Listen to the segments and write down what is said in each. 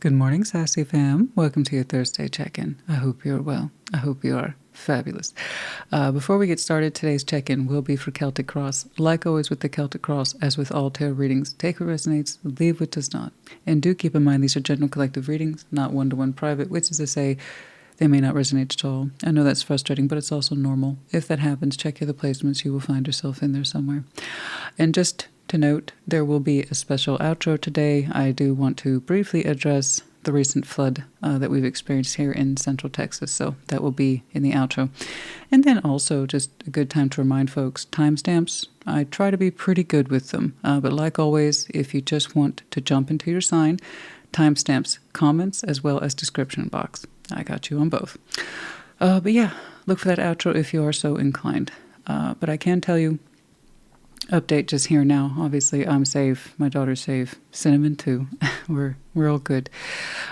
Good morning, Sassy fam. Welcome to your Thursday check-in. I hope you're well. I hope you are fabulous. Before we get started, today's check-in will be for Celtic Cross. Like always with the Celtic Cross, as with all tarot readings, take what resonates, leave what does not. And do keep in mind these are general collective readings, not one-to-one private, which is to say they may not resonate at all. I know that's frustrating, but it's also normal. If that happens, check your other placements. You will find yourself in there somewhere. And just to note, there will be a special outro today. I do want to briefly address the recent flood that we've experienced here in Central Texas, so that will be in the outro. And then also just a good time to remind folks, timestamps, I try to be pretty good with them, but like always, if you just want to jump into your sign, timestamps, comments, as well as description box. I got you on both. But yeah, look for that outro if you are so inclined. But I can tell you, update just here now. Obviously, I'm safe. My daughter's safe. Cinnamon too. We're all good.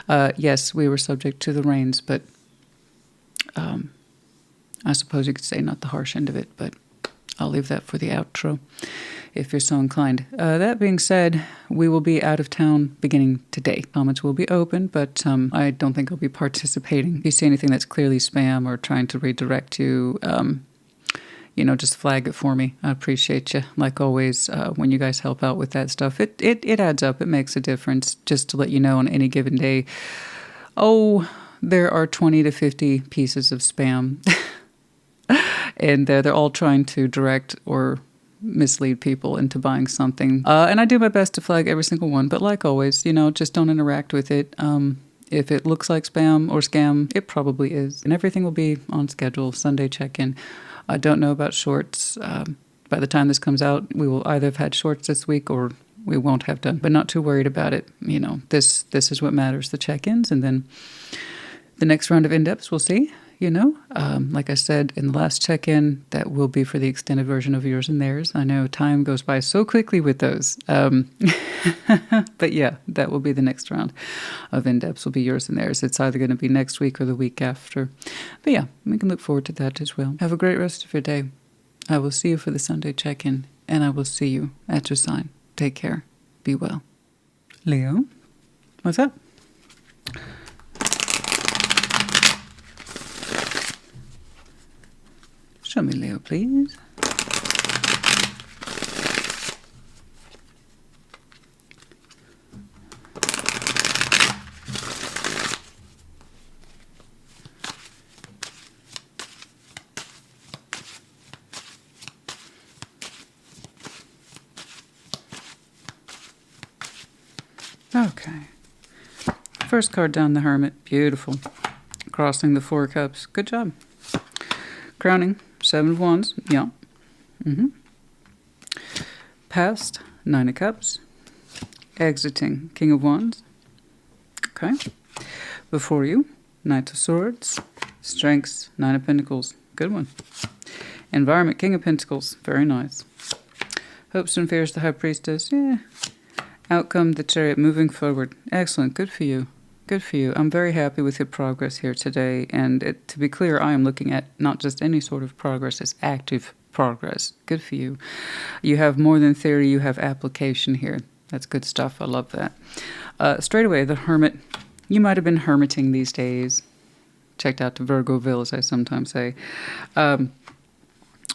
Yes, we were subject to the rains, but I suppose you could say not the harsh end of it, but I'll leave that for the outro if you're so inclined. That being said, we will be out of town beginning today. Comments will be open, but I don't think I'll be participating. If you see anything that's clearly spam or trying to redirect you, just flag it for me. I appreciate you. Like always, when you guys help out with that stuff, it adds up. It makes a difference. Just to let you know, on any given day, there are 20 to 50 pieces of spam. And they're all trying to direct or mislead people into buying something. And I do my best to flag every single one. But like always, just don't interact with it. If it looks like spam or scam, it probably is. And everything will be on schedule. Sunday check-in. I don't know about shorts. By the time this comes out, we will either have had shorts this week or we won't have done. But not too worried about it. This is what matters, the check-ins. And then the next round of in-depths, we'll see. Like I said in the last check-in, that will be for the extended version of yours and theirs. I know time goes by so quickly with those. But yeah, that will be the next round of in-depths will be yours and theirs. It's either going to be next week or the week after. But yeah, we can look forward to that as well. Have a great rest of your day. I will see you for the Sunday check-in, and I will see you at your sign. Take care. Be well. Leo, what's up? Show me Leo, please. Okay. First card down, the Hermit. Beautiful. Crossing the Four of Cups. Good job. Crowning. Seven of Wands, yeah. Past, Nine of Cups. Exiting, King of Wands. Okay. Before you, Knight of Swords. Strengths, Nine of Pentacles. Good one. Environment, King of Pentacles. Very nice. Hopes and fears, the High Priestess. Yeah. Outcome, the Chariot. Moving forward. Excellent. Good for you. Good for you. I'm very happy with your progress here today. And to be clear, I am looking at not just any sort of progress, it's active progress. Good for you. You have more than theory, you have application here. That's good stuff. I love that. Straight away, the Hermit. You might have been hermiting these days. Checked out to Virgoville, as I sometimes say. You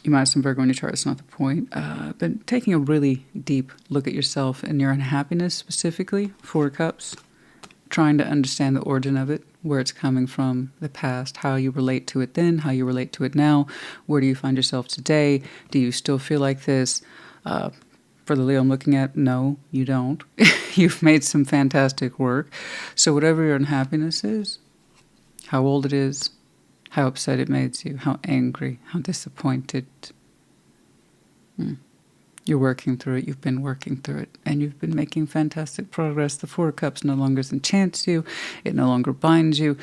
might have some Virgo in your chart, it's not the point. But taking a really deep look at yourself and your unhappiness specifically, Four of Cups. Trying to understand the origin of it, where it's coming from, the past, how you relate to it then, how you relate to it now, where do you find yourself today, do you still feel like this? For the Leo I'm looking at, no, you don't. You've made some fantastic work. So whatever your unhappiness is, how old it is, how upset it makes you, how angry, how disappointed, you're working through it. You've been working through it. And you've been making fantastic progress. The Four of Cups no longer enchants you. It no longer binds you.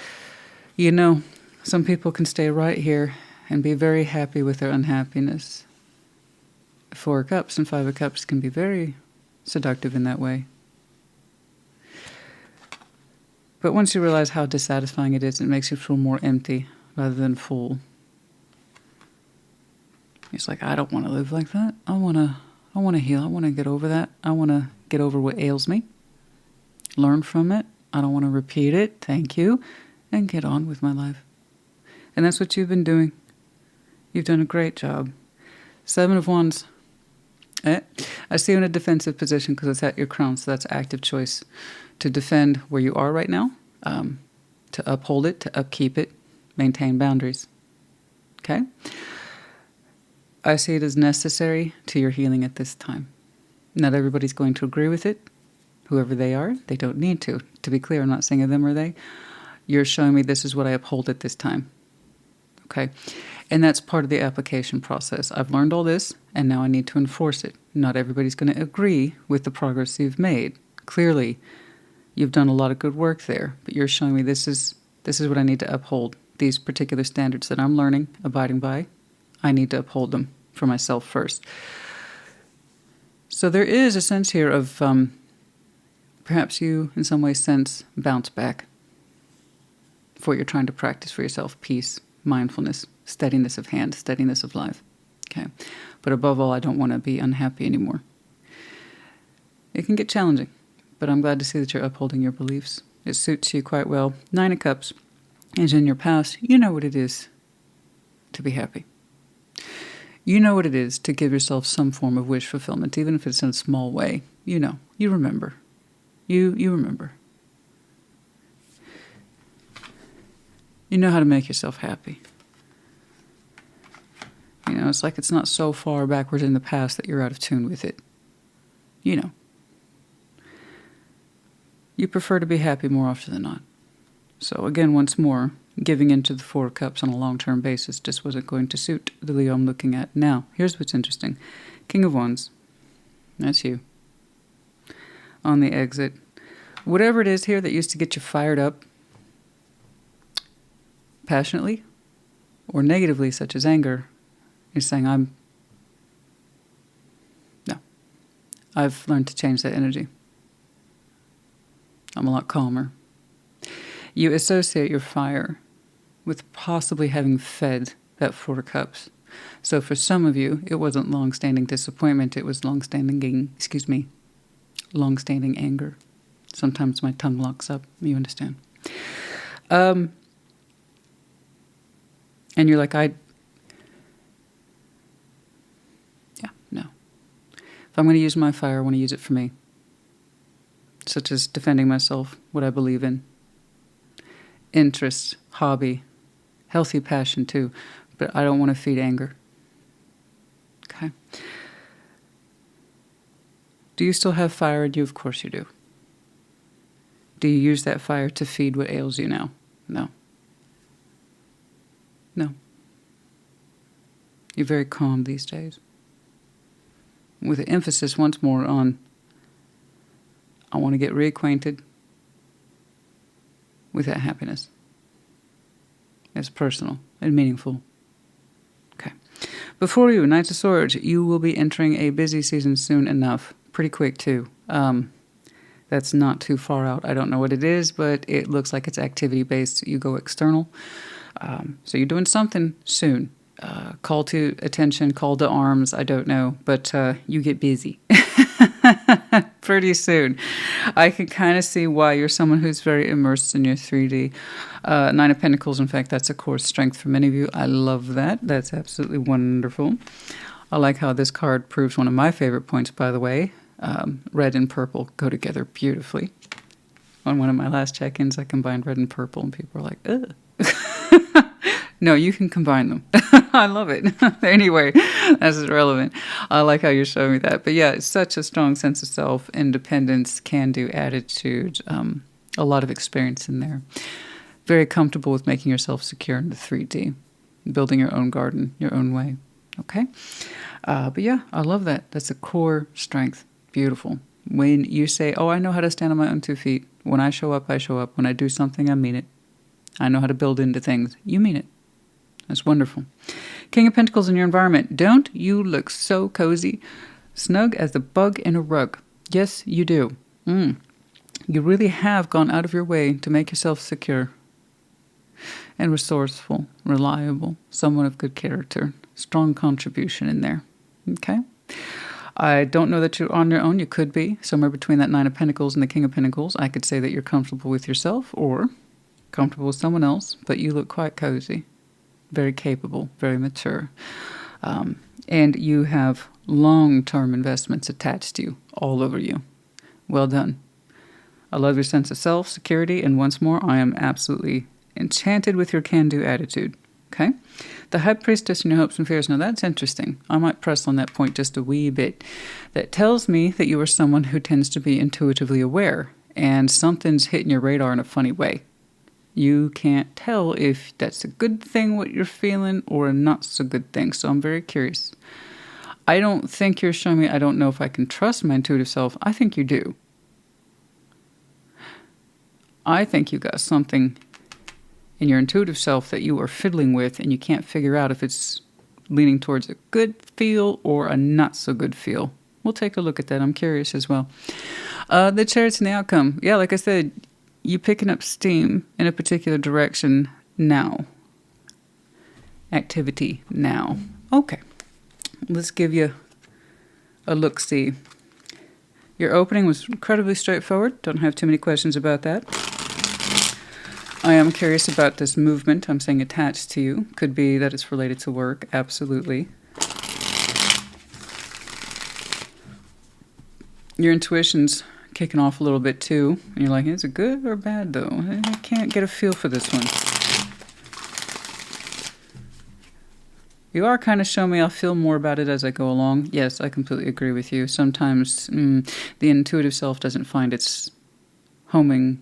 Some people can stay right here and be very happy with their unhappiness. Four of Cups and Five of Cups can be very seductive in that way. But once you realize how dissatisfying it is, it makes you feel more empty rather than full. It's like, I don't want to live like that. I want to heal. I want to get over that. I want to get over what ails me, learn from it, I don't want to repeat it. Thank you. And get on with my life. And that's what you've been doing. You've done a great job. 7 of Wands. I see you in a defensive position because it's at your crown, so that's active choice to defend where you are right now, to uphold it, to upkeep it, maintain boundaries. Okay? I see it as necessary to your healing at this time. Not everybody's going to agree with it. Whoever they are, they don't need to. To be clear, I'm not saying them or they. You're showing me this is what I uphold at this time. Okay? And that's part of the application process. I've learned all this, and now I need to enforce it. Not everybody's going to agree with the progress you've made. Clearly, you've done a lot of good work there, but you're showing me this is what I need to uphold. These particular standards that I'm learning, abiding by, I need to uphold them for myself first. So there is a sense here of perhaps you, in some way, sense bounce back for what you're trying to practice for yourself. Peace, mindfulness, steadiness of hand, steadiness of life. Okay. But above all, I don't want to be unhappy anymore. It can get challenging, but I'm glad to see that you're upholding your beliefs. It suits you quite well. 9 of Cups is in your past. You know what it is to be happy. You know what it is to give yourself some form of wish fulfillment, even if it's in a small way. You know. You remember. You remember. You know how to make yourself happy. You know, it's like it's not so far backwards in the past that you're out of tune with it. You know. You prefer to be happy more often than not. So again, once more, giving into the 4 of Cups on a long-term basis just wasn't going to suit the Leo I'm looking at now. Here's what's interesting. King of Wands. That's you. On the exit. Whatever it is here that used to get you fired up passionately or negatively, such as anger, you're saying, I've learned to change that energy. I'm a lot calmer. You associate your fire with possibly having fed that 4 of Cups. So for some of you, it wasn't long-standing disappointment. It was long-standing anger. Sometimes my tongue locks up. You understand? And you're like, no. If I'm going to use my fire, I want to use it for me. Such as defending myself, what I believe in. Interest, hobby, healthy passion too. But I don't want to feed anger. Okay. Do you still have fire in you? Of course you do. Do you use that fire to feed what ails you now? No. No. You're very calm these days. With an emphasis once more on, I want to get reacquainted with that happiness. It's personal and meaningful. Okay. Before you, Knights of Swords, you will be entering a busy season soon enough. Pretty quick, too. That's not too far out. I don't know what it is, but it looks like it's activity-based. You go external. So you're doing something soon. Call to attention, call to arms, I don't know. But you get busy. Pretty soon. I can kind of see why you're someone who's very immersed in your 3D. 9 of Pentacles, in fact, that's a core strength for many of you. I love that. That's absolutely wonderful. I like how this card proves one of my favorite points, by the way. Red and purple go together beautifully. On one of my last check-ins, I combined red and purple, and people were like, ugh. No, you can combine them. I love it. Anyway, that's irrelevant. I like how you're showing me that. But yeah, it's such a strong sense of self, independence, can-do attitude, a lot of experience in there. Very comfortable with making yourself secure in the 3D, building your own garden, your own way. Okay? But yeah, I love that. That's a core strength. Beautiful. When you say, oh, I know how to stand on my own 2 feet. When I show up, I show up. When I do something, I mean it. I know how to build into things. You mean it. That's wonderful. King of Pentacles in your environment. Don't you look so cozy? Snug as the bug in a rug. Yes, you do. You really have gone out of your way to make yourself secure and resourceful, reliable, someone of good character. Strong contribution in there. Okay? I don't know that you're on your own. You could be somewhere between that Nine of Pentacles and the King of Pentacles. I could say that you're comfortable with yourself or comfortable with someone else, but you look quite cozy, very capable, very mature. And you have long-term investments attached to you, all over you. Well done. I love your sense of self, security, and once more, I am absolutely enchanted with your can-do attitude. Okay? The High Priestess and your hopes and fears. Now that's interesting. I might press on that point just a wee bit. That tells me that you are someone who tends to be intuitively aware, and something's hitting your radar in a funny way. You can't tell if that's a good thing, what you're feeling, or a not so good thing. So I'm very curious. I don't think you're showing me, I don't know if I can trust my intuitive self. I think you do. I think you got something in your intuitive self that you are fiddling with and you can't figure out if it's leaning towards a good feel or a not so good feel. We'll take a look at that. I'm curious as well. The Chariots and the outcome. Yeah, like I said, you picking up steam in a particular direction now. Activity now. Okay. Let's give you a look-see. Your opening was incredibly straightforward. Don't have too many questions about that. I am curious about this movement. I'm saying attached to you. Could be that it's related to work. Absolutely. Your intuition's kicking off a little bit too. And you're like, is it good or bad though? I can't get a feel for this one. You are kind of showing me I'll feel more about it as I go along. Yes, I completely agree with you. Sometimes the intuitive self doesn't find its homing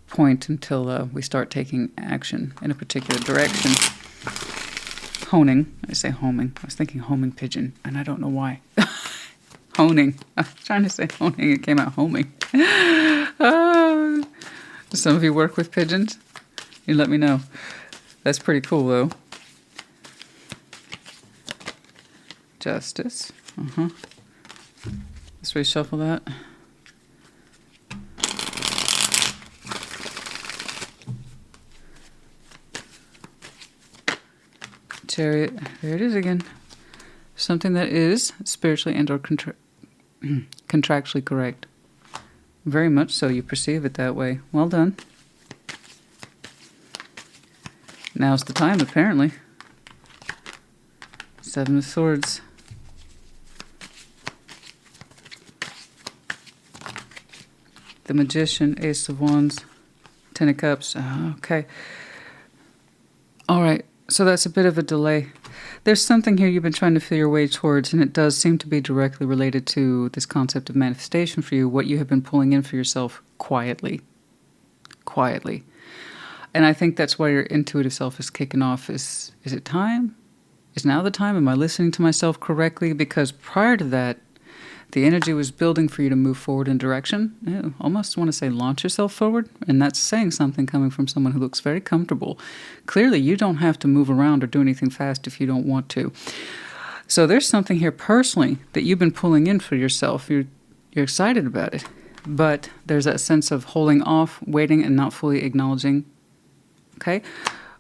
point until we start taking action in a particular direction. Honing. I say homing. I was thinking homing pigeon, and I don't know why. Honing. I was trying to say honing. It came out homing. Some of you work with pigeons? You let me know. That's pretty cool, though. Justice. Let's reshuffle that. Chariot. There it is again. Something that is spiritually and or contractually correct. Very much so. You perceive it that way. Well done. Now's the time, apparently. Seven of Swords. The Magician, Ace of Wands, Ten of Cups. Oh, okay. All right. So that's a bit of a delay. There's something here you've been trying to feel your way towards, and it does seem to be directly related to this concept of manifestation for you, what you have been pulling in for yourself quietly. Quietly. And I think that's why your intuitive self is kicking off. Is it time? Is now the time? Am I listening to myself correctly? Because prior to that, the energy was building for you to move forward in direction. I almost want to say launch yourself forward. And that's saying something coming from someone who looks very comfortable. Clearly, you don't have to move around or do anything fast if you don't want to. So there's something here personally that you've been pulling in for yourself. You're excited about it. But there's that sense of holding off, waiting, and not fully acknowledging. Okay?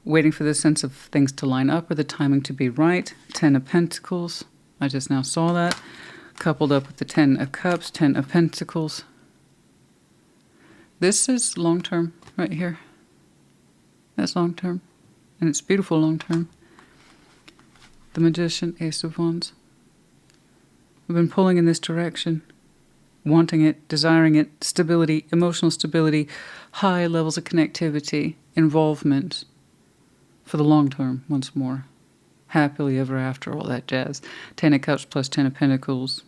Waiting for the sense of things to line up or the timing to be right. 10 of Pentacles. I just now saw that. Coupled up with the 10 of Cups, 10 of Pentacles. This is long-term right here. That's long-term. And it's beautiful long-term. The Magician, Ace of Wands. We've been pulling in this direction. Wanting it, desiring it, stability, emotional stability, high levels of connectivity, involvement. For the long term, once more. Happily ever after, all that jazz. 10 of Cups plus 10 of Pentacles.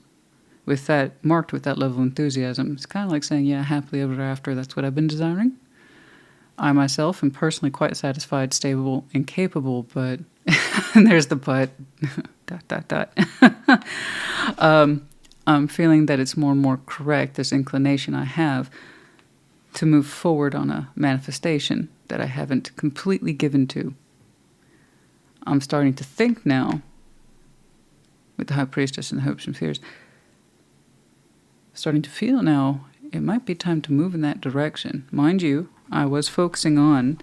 With that, marked with that level of enthusiasm. It's kind of like saying, yeah, happily ever after, that's what I've been desiring. I myself am personally quite satisfied, stable, and capable, but, and there's the but, ... I'm feeling that it's more and more correct, this inclination I have to move forward on a manifestation that I haven't completely given to. I'm starting to think now, with the High Priestess and the hopes and fears, starting to feel now it might be time to move in that direction. Mind you, I was focusing on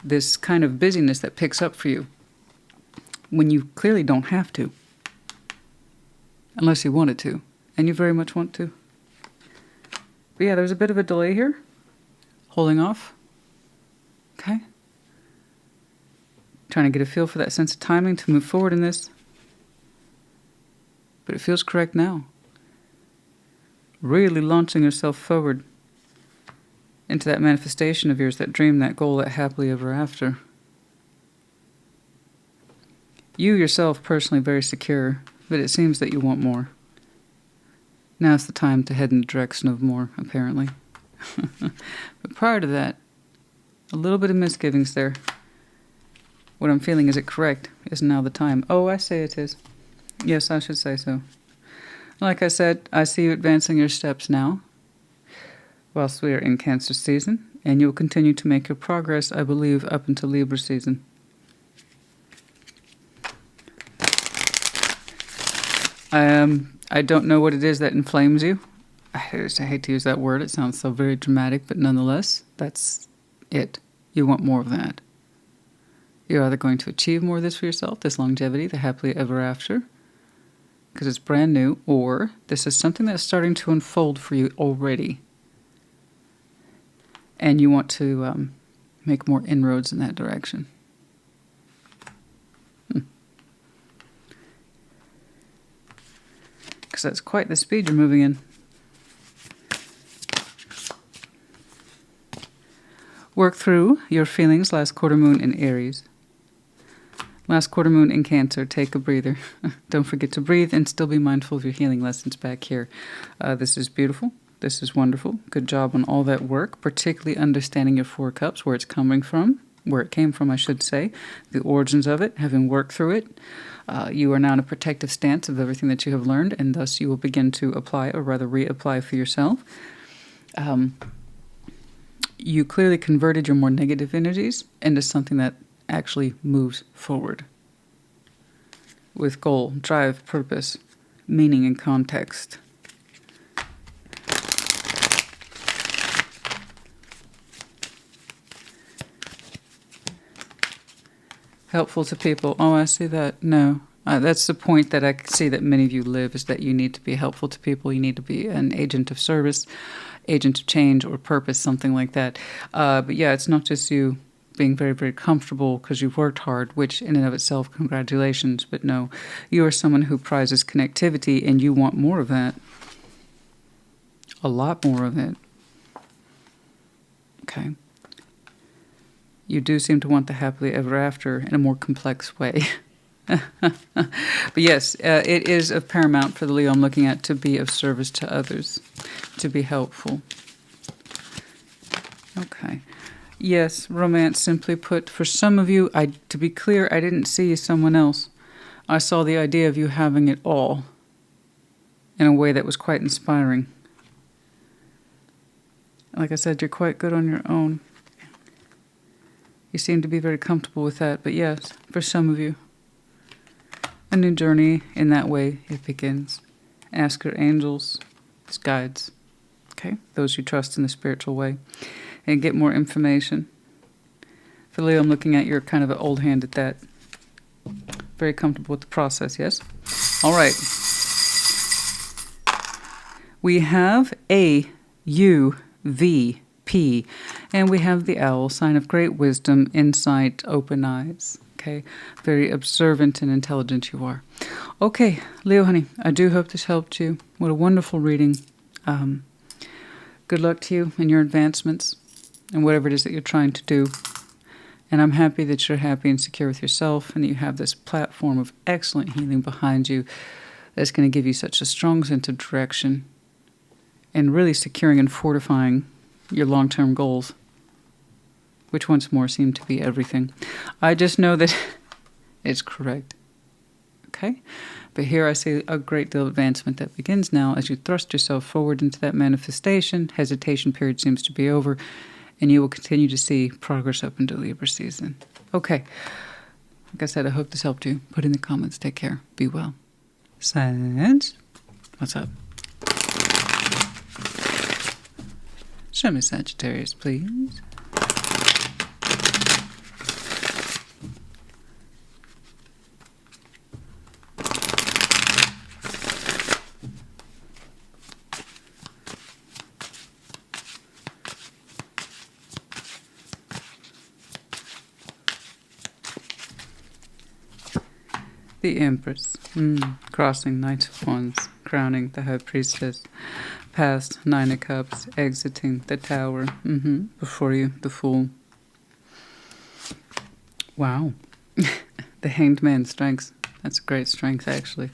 this kind of busyness that picks up for you when you clearly don't have to. unless you wanted to, and you very much want to. But yeah, there's a bit of a delay here, holding off. Okay. Trying to get a feel for that sense of timing to move forward in this. But it feels correct now. Really launching yourself forward into that manifestation of yours, that dream, that goal, that happily ever after. You yourself personally very secure, but it seems that you want more. Now's the time to head in the direction of more, apparently. But prior to that, a little bit of misgivings there. What I'm feeling, is it correct? Is now the time? Oh, I say it is. Yes, I should say so. Like I said, I see you advancing your steps now, whilst we are in Cancer season, and you'll continue to make your progress, I believe, up until Libra season. I don't know what it is that inflames you. I hate to use that word. It sounds so very dramatic, but nonetheless, that's it. You want more of that. You're either going to achieve more of this for yourself, this longevity, the happily ever after, because it's brand new, or this is something that's starting to unfold for you already. And you want to make more inroads in that direction. Because that's quite the speed you're moving in. Work through your feelings last quarter moon in Aries. Last quarter moon in Cancer, take a breather. Don't forget to breathe and still be mindful of your healing lessons back here. This is beautiful. This is wonderful. Good job on all that work, particularly understanding your Four Cups, where it's coming from, where it came from, I should say, the origins of it, having worked through it. You are now in a protective stance of everything that you have learned, and thus you will begin to apply, or rather reapply for yourself. You clearly converted your more negative energies into something that actually moves forward with goal, drive, purpose, meaning, and context. Helpful to people. Oh, I see that. No. That's the point that I see that many of you live, is that you need to be helpful to people. You need to be an agent of service, agent of change, or purpose, something like that. But yeah, it's not just you being very, very comfortable because you've worked hard, which in and of itself, congratulations. But no, you are someone who prizes connectivity, and you want more of that. A lot more of it. Okay. You do seem to want the happily ever after in a more complex way. But yes, it is of paramount for the Leo I'm looking at to be of service to others, to be helpful. Okay. Yes, romance, simply put. For some of you, to be clear, I didn't see someone else. I saw the idea of you having it all in a way that was quite inspiring. Like I said, you're quite good on your own. You seem to be very comfortable with that, but yes, for some of you, a new journey in that way, it begins. Ask your angels, his guides, okay, those you trust in the spiritual way, and get more information. For Leo, I'm looking at, you're kind of an old hand at that. Very comfortable with the process, yes? All right. We have AUVP, and we have the owl, sign of great wisdom, insight, open eyes. Okay, very observant and intelligent you are. Okay, Leo, honey, I do hope this helped you. What a wonderful reading. Good luck to you in your advancements and whatever it is that you're trying to do. And I'm happy that you're happy and secure with yourself, and that you have this platform of excellent healing behind you that's going to give you such a strong sense of direction and really securing and fortifying your long-term goals, which once more seem to be everything. I just know that it's correct. Okay? But here I see a great deal of advancement that begins now as you thrust yourself forward into that manifestation. Hesitation period seems to be over, and you will continue to see progress up into Libra season. Okay. Like I said, I hope this helped you. Put in the comments. Take care. Be well. Sag, what's up? Show me Sagittarius, please. The Empress. Crossing Knight of Wands. Crowning the High Priestess. Past Nine of Cups. Exiting the Tower. Before you, the Fool. Wow. The Hanged Man. Strength. That's great strength, actually.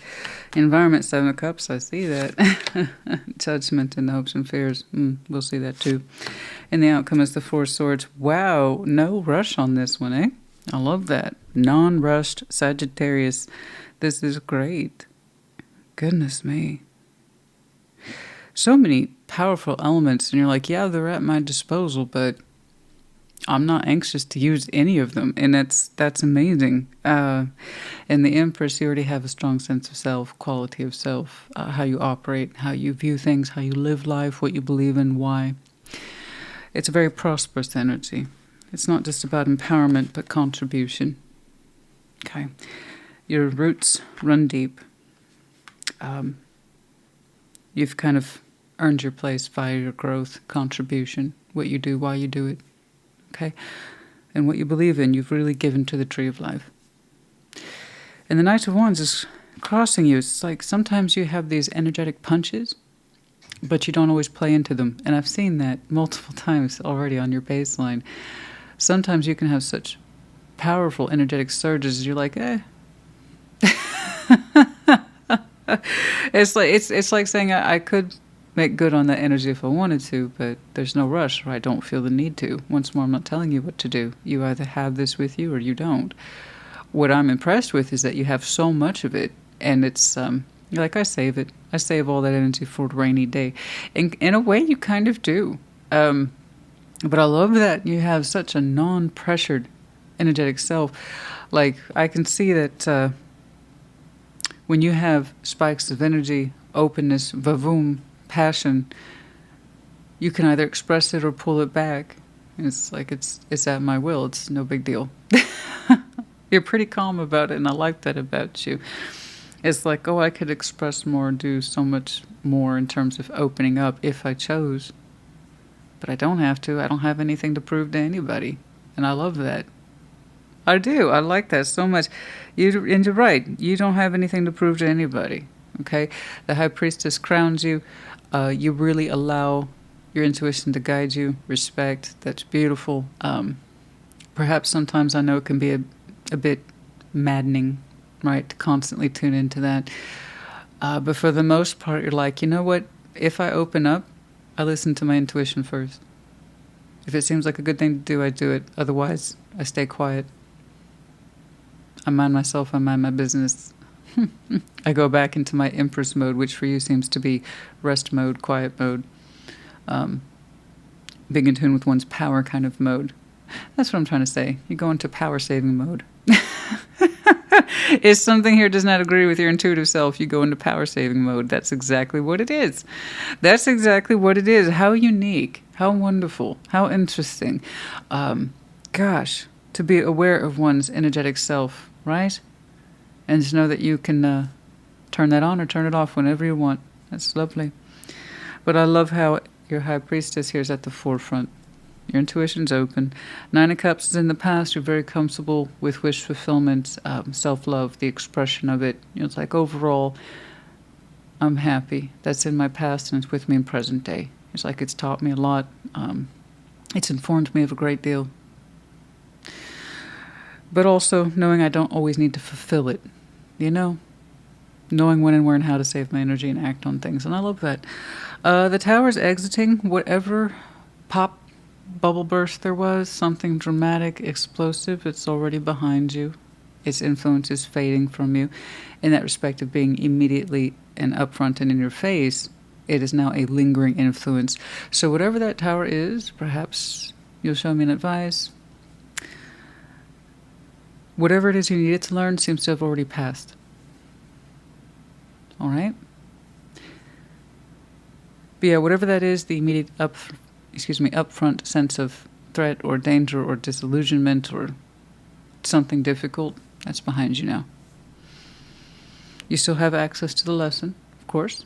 Environment, Seven of Cups. I see that. Judgment and the hopes and fears. We'll see that too. And the outcome is the Four of Swords. Wow. No rush on this one, eh? I love that. Non-rushed Sagittarius. This is great. Goodness me. So many powerful elements. And you're like, yeah, they're at my disposal, but I'm not anxious to use any of them. And that's amazing. In the Empress, you already have a strong sense of self, quality of self, how you operate, how you view things, how you live life, what you believe in, why. It's a very prosperous energy. It's not just about empowerment, but contribution. Okay. Your roots run deep. You've kind of earned your place via your growth, contribution, what you do, why you do it. Okay? And what you believe in, you've really given to the tree of life. And the Knight of Wands is crossing you. It's like sometimes you have these energetic punches, but you don't always play into them. And I've seen that multiple times already on your baseline. Sometimes you can have such powerful energetic surges. You're like, eh. It's like saying I could make good on that energy if I wanted to, but there's no rush, or I don't feel the need to. Once more, I'm not telling you what to do. You either have this with you or you don't. What I'm impressed with is that you have so much of it, and it's like I save it. I save all that energy for a rainy day. And in a way, you kind of do. But I love that you have such a non-pressured, energetic self. Like, I can see that when you have spikes of energy, openness, vavoom, passion, you can either express it or pull it back. It's like it's at my will. It's no big deal. You're pretty calm about it, and I like that about you. It's like, oh, I could express more, do so much more in terms of opening up if I chose. But I don't have to. I don't have anything to prove to anybody. And I love that. I do. I like that so much. And you're right. You don't have anything to prove to anybody. Okay? The High Priestess crowns you. You really allow your intuition to guide you. Respect. That's beautiful. Perhaps sometimes I know it can be a bit maddening, right, to constantly tune into that. But for the most part, you're like, you know what? If I open up, I listen to my intuition first. If it seems like a good thing to do, I do it. Otherwise, I stay quiet. I mind myself, I mind my business. I go back into my Empress mode, which for you seems to be rest mode, quiet mode. Being in tune with one's power kind of mode. That's what I'm trying to say. You go into power-saving mode. If something here does not agree with your intuitive self, you go into power-saving mode. That's exactly what it is. That's exactly what it is. How unique. How wonderful. How interesting. Gosh, to be aware of one's energetic self, right? And to know that you can turn that on or turn it off whenever you want. That's lovely. But I love how your High Priestess here is at the forefront. Your intuition's open. Nine of Cups is in the past. You're very comfortable with wish fulfillment, self-love, the expression of it. You know, it's like overall, I'm happy. That's in my past and it's with me in present day. It's like it's taught me a lot. It's informed me of a great deal. But also knowing I don't always need to fulfill it. You know? Knowing when and where and how to save my energy and act on things. And I love that. The Tower's exiting. Whatever pop bubble burst there was, something dramatic, explosive, it's already behind you. Its influence is fading from you. In that respect of being immediately and upfront and in your face, it is now a lingering influence. So whatever that tower is, perhaps you'll show me an advice. Whatever it is you needed to learn seems to have already passed. All right? But yeah, whatever that is, the immediate upfront sense of threat or danger or disillusionment or something difficult, that's behind you now. You still have access to the lesson, of course.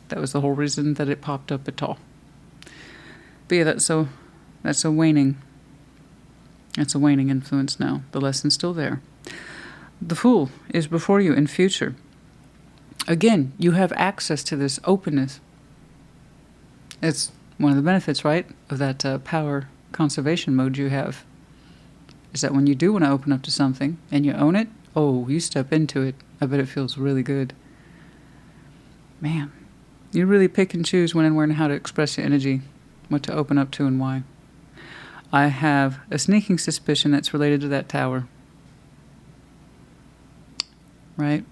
That was the whole reason that it popped up at all. But yeah, that's a waning influence now. The lesson's still there. The Fool is before you in future. Again, you have access to this openness. It's one of the benefits, right, of that power conservation mode you have. Is that when you do want to open up to something and you own it, oh, you step into it. I bet it feels really good. Man, you really pick and choose when and where and how to express your energy, what to open up to and why. I have a sneaking suspicion that's related to that tower. Right?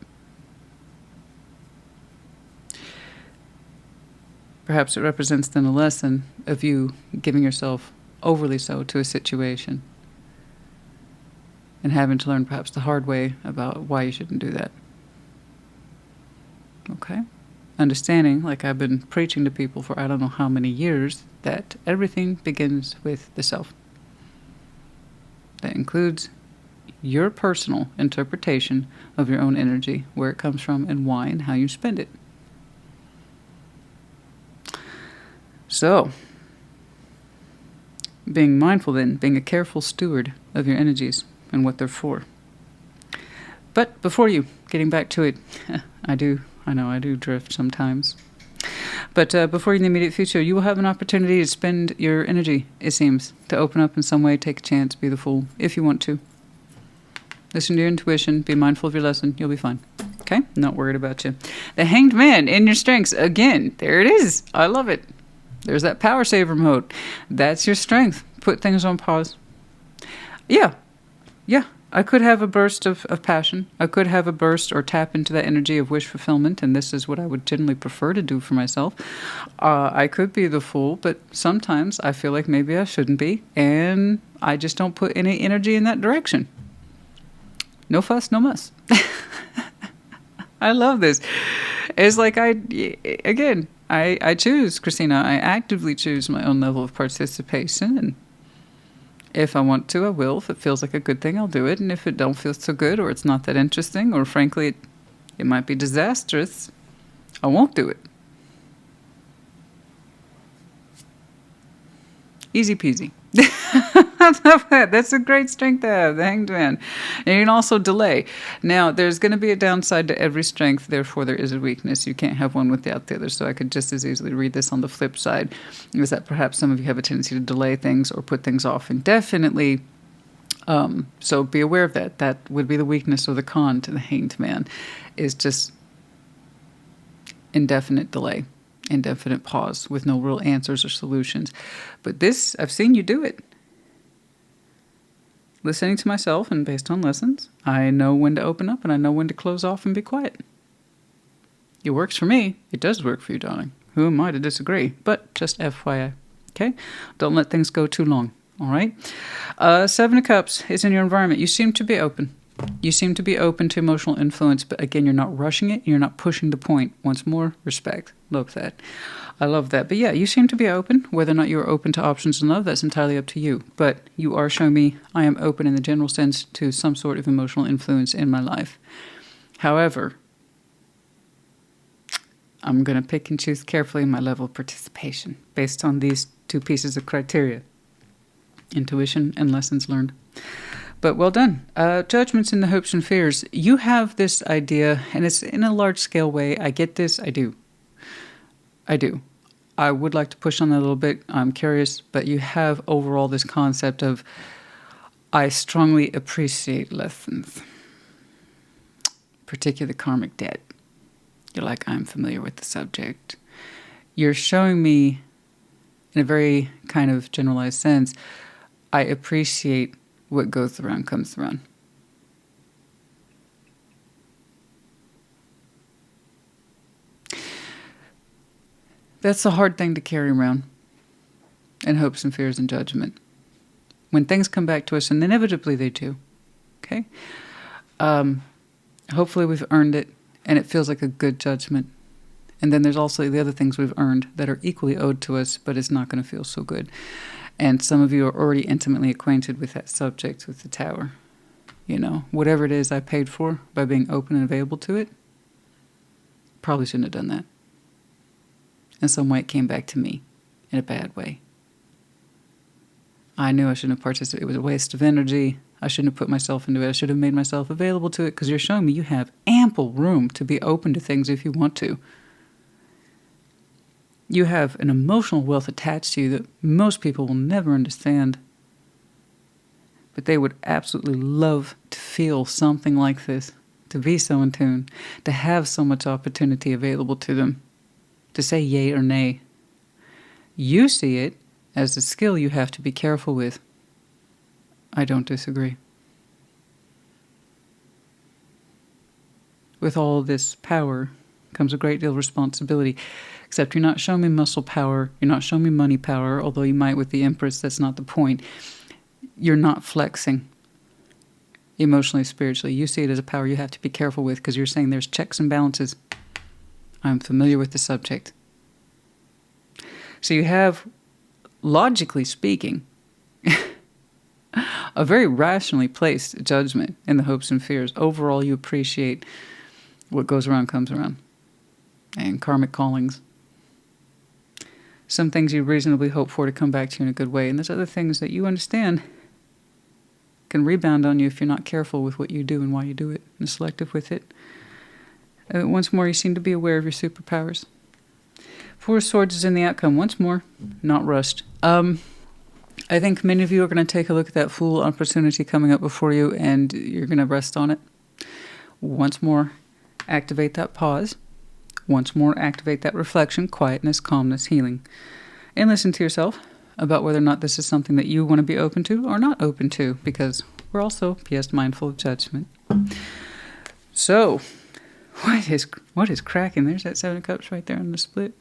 Perhaps it represents then a lesson of you giving yourself overly so to a situation and having to learn perhaps the hard way about why you shouldn't do that. Okay? Understanding, like I've been preaching to people for I don't know how many years, that everything begins with the self. That includes your personal interpretation of your own energy, where it comes from and why and how you spend it. So, being mindful then, being a careful steward of your energies and what they're for. But before you, getting back to it, I know I do drift sometimes. But before you in the immediate future, you will have an opportunity to spend your energy, it seems, to open up in some way, take a chance, be the fool, if you want to. Listen to your intuition, be mindful of your lesson, you'll be fine. Okay? Not worried about you. The Hanged Man in your strengths. Again, there it is. I love it. There's that power saver mode. That's your strength. Put things on pause. Yeah. I could have a burst of passion. I could have a burst or tap into that energy of wish fulfillment, and this is what I would generally prefer to do for myself. I could be the fool, but sometimes I feel like maybe I shouldn't be, and I just don't put any energy in that direction. No fuss, no muss. I love this. It's like I choose, Christina. I actively choose my own level of participation, and if I want to, I will. If it feels like a good thing, I'll do it. And if it don't feel so good, or it's not that interesting, or frankly, it might be disastrous, I won't do it. Easy peasy. I love that. That's a great strength to have, the Hanged Man. And you can also delay. Now, there's going to be a downside to every strength, therefore there is a weakness. You can't have one without the other, so I could just as easily read this on the flip side, is that perhaps some of you have a tendency to delay things or put things off indefinitely. So be aware of that. That would be the weakness or the con to the Hanged Man, is just indefinite delay. Indefinite pause with no real answers or solutions. But this, I've seen you do it. Listening to myself and based on lessons, I know when to open up and I know when to close off and be quiet. It works for me. It does work for you, darling. Who am I to disagree? But just FYI. Okay? Don't let things go too long. All right? Seven of Cups is in your environment. You seem to be open. You seem to be open to emotional influence, but again, you're not rushing it. You're not pushing the point. Once more, respect. Love that. I love that. But yeah, you seem to be open. Whether or not you're open to options in love, that's entirely up to you. But you are showing me I am open in the general sense to some sort of emotional influence in my life. However, I'm going to pick and choose carefully my level of participation based on these two pieces of criteria: intuition and lessons learned. But well done. Judgments in the hopes and fears. You have this idea, and it's in a large-scale way. I get this. I do. I would like to push on that a little bit. I'm curious, but you have overall this concept of, I strongly appreciate lessons, particularly karmic debt. You're like, I'm familiar with the subject. You're showing me, in a very kind of generalized sense, I appreciate what goes around comes around. That's a hard thing to carry around, in hopes and fears and judgment. When things come back to us, and inevitably they do, okay? Hopefully we've earned it, and it feels like a good judgment. And then there's also the other things we've earned that are equally owed to us, but it's not going to feel so good. And some of you are already intimately acquainted with that subject, with the Tower. You know, whatever it is I paid for by being open and available to it, probably shouldn't have done that. In some way, it came back to me in a bad way. I knew I shouldn't have participated. It was a waste of energy. I shouldn't have put myself into it. I should have made myself available to it, because you're showing me you have ample room to be open to things if you want to. You have an emotional wealth attached to you that most people will never understand. But they would absolutely love to feel something like this, to be so in tune, to have so much opportunity available to them, to say yay or nay. You see it as a skill you have to be careful with. I don't disagree. With all this power comes a great deal of responsibility. Except you're not showing me muscle power, you're not showing me money power, although you might with the Empress, that's not the point. You're not flexing emotionally, spiritually. You see it as a power you have to be careful with, because you're saying there's checks and balances. I'm familiar with the subject. So you have, logically speaking, a very rationally placed judgment in the hopes and fears. Overall, you appreciate what goes around comes around. And karmic callings. Some things you reasonably hope for to come back to you in a good way. And there's other things that you understand can rebound on you if you're not careful with what you do and why you do it, and selective with it. Once more, you seem to be aware of your superpowers. Four of Swords is in the outcome. Once more, not rushed. I think many of you are going to take a look at that Fool opportunity coming up before you, and you're going to rest on it. Once more, activate that pause. Once more, activate that reflection, quietness, calmness, healing. And listen to yourself about whether or not this is something that you want to be open to or not open to, because we're also, P.S., mindful of judgment. So, what is cracking? There's that Seven of Cups right there on the split.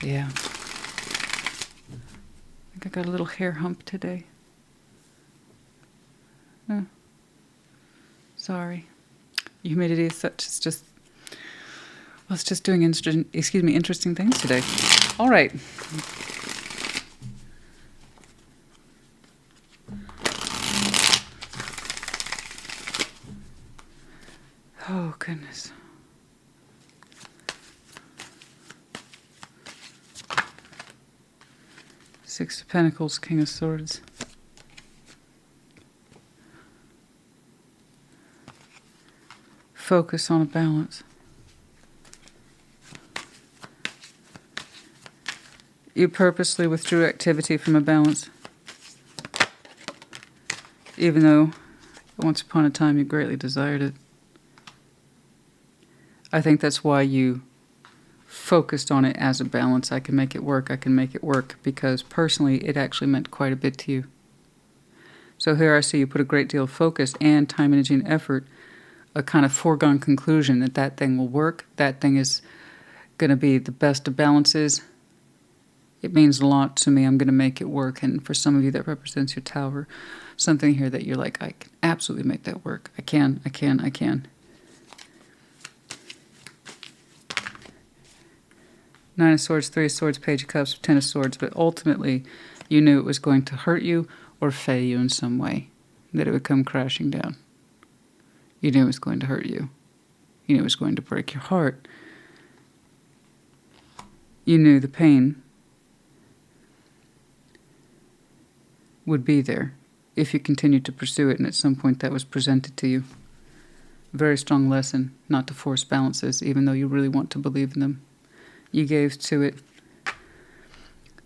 Yeah. I think I got a little hair hump today. Oh. Sorry. Humidity is such, it's just... Well, it's just doing interesting things today. All right. Oh, goodness. Six of Pentacles, King of Swords. Focus on a balance. You purposely withdrew activity from a balance, even though once upon a time you greatly desired it. I think that's why you focused on it as a balance. I can make it work, I can make it work, because personally it actually meant quite a bit to you. So here I see you put a great deal of focus and time, energy, and effort, a kind of foregone conclusion that that thing will work, that thing is going to be the best of balances. It means a lot to me. I'm going to make it work. And for some of you, that represents your Tower. Something here that you're like, I can absolutely make that work. I can. Nine of Swords, Three of Swords, Page of Cups, Ten of Swords. But ultimately, you knew it was going to hurt you or fail you in some way. That it would come crashing down. You knew it was going to hurt you. You knew it was going to break your heart. You knew the pain would be there if you continued to pursue it, and at some point that was presented to you. A very strong lesson not to force balances, even though you really want to believe in them. You gave to it.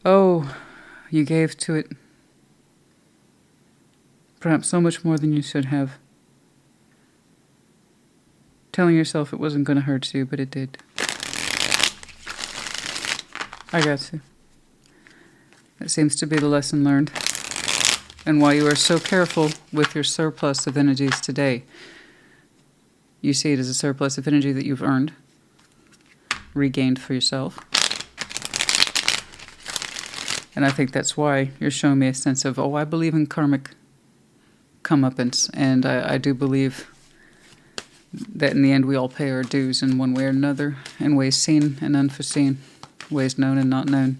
Oh, you gave to it perhaps so much more than you should have. Telling yourself it wasn't going to hurt you, but it did. I got you. That seems to be the lesson learned. And why you are so careful with your surplus of energies today. You see it as a surplus of energy that you've earned, regained for yourself. And I think that's why you're showing me a sense of, oh, I believe in karmic comeuppance, and I do believe that in the end we all pay our dues in one way or another, in ways seen and unforeseen, ways known and not known.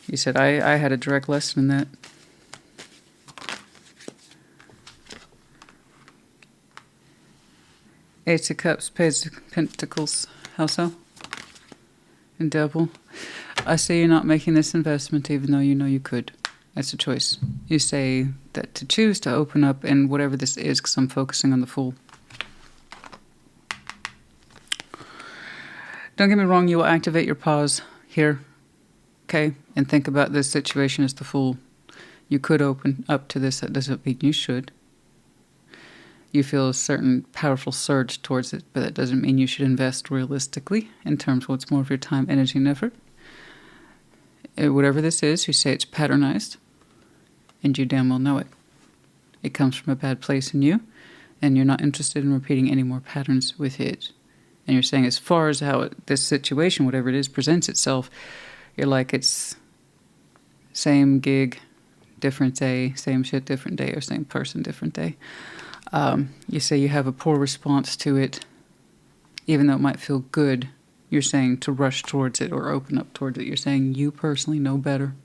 You said, I had a direct lesson in that. Ace of Cups, Page of Pentacles. How so? And Devil. I see you're not making this investment even though you know you could. That's a choice. You say that to choose to open up, and whatever this is, because I'm focusing on the Fool. Don't get me wrong, you will activate your pause here, okay? And think about this situation as the Fool. You could open up to this. That doesn't mean you should. You feel a certain powerful surge towards it, but that doesn't mean you should invest realistically in terms of what's more of your time, energy, and effort. Whatever this is, you say it's patternized, and you damn well know it. It comes from a bad place in you, and you're not interested in repeating any more patterns with it. And you're saying as far as how this situation, whatever it is, presents itself, you're like it's same gig, different day, same shit, different day, or same person, different day. You say you have a poor response to it, even though it might feel good. You're saying to rush towards it or open up towards it. You're saying you personally know better.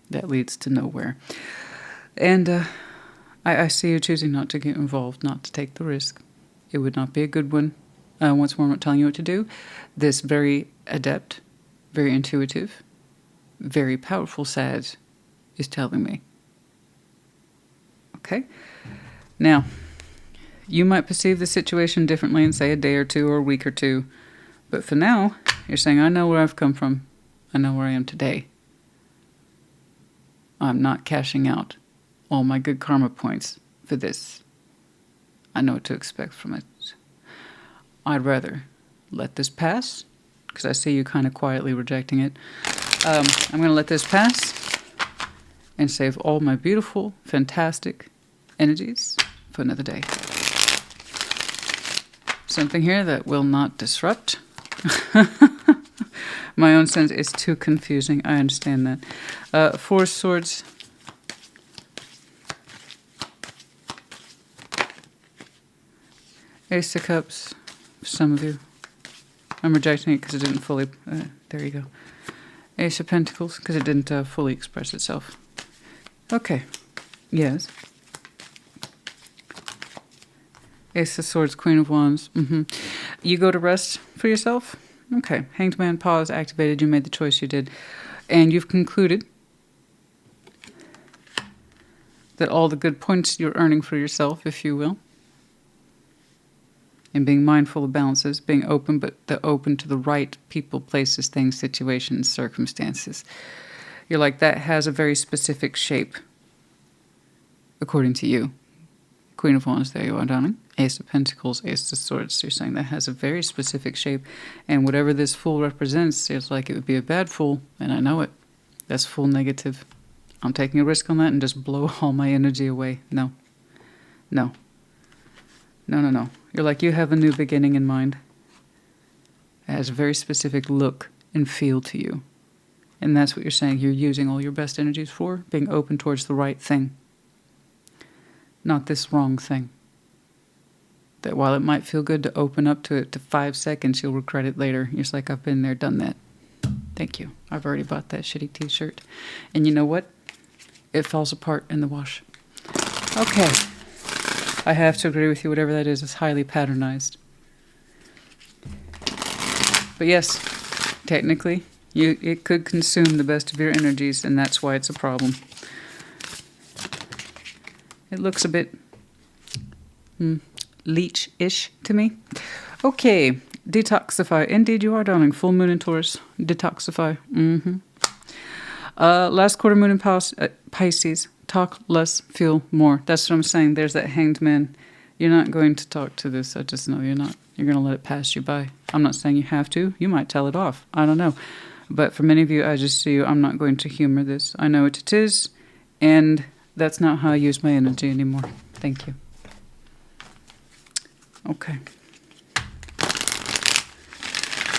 That leads to nowhere. And I see you choosing not to get involved, not to take the risk. It would not be a good one. Once more, I'm not telling you what to do. This very adept, very intuitive, very powerful Sag is telling me. Okay? Now, you might perceive the situation differently in, say, a day or two or a week or two. But for now, you're saying, I know where I've come from. I know where I am today. I'm not cashing out all my good karma points for this. I know what to expect from it. I'd rather let this pass, because I see you kind of quietly rejecting it. I'm going to let this pass and save all my beautiful, fantastic energies for another day. Something here that will not disrupt. My own sense is too confusing. I understand that. Four Swords. Ace of Cups, for some of you. I'm rejecting it because it didn't fully... there you go. Ace of Pentacles, because it didn't fully express itself. Okay. Yes. Ace of Swords, Queen of Wands. You go to rest for yourself? Okay. Hanged Man, pause, activated. You made the choice you did. And you've concluded that all the good points you're earning for yourself, if you will, and being mindful of balances, being open, but open to the right people, places, things, situations, circumstances. You're like, that has a very specific shape, according to you. Queen of Wands, there you are, darling. Ace of Pentacles, Ace of Swords. You're saying that has a very specific shape, and whatever this Fool represents, it's like it would be a bad Fool, and I know it. That's Fool negative. I'm taking a risk on that and just blow all my energy away. No. No. No, no, no. You're like, you have a new beginning in mind. It has a very specific look and feel to you. And that's what you're saying you're using all your best energies for, being open towards the right thing. Not this wrong thing. That while it might feel good to open up to it to 5 seconds, you'll regret it later. You're just like, I've been there, done that. Thank you. I've already bought that shitty t-shirt. And you know what? It falls apart in the wash. Okay. I have to agree with you, whatever that is highly patternized. But yes, technically, it could consume the best of your energies, and that's why it's a problem. It looks a bit leech-ish to me. Okay, detoxify. Indeed you are, darling. Full moon in Taurus. Detoxify. Last quarter moon in Pisces. Talk less, feel more. That's what I'm saying. There's that Hanged Man. You're not going to talk to this. I just know you're not. You're going to let it pass you by. I'm not saying you have to. You might tell it off. I don't know. But for many of you, I just see you. I'm not going to humor this. I know what it is, and that's not how I use my energy anymore. Thank you. Okay.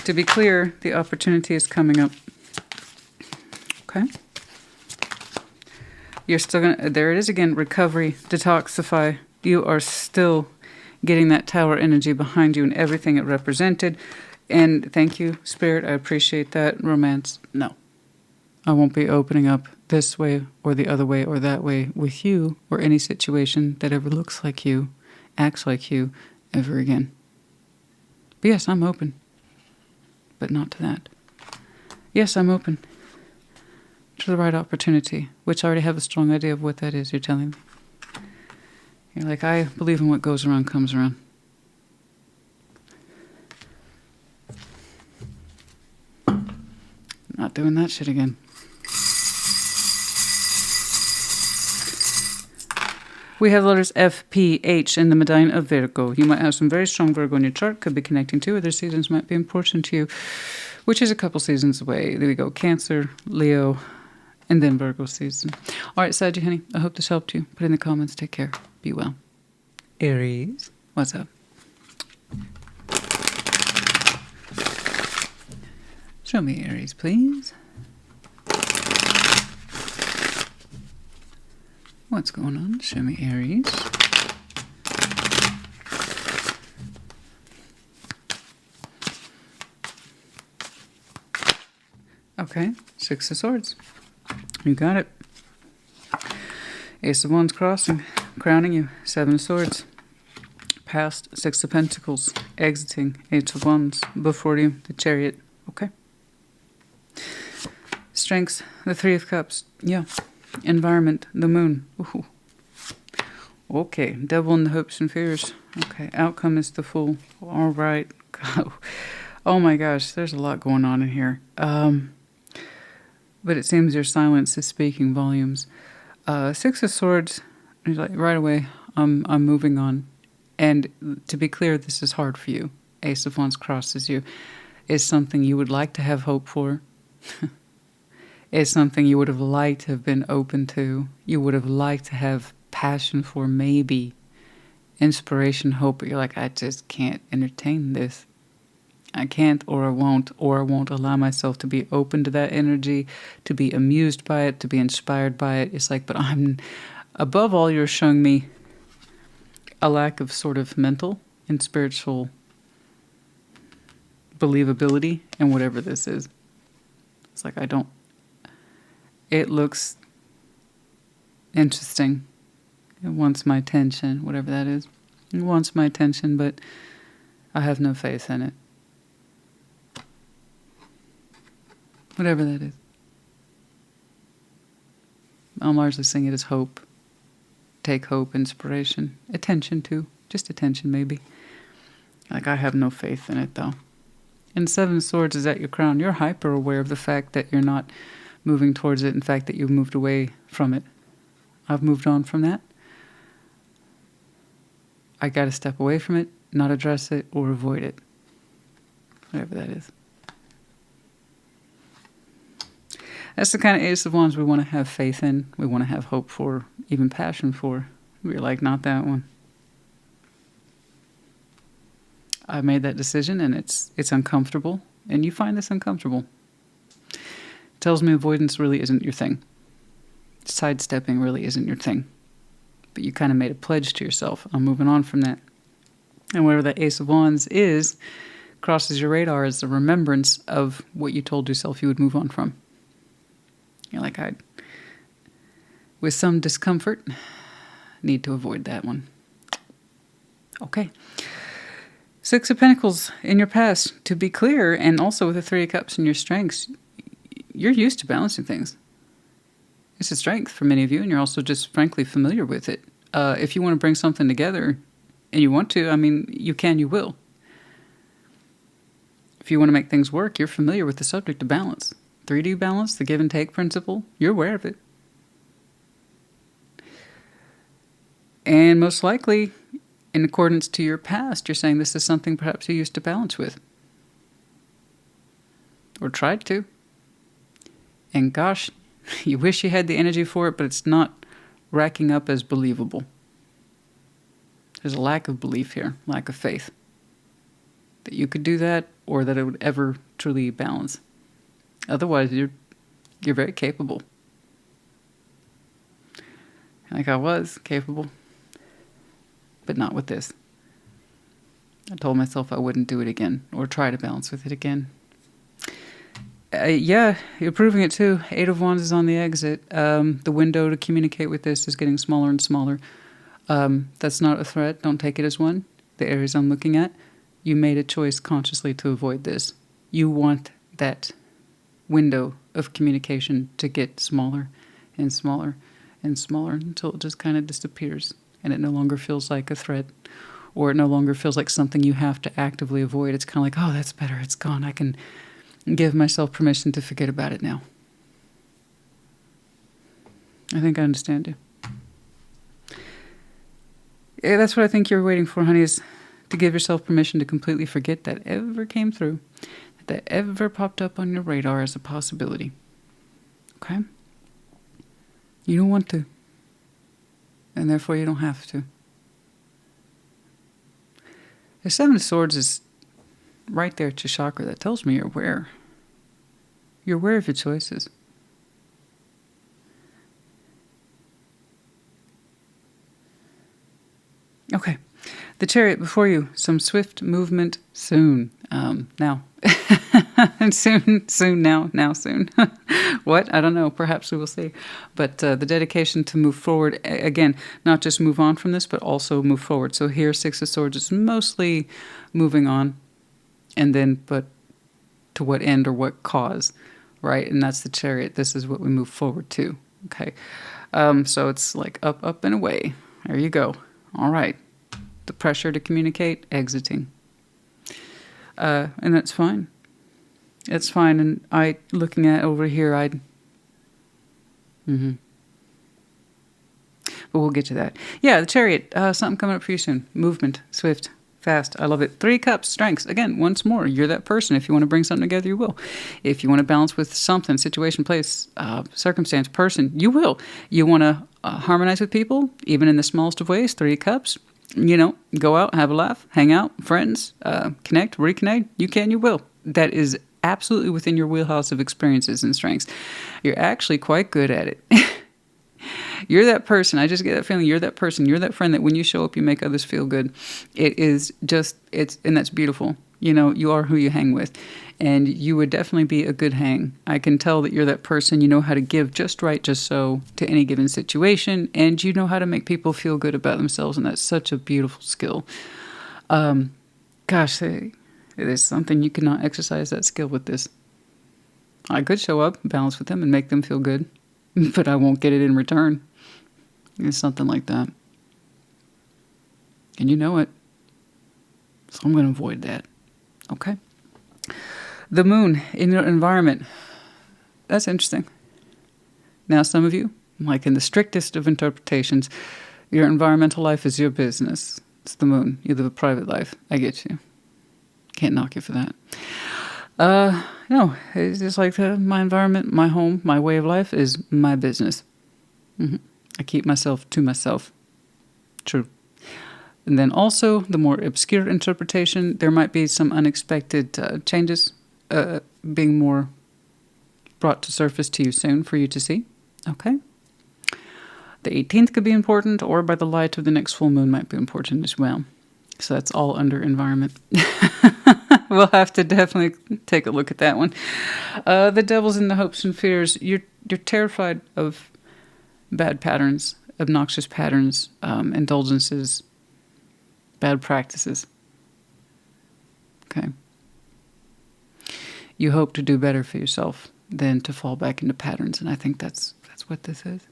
To be clear, the opportunity is coming up. Okay. You're still going to, there it is again, recovery, detoxify. You are still getting that Tower energy behind you and everything it represented. And thank you, Spirit. I appreciate that. Romance, no. I won't be opening up this way or the other way or that way with you or any situation that ever looks like you, acts like you, ever again. But yes, I'm open. But not to that. Yes, I'm open for the right opportunity, which I already have a strong idea of what that is, you're telling me. You're like, I believe in what goes around comes around. Not doing that shit again. We have letters F, P, H in the medallion of Virgo. You might have some very strong Virgo in your chart. Could be connecting to other seasons. Might be important to you, which is a couple seasons away. There we go. Cancer, Leo, and then Virgo season. All right, Saggy, honey. I hope this helped you. Put in the comments. Take care. Be well. Aries, what's up? Show me Aries, please. What's going on? Show me Aries. Okay, Six of Swords. You got it. Ace of Wands crossing, crowning you. Seven of Swords. Past, Six of Pentacles. Exiting, Eight of Wands. Before you, the Chariot. Okay. Strengths, the Three of Cups. Yeah. Environment, the Moon. Ooh. Okay, Devil and the Hopes and Fears. Okay, outcome is the Fool. All right. Oh my gosh, there's a lot going on in here. But it seems your silence is speaking volumes. Six of Swords, like right away, I'm moving on. And to be clear, this is hard for you. Ace of Wands crosses you. It's something you would like to have hope for. It's something you would have liked to have been open to. You would have liked to have passion for, maybe inspiration, hope. But you're like, I just can't entertain this. I can't, or I won't allow myself to be open to that energy, to be amused by it, to be inspired by it. It's like, but I'm, above all, you're showing me a lack of sort of mental and spiritual believability in whatever this is. It's like, I don't. It looks interesting. It wants my attention, whatever that is. It wants my attention, but I have no faith in it. Whatever that is. I'm largely seeing it as hope. Take hope, inspiration, attention too. Just attention, maybe. Like, I have no faith in it, though. And Seven of Swords is at your crown. You're hyper aware of the fact that you're not moving towards it, in fact, that you've moved away from it. I've moved on from that. I got to step away from it, not address it, or avoid it. Whatever that is. That's the kind of Ace of Wands we want to have faith in. We want to have hope for, even passion for. We're like, not that one. I made that decision, and it's uncomfortable, and you find this uncomfortable. Tells me avoidance really isn't your thing. Sidestepping really isn't your thing. But you kind of made a pledge to yourself. I'm moving on from that. And whatever that Ace of Wands is, crosses your radar as a remembrance of what you told yourself you would move on from. You're like, I, with some discomfort, need to avoid that one. Okay. Six of Pentacles in your past, to be clear, and also with the Three of Cups in your strengths, you're used to balancing things. It's a strength for many of you, and you're also just frankly familiar with it. If you want to bring something together, and you want to, I mean, you can, you will. If you want to make things work, you're familiar with the subject of balance. 3D balance, the give and take principle, you're aware of it. And most likely, in accordance to your past, you're saying this is something perhaps you used to balance with. Or tried to. And gosh, you wish you had the energy for it, but it's not racking up as believable. There's a lack of belief here, lack of faith. That you could do that, or that it would ever truly balance. Otherwise, you're very capable. Like I was capable. But not with this. I told myself I wouldn't do it again, or try to balance with it again. Yeah, you're proving it too. Eight of Wands is on the exit. The window to communicate with this is getting smaller and smaller. That's not a threat. Don't take it as one. The areas I'm looking at, you made a choice consciously to avoid this. You want that window of communication to get smaller and smaller and smaller until it just kind of disappears and it no longer feels like a threat, or it no longer feels like something you have to actively avoid. It's kind of like, oh, that's better. It's gone. I can give myself permission to forget about it now. I think I understand you. Yeah, that's what I think you're waiting for, honey, is to give yourself permission to completely forget that ever came through, that ever popped up on your radar as a possibility. Okay? You don't want to. And therefore you don't have to. The Seven of Swords is right there at your chakra. That tells me you're aware. You're aware of your choices. Okay. The Chariot before you. Some swift movement soon. Now. And soon, now, soon. What? I don't know. Perhaps we will see. But the dedication to move forward, again, not just move on from this, but also move forward. So here, Six of Swords is mostly moving on. And then, but to what end or what cause, right? And that's the Chariot. This is what we move forward to. Okay. So it's like up, up, and away. There you go. All right. The pressure to communicate, exiting. And that's fine. It's fine. And looking at over here, but we'll get to that. Yeah, the Chariot, something coming up for you soon. Movement, swift, fast. I love it. 3 cups, strengths. Again, once more, you're that person. If you want to bring something together, you will. If you want to balance with something, situation, place, circumstance, person, you will. You want to harmonize with people, even in the smallest of ways, 3 cups. You know, go out, have a laugh, hang out, friends, connect, reconnect. You can, you will. That is absolutely within your wheelhouse of experiences and strengths. You're actually quite good at it. You're that person. I just get that feeling. You're that person. You're that friend that when you show up, you make others feel good. It is just, and that's beautiful. You know, you are who you hang with. And you would definitely be a good hang. I can tell that you're that person. You know how to give just right, just so, to any given situation. And you know how to make people feel good about themselves. And that's such a beautiful skill. Gosh, there's something you cannot exercise that skill with this. I could show up, balance with them, and make them feel good. But I won't get it in return. It's something like that. And you know it. So I'm going to avoid that. Okay? The moon in your environment. That's interesting. Now, some of you, like in the strictest of interpretations, your environmental life is your business. It's the moon. You live a private life. I get you. Can't knock you for that. No, it's just like my environment, my home, my way of life is my business. I keep myself to myself. True. And then also, the more obscure interpretation, there might be some unexpected changes being more brought to surface to you soon for you to see. Okay? The 18th could be important, or by the light of the next full moon might be important as well. So that's all under environment. We'll have to definitely take a look at that one. The devil's in the hopes and fears. You're terrified of bad patterns, obnoxious patterns, indulgences, bad practices. Okay. You hope to do better for yourself than to fall back into patterns, and I think that's what this is.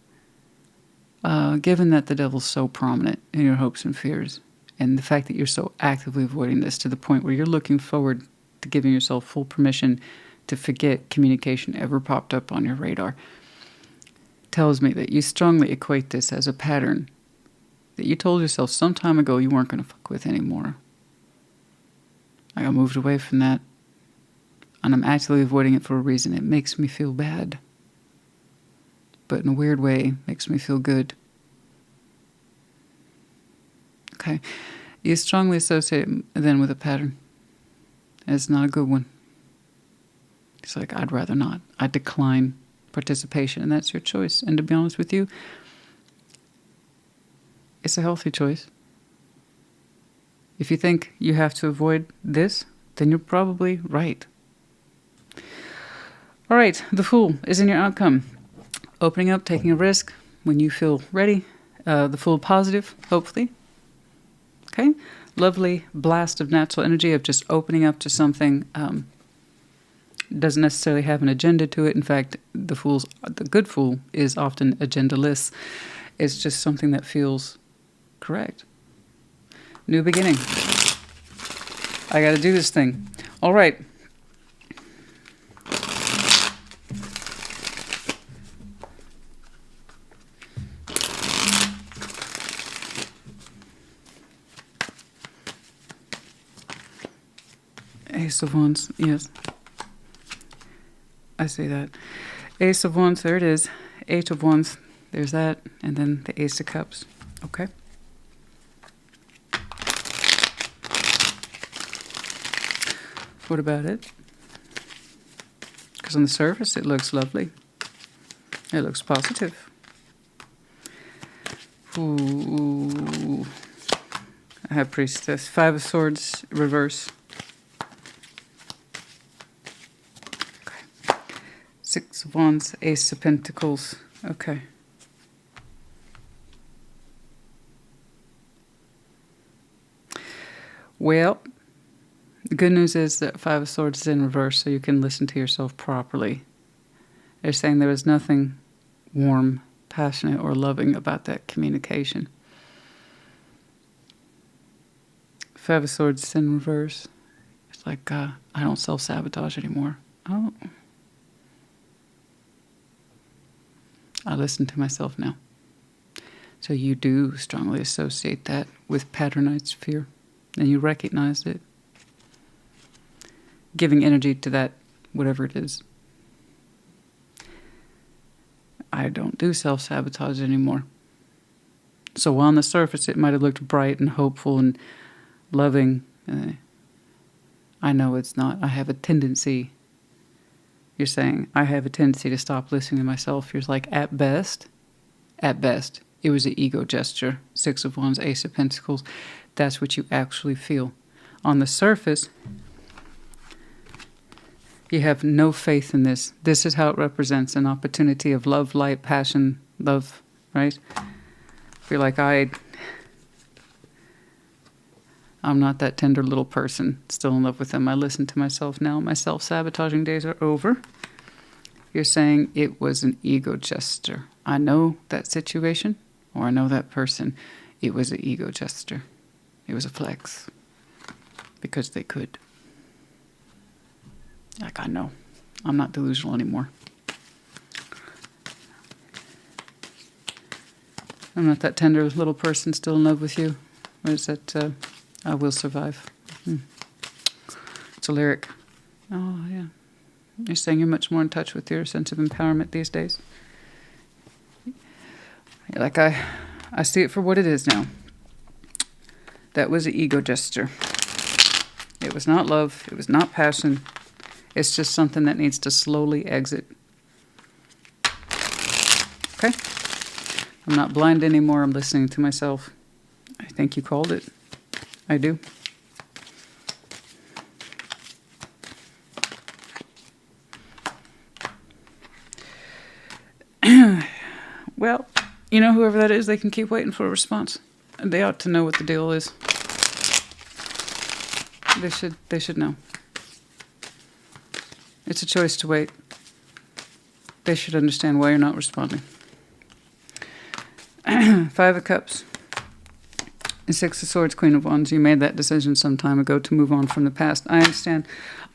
Given that the devil's so prominent in your hopes and fears, and the fact that you're so actively avoiding this to the point where you're looking forward to giving yourself full permission to forget communication ever popped up on your radar, tells me that you strongly equate this as a pattern that you told yourself some time ago you weren't going to fuck with anymore. I got moved away from that, and I'm actively avoiding it for a reason. It makes me feel bad, but in a weird way, makes me feel good. Okay, you strongly associate it then with a pattern. And it's not a good one. It's like, I'd rather not. I decline participation, and that's your choice. And to be honest with you, it's a healthy choice. If you think you have to avoid this, then you're probably right. All right, the Fool is in your outcome. Opening up, taking a risk when you feel ready. The Fool positive, hopefully. Okay, lovely blast of natural energy of just opening up to something doesn't necessarily have an agenda to it. In fact, the good fool is often agendaless. It's just something that feels correct. New beginning. I got to do this thing. All right. Ace of Wands, yes. I see that. Ace of Wands, there it is. Eight of Wands, there's that. And then the Ace of Cups. Okay. What about it? Because on the surface, it looks lovely. It looks positive. Ooh. I have Priestess. Five of Swords, reverse. Okay. Six of Wands, Ace of Pentacles. Okay. Well, the good news is that Five of Swords is in reverse, so you can listen to yourself properly. They're saying there was nothing warm, passionate, or loving about that communication. Five of Swords is in reverse. It's like, I don't self-sabotage anymore. Oh. I listen to myself now. So you do strongly associate that with patternized fear, and you recognize it. Giving energy to that, whatever it is. I don't do self-sabotage anymore. So while on the surface it might have looked bright and hopeful and loving, I know it's not. I have a tendency. You're saying, I have a tendency to stop listening to myself. You're like, at best, it was an ego gesture. Six of Wands, Ace of Pentacles. That's what you actually feel. On the surface, you have no faith in this. This is how it represents an opportunity of love, light, passion, love, right? Feel like I'm not that tender little person still in love with them. I listen to myself now. My self-sabotaging days are over. You're saying it was an ego gesture. I know that situation, or I know that person. It was an ego gesture. It was a flex. Because they could. Like, I know. I'm not delusional anymore. I'm not that tender little person still in love with you. Or is that, I will survive? It's a lyric. Oh, yeah. You're saying you're much more in touch with your sense of empowerment these days. You're like, I see it for what it is now. That was an ego gesture. It was not love. It was not passion. It's just something that needs to slowly exit. Okay? I'm not blind anymore. I'm listening to myself. I think you called it. I do. Well, you know, whoever that is, they can keep waiting for a response. They ought to know what the deal is. They should know. It's a choice to wait. They should understand why you're not responding. Five of Cups. And Six of Swords, Queen of Wands. You made that decision some time ago to move on from the past. I understand.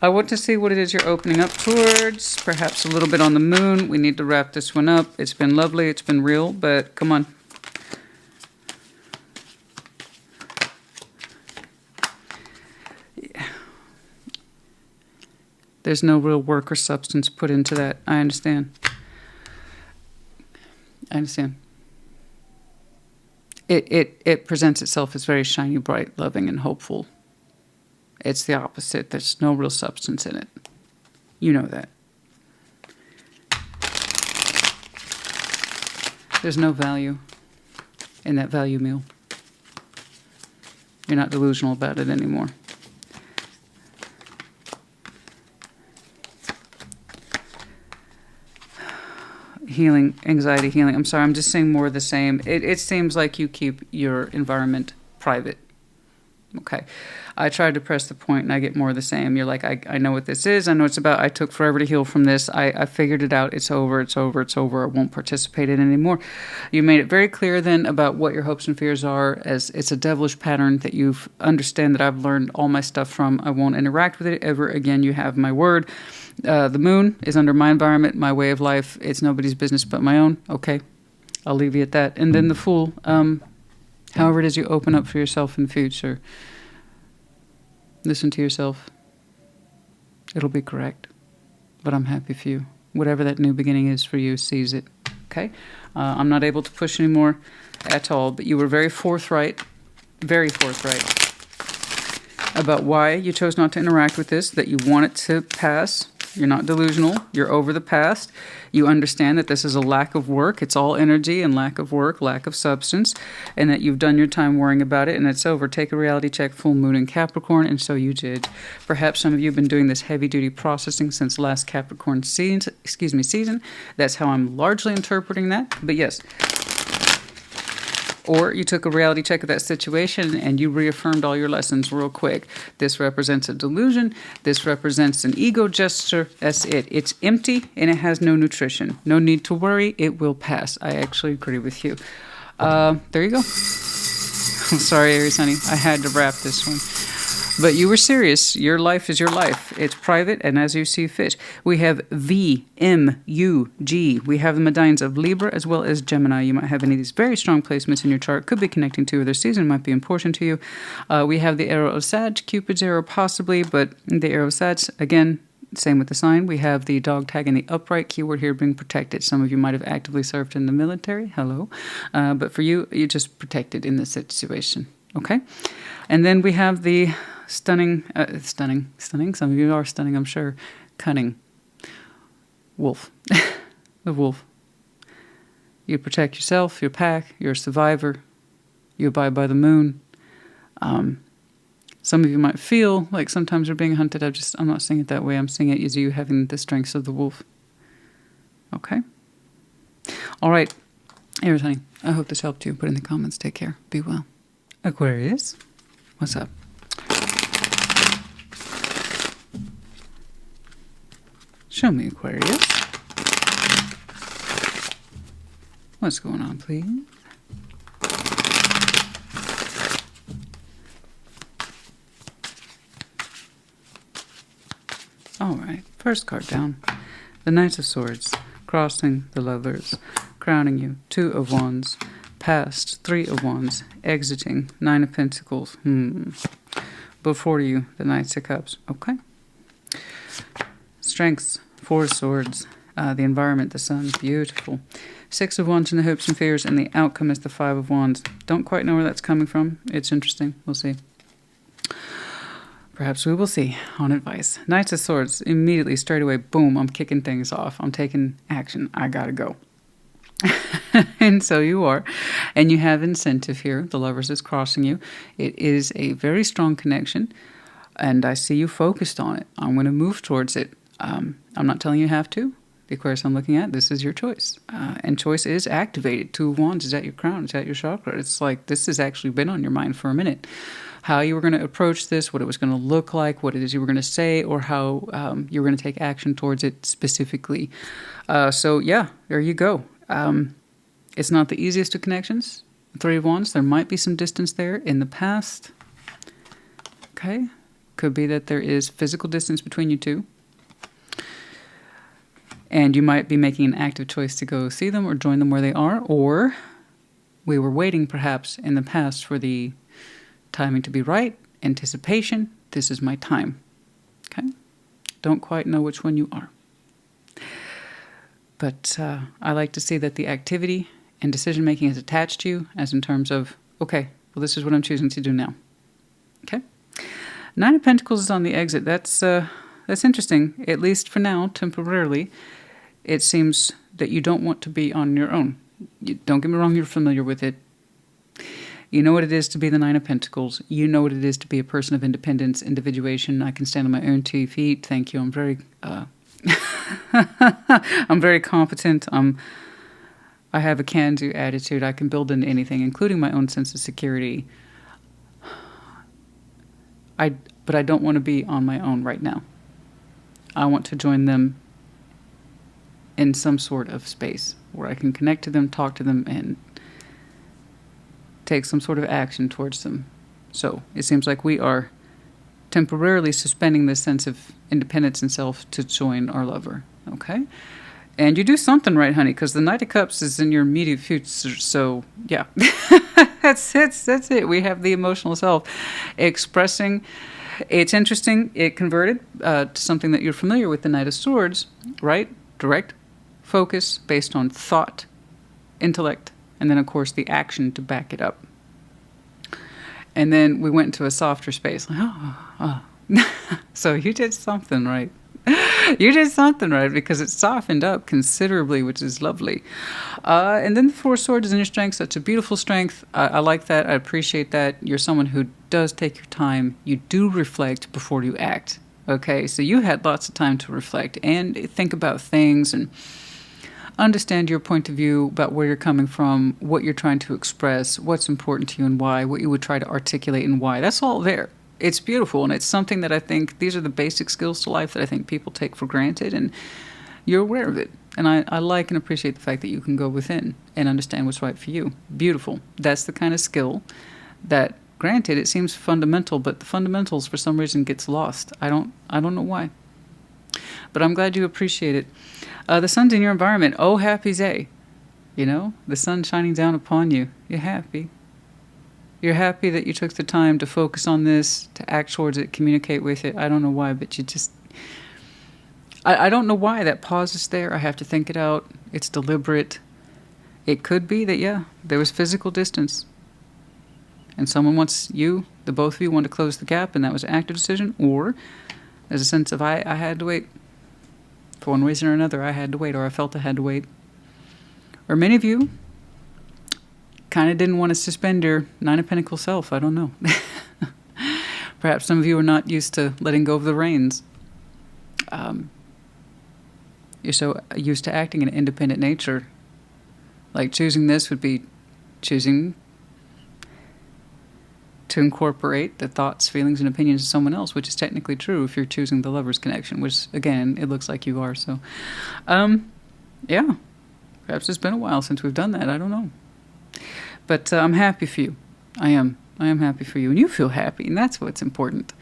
I want to see what it is you're opening up towards. Perhaps a little bit on the moon. We need to wrap this one up. It's been lovely. It's been real. But come on. There's no real work or substance put into that. I understand. I understand. It presents itself as very shiny, bright, loving, and hopeful. It's the opposite. There's no real substance in it. You know that. There's no value in that value meal. You're not delusional about it anymore. Healing, anxiety healing. I'm sorry, I'm just saying more of the same. It seems like you keep your environment private. Okay. I tried to press the point and I get more of the same. You're like, I know what this is. I know what it's about. I took forever to heal from this. I figured it out. It's over. It's over. It's over. I won't participate in it anymore. You made it very clear then about what your hopes and fears are, as it's a devilish pattern that you understand that I've learned all my stuff from. I won't interact with it ever again. You have my word. The moon is under my environment, my way of life. It's nobody's business but my own. Okay. I'll leave you at that. And then the Fool. However it is you open up for yourself in the future, listen to yourself. It'll be correct. But I'm happy for you. Whatever that new beginning is for you, seize it. Okay? I'm not able to push anymore at all, but you were very forthright about why you chose not to interact with this, that you want it to pass. You're not delusional. You're over the past. You understand that this is a lack of work. It's all energy and lack of work, lack of substance, and that you've done your time worrying about it, and it's over. Take a reality check, full moon in Capricorn, and so you did. Perhaps some of you have been doing this heavy-duty processing since last Capricorn season. That's how I'm largely interpreting that. But yes. Or you took a reality check of that situation and you reaffirmed all your lessons real quick. This represents a delusion. This represents an ego gesture. That's it. It's empty and it has no nutrition. No need to worry. It will pass. I actually agree with you. There you go. I'm sorry, Aries honey. I had to wrap this one. But you were serious. Your life is your life. It's private and as you see fit. We have V, M, U, G. We have the medallions of Libra as well as Gemini. You might have any of these very strong placements in your chart. Could be connecting to other season. Might be important to you. We have the arrow of Sag, Cupid's arrow possibly, but the arrow of Sag, again, same with the sign. We have the dog tag in the upright, keyword here being protected. Some of you might have actively served in the military. Hello. But for you, you're just protected in this situation. Okay? And then we have the stunning, some of you are stunning, I'm sure, cunning wolf. The wolf. You protect yourself, your pack, you're a survivor, you abide by the moon. Some of you might feel like sometimes you're being hunted. I'm not seeing it that way. I'm seeing it as you having the strengths of the wolf. Okay? All right. Aries, honey, I hope this helped you. Put in the comments. Take care. Be well. Aquarius, what's up? Show me, Aquarius. What's going on, please? All right, first card down. The Knight of Swords, crossing the Lovers, crowning you, 2 of Wands, past, 3 of Wands, exiting, 9 of Pentacles. Before you, the Knights of Cups. Okay. Strengths, 4 of Swords, the environment, the sun, beautiful. 6 of Wands in the hopes and fears, and the outcome is the 5 of Wands. Don't quite know where that's coming from. It's interesting. We'll see. Perhaps we will see on advice. Knights of Swords, immediately, straight away, boom, I'm kicking things off. I'm taking action. I gotta go. And so you are. And you have incentive here. The Lovers is crossing you. It is a very strong connection. And I see you focused on it. I'm going to move towards it. I'm not telling you have to. The Aquarius I'm looking at, this is your choice. And choice is activated. 2 of Wands is at your crown. It's at your chakra. It's like this has actually been on your mind for a minute. How you were going to approach this, what it was going to look like, what it is you were going to say, or how you were going to take action towards it specifically. So, yeah, there you go. It's not the easiest of connections. 3 of Wands, there might be some distance there in the past. Okay. Could be that there is physical distance between you two. And you might be making an active choice to go see them or join them where they are. Or we were waiting perhaps in the past for the timing to be right. Anticipation. This is my time. Okay. Don't quite know which one you are. But I like to see that the activity and decision-making is attached to you as in terms of, okay, well, this is what I'm choosing to do now. Okay. 9 of Pentacles is on the exit. That's interesting, at least for now, temporarily. It seems that you don't want to be on your own. Don't get me wrong, you're familiar with it. You know what it is to be the 9 of Pentacles. You know what it is to be a person of independence, individuation. I can stand on my own 2 feet. Thank you. I'm very, I'm very competent. I have a can-do attitude. I can build into anything, including my own sense of security. But I don't want to be on my own right now. I want to join them in some sort of space where I can connect to them, talk to them, and take some sort of action towards them. So it seems like we are temporarily suspending this sense of independence and self to join our lover. Okay? And you do something right, honey, because the Knight of Cups is in your immediate future. So, yeah. That's it. We have the emotional self expressing. It's interesting. It converted to something that you're familiar with, the Knight of Swords, right? Direct focus based on thought, intellect, and then, of course, the action to back it up. And then we went into a softer space. So you did something right. You did something right, because it softened up considerably, which is lovely. And then the Four Swords is in your strength. Such a beautiful strength. I like that. I appreciate that. You're someone who does take your time. You do reflect before you act. Okay, so you had lots of time to reflect and think about things and understand your point of view about where you're coming from, what you're trying to express, what's important to you and why, what you would try to articulate and why. That's all there. It's beautiful, and it's something that I think, these are the basic skills to life that I think people take for granted, and you're aware of it. And I like and appreciate the fact that you can go within and understand what's right for you. Beautiful. That's the kind of skill that, granted, it seems fundamental, but the fundamentals for some reason gets lost. I don't know why. But I'm glad you appreciate it. The sun's in your environment. Oh, happy day. You know, the sun shining down upon you. You're happy. You're happy that you took the time to focus on this, to act towards it, communicate with it. I don't know why, but you just... I don't know why that pause is there. I have to think it out. It's deliberate. It could be that, yeah, there was physical distance. And someone wants you, the both of you want to close the gap, and that was an active decision. Or there's a sense of I had to wait. For one reason or another, I had to wait, or I felt I had to wait. Or many of you kind of didn't want to suspend your Nine of Pentacles self. I don't know. Perhaps some of you are not used to letting go of the reins. You're so used to acting in an independent nature. Like choosing this would be choosing to incorporate the thoughts, feelings, and opinions of someone else, which is technically true if you're choosing the lover's connection, which, again, it looks like you are. So, yeah. Perhaps it's been a while since we've done that. I don't know. But I'm happy for you. I am happy for you. And you feel happy, and that's what's important.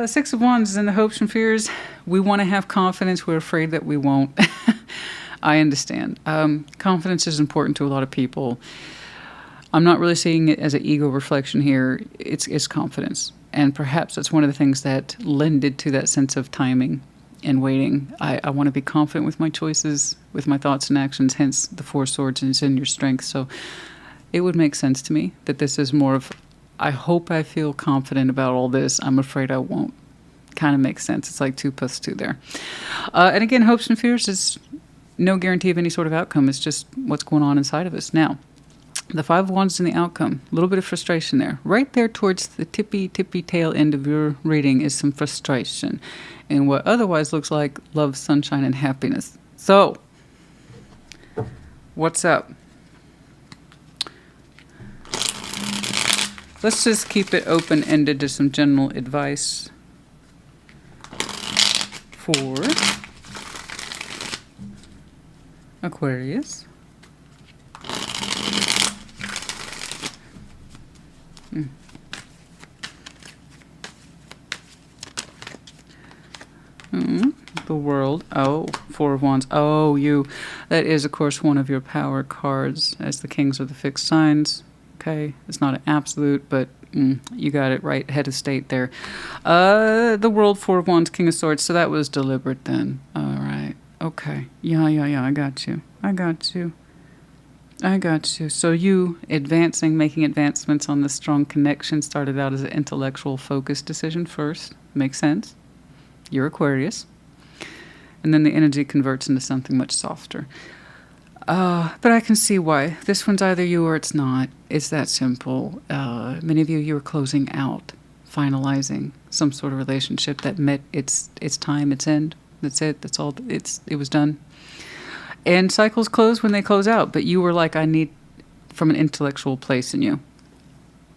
Six of Wands is in the hopes and fears. We want to have confidence. We're afraid that we won't. I understand. Confidence is important to a lot of people. I'm not really seeing it as an ego reflection here. It's confidence. And perhaps that's one of the things that lended to that sense of timing and waiting. I want to be confident with my choices, with my thoughts and actions, hence the Four Swords, and it's in your strength. So it would make sense to me that this is more of, I hope I feel confident about all this. I'm afraid I won't. Kind of makes sense. It's like 2 + 2 there. And again, hopes and fears is no guarantee of any sort of outcome. It's just what's going on inside of us. Now, the Five of Wands in the outcome. A little bit of frustration there. Right there towards the tippy tail end of your reading is some frustration in what otherwise looks like love, sunshine, and happiness. So, what's up? Let's just keep it open-ended to some general advice for Aquarius. The World. Oh, Four of Wands. Oh, you. That is, of course, one of your power cards as the kings of the fixed signs. Okay, it's not an absolute, but you got it right. Head of state there. The World, Four of Wands, King of Swords. So that was deliberate then. All right. Okay. Yeah. I got you. So you making advancements on this strong connection started out as an intellectual focused decision first. Makes sense. You're Aquarius. And then the energy converts into something much softer. But I can see why. This one's either you or it's not. It's that simple. Many of you are closing out, finalizing some sort of relationship that met its time, its end. That's it. That's all. It was done. And cycles close when they close out. But you were like, I need, from an intellectual place in you.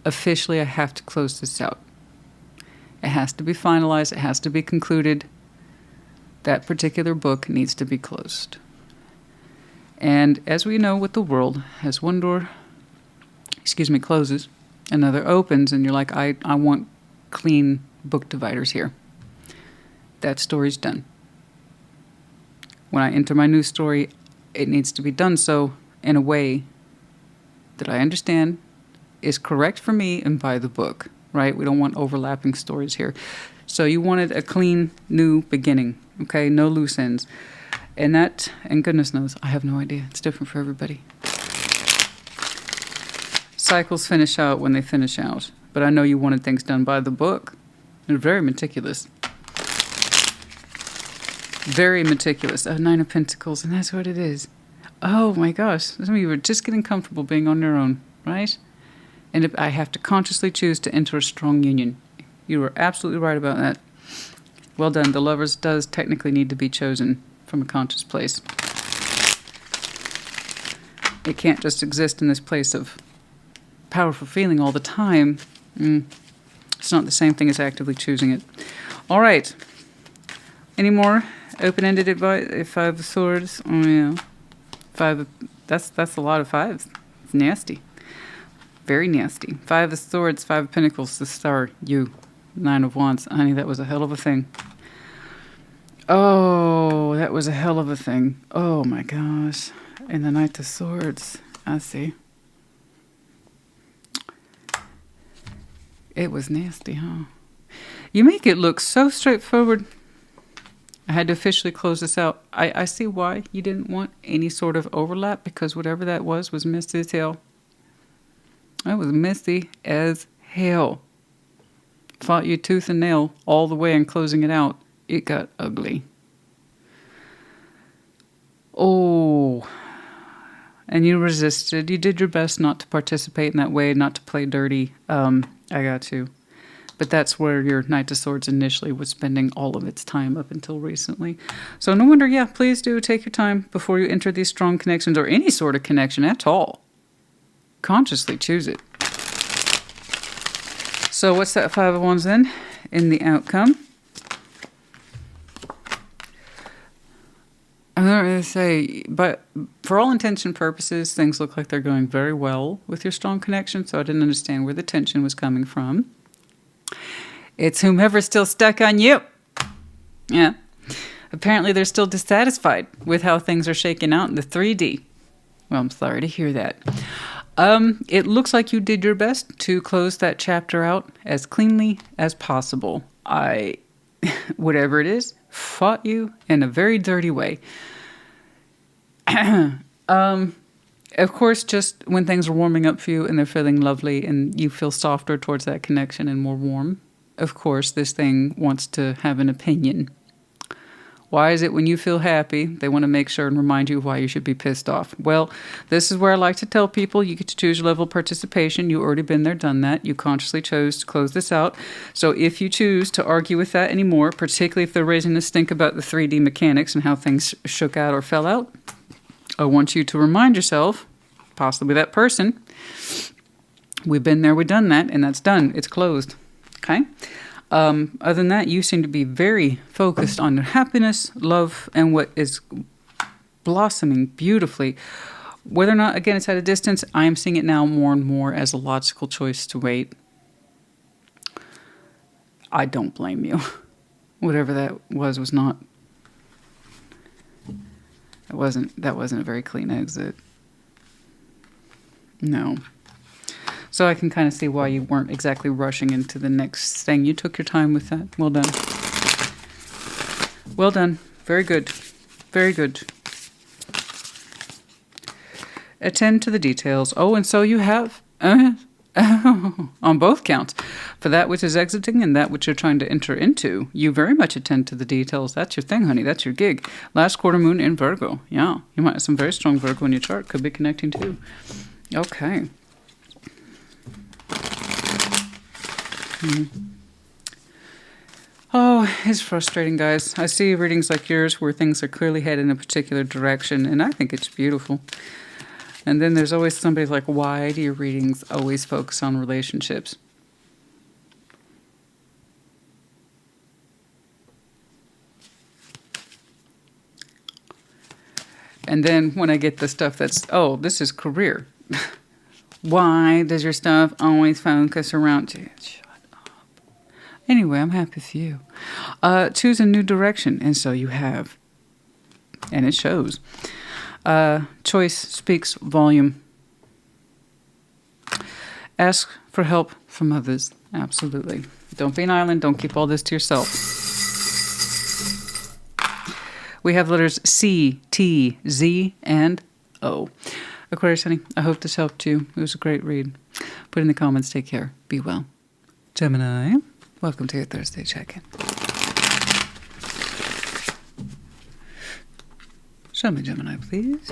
Officially, I have to close this out. It has to be finalized. It has to be concluded. That particular book needs to be closed. And as we know with the world, as one door, closes, another opens, and you're like, I want clean book dividers here. That story's done. When I enter my new story, it needs to be done so in a way that I understand is correct for me and by the book, right? We don't want overlapping stories here. So you wanted a clean, new beginning, okay? No loose ends. And that, and goodness knows, I have no idea. It's different for everybody. Cycles finish out when they finish out. But I know you wanted things done by the book. They're very meticulous. Very meticulous. Oh, 9 of Pentacles, and that's what it is. Oh my gosh. Some of you were just getting comfortable being on your own, right? And if I have to consciously choose to enter a strong union. You were absolutely right about that. Well done. The Lovers does technically need to be chosen from a conscious place. It can't just exist in this place of powerful feeling all the time. It's not the same thing as actively choosing it. All right. Any more open-ended advice? 5 of Swords. Oh yeah. 5. That's a lot of 5s. It's nasty. Very nasty. 5 of Swords, 5 of Pentacles, the Star, you. 9 of Wands. Honey, that was a hell of a thing. Oh, that was a hell of a thing. Oh my gosh. And the Knight of Swords. I see. It was nasty, huh? You make it look so straightforward. I had to officially close this out. I see why you didn't want any sort of overlap, because whatever that was messy as hell. That was messy as hell. Fought you tooth and nail all the way in closing it out. It got ugly. Oh. And you resisted. You did your best not to participate in that way, not to play dirty. I got you. But that's where your Knight of Swords initially was spending all of its time up until recently. So no wonder, yeah, please do take your time before you enter these strong connections, or any sort of connection at all. Consciously choose it. So what's that 5 of Wands then in the outcome? I'm not going to say, but for all intention purposes, things look like they're going very well with your strong connection, so I didn't understand where the tension was coming from. It's whomever's still stuck on you. Yeah. Apparently they're still dissatisfied with how things are shaking out in the 3D. Well, I'm sorry to hear that. It looks like you did your best to close that chapter out as cleanly as possible. Whatever it is, fought you in a very dirty way. Of course, just when things are warming up for you and they're feeling lovely and you feel softer towards that connection and more warm, of course, this thing wants to have an opinion. Why is it when you feel happy, they want to make sure and remind you why you should be pissed off? Well, this is where I like to tell people you get to choose your level of participation. You've already been there, done that. You consciously chose to close this out. So if you choose to argue with that anymore, particularly if they're raising a stink about the 3D mechanics and how things shook out or fell out, I want you to remind yourself, possibly that person, we've been there, we've done that, and that's done. It's closed. Okay? Other than that, you seem to be very focused on your happiness, love, and what is blossoming beautifully. Whether or not, again, it's at a distance, I am seeing it now more and more as a logical choice to wait. I don't blame you. Whatever that was not. That wasn't a very clean exit. No. So I can kind of see why you weren't exactly rushing into the next thing. You took your time with that. Well done. Well done. Very good. Very good. Attend to the details. Oh, and so you have, on both counts, for that which is exiting and that which you're trying to enter into, you very much attend to the details. That's your thing, honey. That's your gig. Last quarter moon in Virgo. Yeah. You might have some very strong Virgo in your chart. Could be connecting too. Okay. Oh, it's frustrating, guys. I see readings like yours where things are clearly headed in a particular direction, and I think it's beautiful. And then there's always somebody like, why do your readings always focus on relationships? And then when I get the stuff that's, oh, this is career. Why does your stuff always focus around you? Shut up. Anyway, I'm happy for you. Choose a new direction. And so you have. And it shows. Choice speaks volume. Ask for help from others. Absolutely. Don't be an island. Don't keep all this to yourself. We have letters C, T, Z, and O. Aquarius, honey, I hope this helped you. It was a great read. Put in the comments. Take care. Be well. Gemini, welcome to your Thursday check-in. Show me Gemini, please.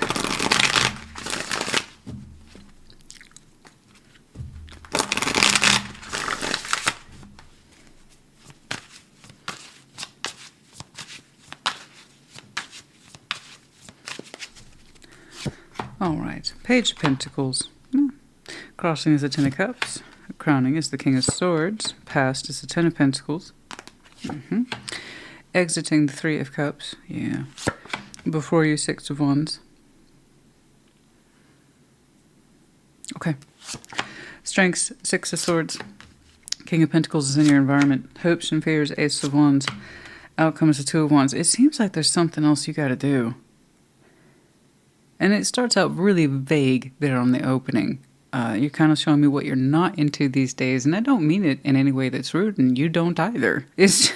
All right, Page of Pentacles. Crossing is the Ten of Cups. Crowning is the King of Swords. Past is the Ten of Pentacles. Exiting the Three of Cups. Yeah. Before you, Six of Wands. Okay. Strengths, Six of Swords. King of Pentacles is in your environment. Hopes and fears, Ace of Wands. Outcome is the Two of Wands. It seems like there's something else you got to do. And it starts out really vague there on the opening. You're kind of showing me what you're not into these days. And I don't mean it in any way that's rude, and you don't either. It's,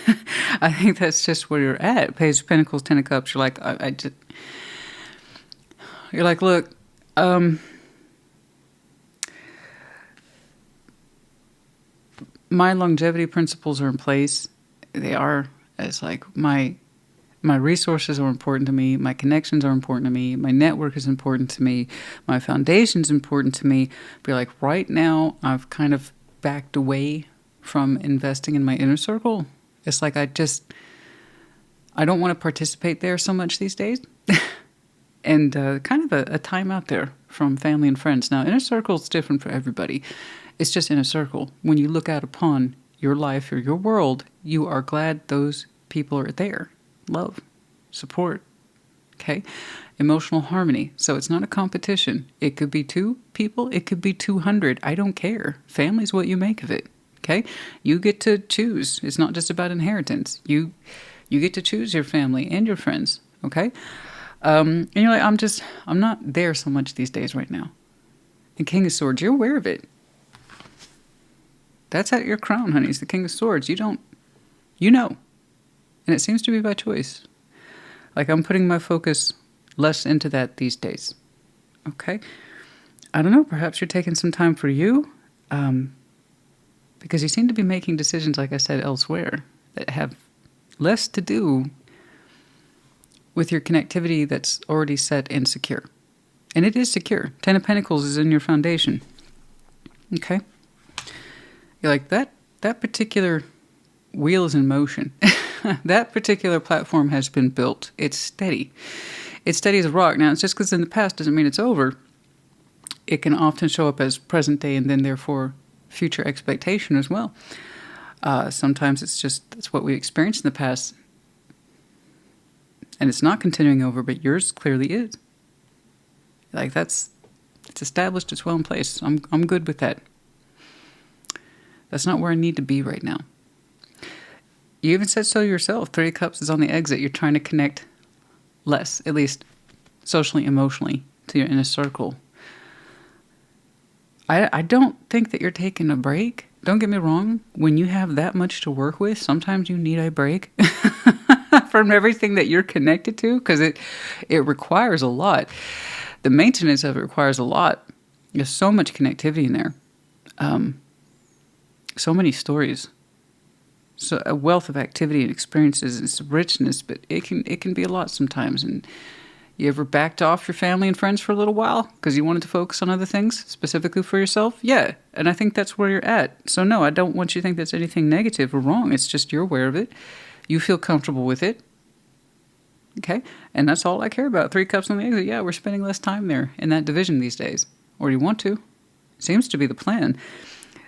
I think that's just where you're at. Page of Pentacles, Ten of Cups. You're like, you're like, look, my longevity principles are in place. They are. It's like my resources are important to me. My connections are important to me. My network is important to me. My foundation is important to me. But like right now, I've kind of backed away from investing in my inner circle. It's like I don't want to participate there so much these days. And kind of a time out there from family and friends. Now, inner circle is different for everybody. It's just inner circle. When you look out upon your life or your world, you are glad those people are there. Love, support, okay? Emotional harmony. So it's not a competition. It could be 2 people. It could be 200. I don't care. Family's what you make of it, okay? You get to choose. It's not just about inheritance. You get to choose your family and your friends, okay? And you're like, I'm not there so much these days right now. And King of Swords, you're aware of it. That's at your crown, honey. It's the King of Swords. You know. And it seems to be by choice. Like I'm putting my focus less into that these days. Okay? I don't know. Perhaps you're taking some time for you. Because you seem to be making decisions, like I said, elsewhere that have less to do with your connectivity that's already set and secure. And it is secure. Ten of Pentacles is in your foundation. Okay? You're like, that particular wheel is in motion. That particular platform has been built. It's steady. It's steady as a rock. Now, it's just because in the past doesn't mean it's over. It can often show up as present day and then therefore future expectation as well. Sometimes it's just, that's what we experienced in the past. And it's not continuing over, but yours clearly is. Like it's established, it's well in place. I'm good with that. That's not where I need to be right now. You even said so yourself. 3 of Cups is on the exit. You're trying to connect less, at least socially, emotionally, to your inner circle. I don't think that you're taking a break. Don't get me wrong. When you have that much to work with, sometimes you need a break from everything that you're connected to, because it requires a lot. The maintenance of it requires a lot. There's so much connectivity in there. So many stories. So a wealth of activity and experiences, it's richness, but it can be a lot sometimes. And you ever backed off your family and friends for a little while because you wanted to focus on other things, specifically for yourself? Yeah, and I think that's where you're at. So no, I don't want you to think that's anything negative or wrong. It's just you're aware of it. You feel comfortable with it. Okay? And that's all I care about. 3 Cups on the exit. Yeah, we're spending less time there in that division these days. Or you want to. Seems to be the plan.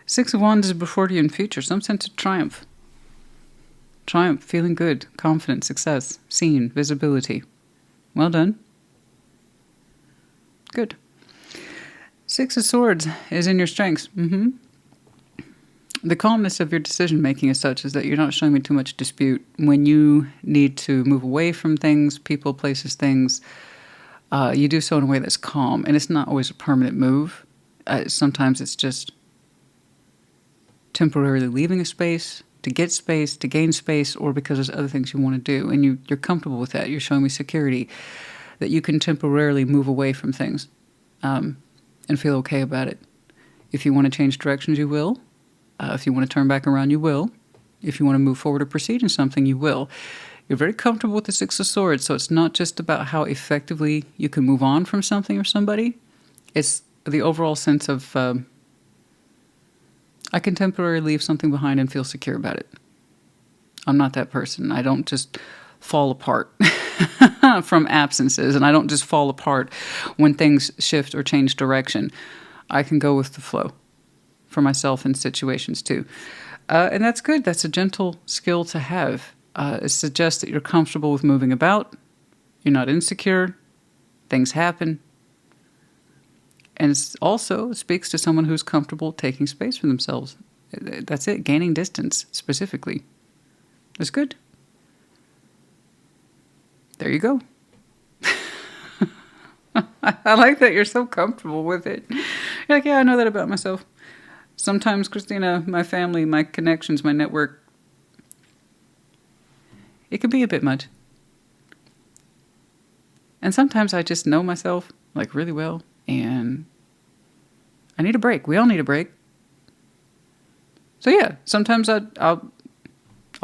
6 of Wands is before you in future. Some sense of triumph. Triumph, feeling good, confident, success, seen, visibility. Well done. Good. Six of Swords is in your strengths. The calmness of your decision-making is such is that you're not showing me too much dispute. When you need to move away from things, people, places, things, you do so in a way that's calm. And it's not always a permanent move. Sometimes it's just temporarily leaving a space, to get space, to gain space, or because there's other things you want to do. And you're comfortable with that. You're showing me security, that you can temporarily move away from things and feel okay about it. If you want to change directions, you will. If you want to turn back around, you will. If you want to move forward or proceed in something, you will. You're very comfortable with the Six of Swords, so it's not just about how effectively you can move on from something or somebody. It's the overall sense of, I can temporarily leave something behind and feel secure about it. I'm not that person. I don't just fall apart from absences, and I don't just fall apart when things shift or change direction. I can go with the flow for myself in situations too. And that's good. That's a gentle skill to have. It suggests that you're comfortable with moving about. You're not insecure. Things happen. And it also speaks to someone who's comfortable taking space for themselves. That's it. Gaining distance, specifically. That's good. There you go. I like that you're so comfortable with it. You're like, yeah, I know that about myself. Sometimes, Christina, my family, my connections, my network, it can be a bit much. And sometimes I just know myself, like, really well, and I need a break. We all need a break. So yeah, sometimes I'll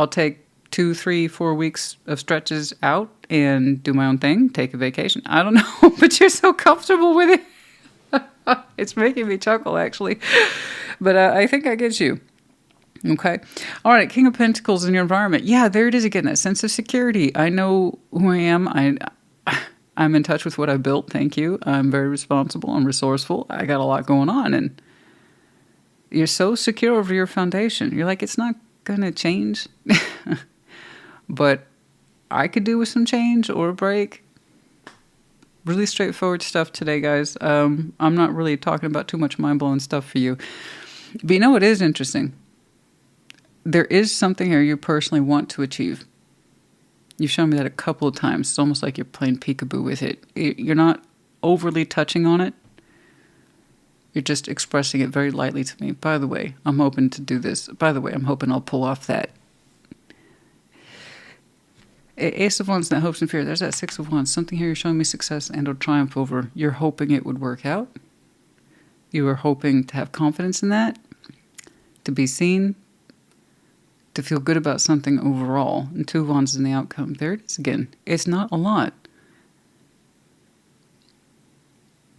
take 2, 3, 4 weeks of stretches out and do my own thing, take a vacation. I don't know, but you're so comfortable with it. It's making me chuckle, actually. But I think I get you. Okay. All right. King of Pentacles in your environment. Yeah, there it is again. That sense of security. I know who I am. I'm in touch with what I built. Thank you. I'm very responsible. I'm resourceful. I got a lot going on. And you're so secure over your foundation. You're like, it's not going to change. But I could do with some change or a break. Really straightforward stuff today, guys. I'm not really talking about too much mind-blowing stuff for you. But you know what is interesting? There is something here you personally want to achieve. You've shown me that a couple of times. It's almost like you're playing peekaboo with it. You're not overly touching on it. You're just expressing it very lightly to me. By the way, I'm hoping to do this. By the way, I'm hoping I'll pull off that. Ace of Wands, that hopes and fear. There's that Six of Wands. Something here you're showing me success and or triumph over. You're hoping it would work out. You are hoping to have confidence in that, to be seen, to feel good about something overall. And Two of Wands in the outcome. There it is again. It's not a lot.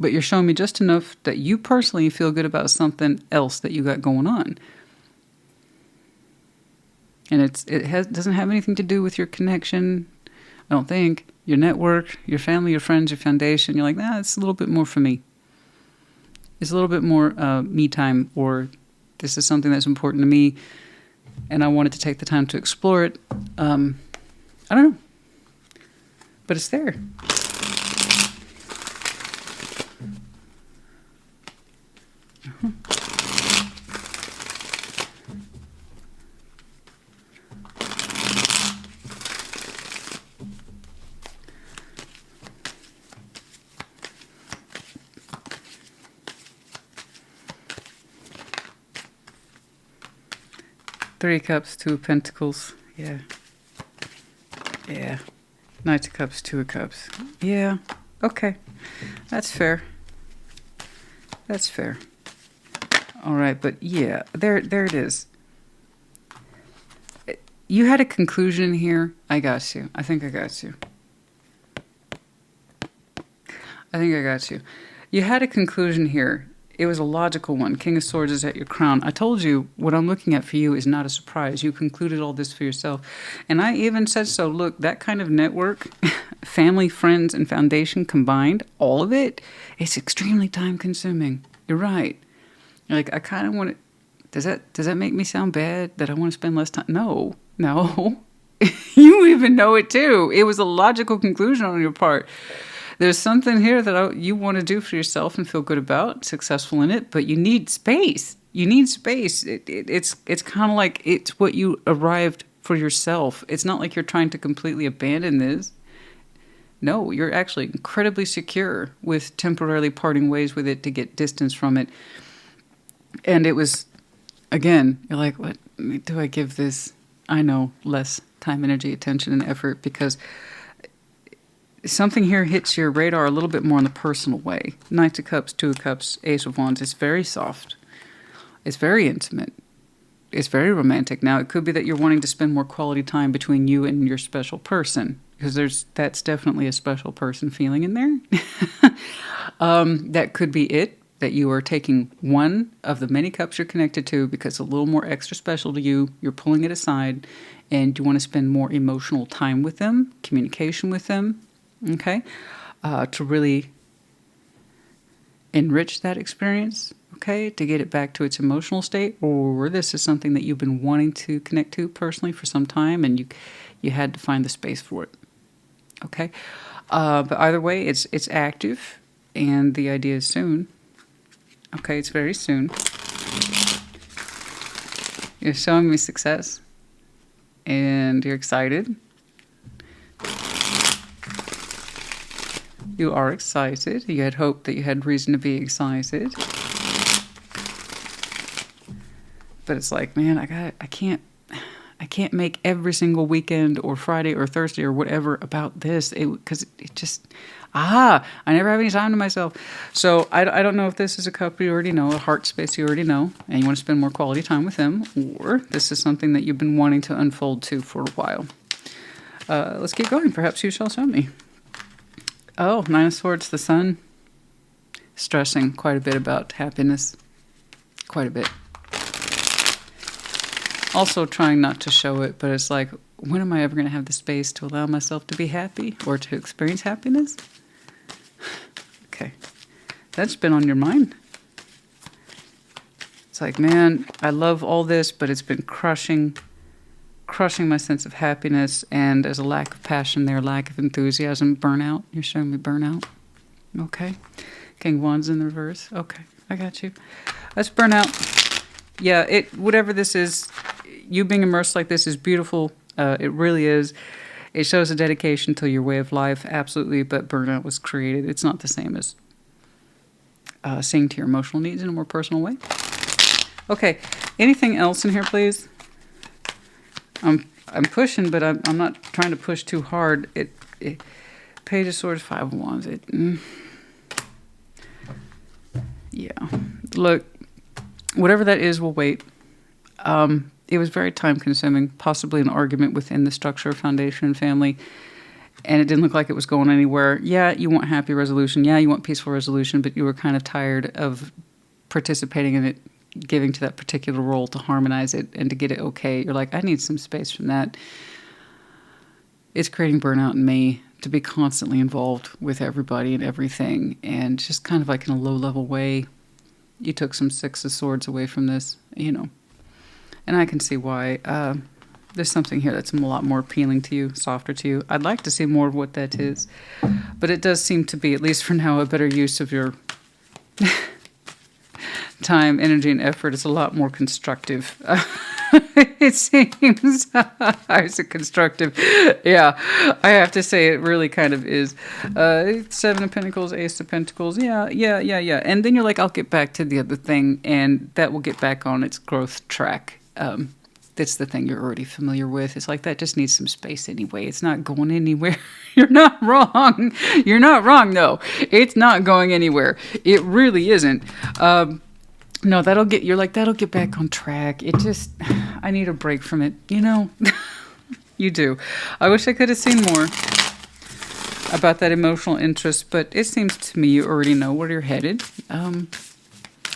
But you're showing me just enough that you personally feel good about something else that you got going on. And it doesn't have anything to do with your connection, I don't think. Your network, your family, your friends, your foundation. You're like, nah, it's a little bit more for me. It's a little bit more me time, or this is something that's important to me, and I wanted to take the time to explore it. I don't know. But it's there. Three of Cups, Two of Pentacles. Yeah. Yeah. Knight of Cups, Two of Cups. Yeah. Okay. That's fair. That's fair. All right, but yeah, there it is. You had a conclusion here. I got you. I think I got you. I think I got you. You had a conclusion here. It was a logical one. King of Swords is at your crown. I told you what I'm looking at for you is not a surprise. You concluded all this for yourself. And I even said so. Look, that kind of network, family, friends, and foundation combined, all of it, it's extremely time consuming. You're right. You're like, I kind of want to... Does that make me sound bad that I want to spend less time? No. You even know it too. It was a logical conclusion on your part. There's something here that you want to do for yourself and feel good about, successful in it, but you need space. You need space. It's kind of like it's what you arrived for yourself. It's not like you're trying to completely abandon this. No, you're actually incredibly secure with temporarily parting ways with it to get distance from it. And it was, again, you're like, what do I give this? I know, less time, energy, attention, and effort, because something here hits your radar a little bit more in the personal way. Knight of Cups, Two of Cups, Ace of Wands. It's very soft. It's very intimate. It's very romantic. Now, it could be that you're wanting to spend more quality time between you and your special person, because that's definitely a special person feeling in there. That could be it, that you are taking one of the many cups you're connected to because it's a little more extra special to you. You're pulling it aside, and you want to spend more emotional time with them, communication with them, okay, to really enrich that experience, okay, to get it back to its emotional state. Or this is something that you've been wanting to connect to personally for some time, and you had to find the space for it, okay. But either way, it's active, and the idea is soon. Okay, it's very soon. You're showing me success, and you're excited. You are excited. You had hoped that you had reason to be excited. But it's like, man, I can't make every single weekend or Friday or Thursday or whatever about this, because it just, I never have any time to myself. So I don't know if this is a couple you already know, a heart space you already know, and you want to spend more quality time with them, or this is something that you've been wanting to unfold to for a while. Let's keep going. Perhaps you shall show me. Oh, Nine of Swords, the Sun. Stressing quite a bit about happiness. Quite a bit. Also trying not to show it, but it's like, when am I ever going to have the space to allow myself to be happy or to experience happiness? Okay. That's been on your mind. It's like, man, I love all this, but it's been crushing my sense of happiness, and there's a lack of passion there, lack of enthusiasm, burnout. You're showing me burnout. Okay. King of Wands in the reverse. Okay, I got you. That's burnout. Yeah, whatever this is, you being immersed like this is beautiful. It really is. It shows a dedication to your way of life, absolutely, but burnout was created. It's not the same as seeing to your emotional needs in a more personal way. Okay, anything else in here, please? I'm pushing, but I'm not trying to push too hard. Page of Swords, Five of Wands. Yeah. Look, whatever that is will wait. It was very time-consuming, possibly an argument within the structure, foundation, and family, and it didn't look like it was going anywhere. Yeah, you want happy resolution. Yeah, you want peaceful resolution, but you were kind of tired of participating in it, giving to that particular role to harmonize it and to get it okay. You're like, I need some space from that. It's creating burnout in me to be constantly involved with everybody and everything, and just kind of like in a low-level way. You took some Six of Swords away from this, you know. And I can see why. There's something here that's a lot more appealing to you, softer to you. I'd like to see more of what that is. But it does seem to be, at least for now, a better use of your time, energy, and effort. It's a lot more constructive. It seems. Is it constructive? Yeah, I have to say it really kind of is. Seven of Pentacles, Ace of Pentacles. Yeah. And then you're like, I'll get back to the other thing, and that will get back on its growth track. That's the thing you're already familiar with. It's like that just needs some space anyway. It's not going anywhere. You're not wrong. You're not wrong, though. It's not going anywhere. It really isn't. No, that'll get back on track. It just, I need a break from it, you know? You do. I wish I could have seen more about that emotional interest, but it seems to me you already know where you're headed.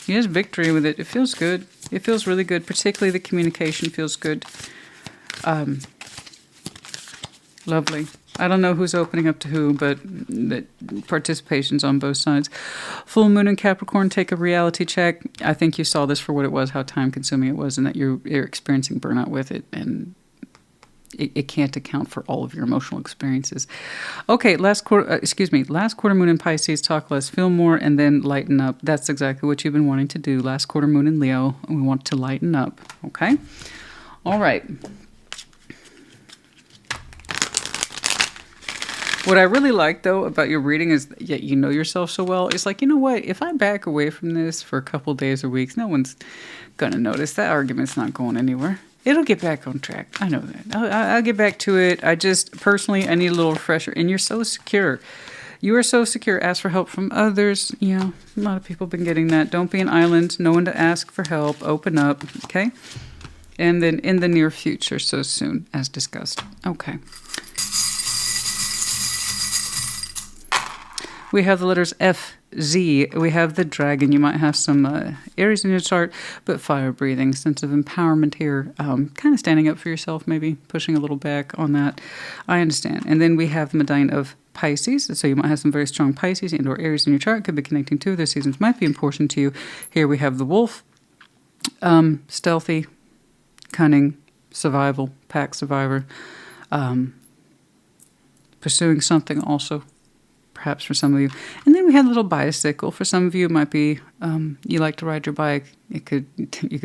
You have victory with it. It feels good. It feels really good. Particularly the communication feels good. Lovely. I don't know who's opening up to who, but the participation's on both sides. Full moon in Capricorn, take a reality check. I think you saw this for what it was, how time-consuming it was, and that you're experiencing burnout with it. And it can't account for all of your emotional experiences. Okay, last quarter moon in Pisces, talk less, feel more, and then lighten up. That's exactly what you've been wanting to do. Last quarter moon in Leo, we want to lighten up. Okay? All right. What I really like, though, about your reading is that you know yourself so well. It's like, you know what? If I back away from this for a couple days or weeks, no one's going to notice. That argument's not going anywhere. It'll get back on track. I know that. I'll get back to it. I just, personally, I need a little refresher. And you're so secure. You are so secure. Ask for help from others. You know, a lot of people have been getting that. Don't be an island. Know when to ask for help. Open up. Okay? And then in the near future, so soon, as discussed. Okay. We have the letters F, Z. We have the dragon. You might have some Aries in your chart, but fire breathing, sense of empowerment here. Kind of standing up for yourself, maybe pushing a little back on that. I understand. And then we have the Medine of Pisces. So you might have some very strong Pisces and or Aries in your chart. Could be connecting to their seasons. Might be important to you. Here we have the wolf. Stealthy, cunning, survival, pack survivor. Pursuing something also. Perhaps for some of you. And then we had a little bicycle. For some of you, it might be you like to ride your bike. You could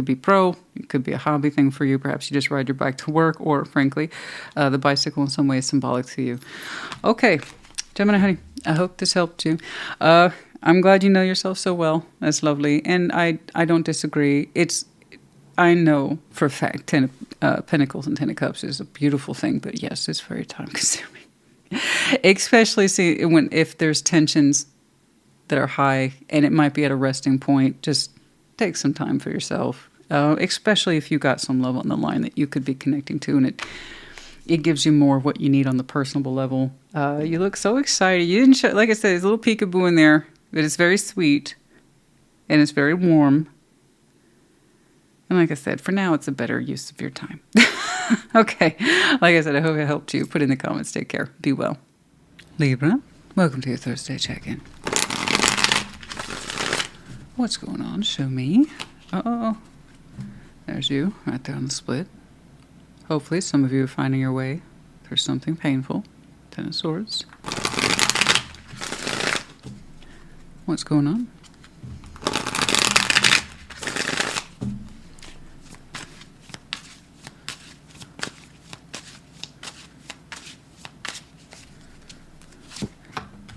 be pro. It could be a hobby thing for you. Perhaps you just ride your bike to work, or frankly, the bicycle in some way is symbolic to you. Okay, Gemini, honey, I hope this helped you. I'm glad you know yourself so well. That's lovely. And I don't disagree. I know for a fact, Ten of Pentacles and Ten of Cups is a beautiful thing, but yes, it's very time consuming. Especially if there's tensions that are high and it might be at a resting point, just take some time for yourself. Especially if you got some love on the line that you could be connecting to, and it gives you more of what you need on the personable level. You look so excited. You didn't show, like I said, there's a little peekaboo in there, but it's very sweet and it's very warm. And like I said, for now, it's a better use of your time. Okay. Like I said, I hope it helped you. Put in the comments. Take care. Be well. Libra, welcome to your Thursday check-in. What's going on? Show me. Uh-oh. There's you, right there on the split. Hopefully, some of you are finding your way through something painful. Ten of Swords. What's going on?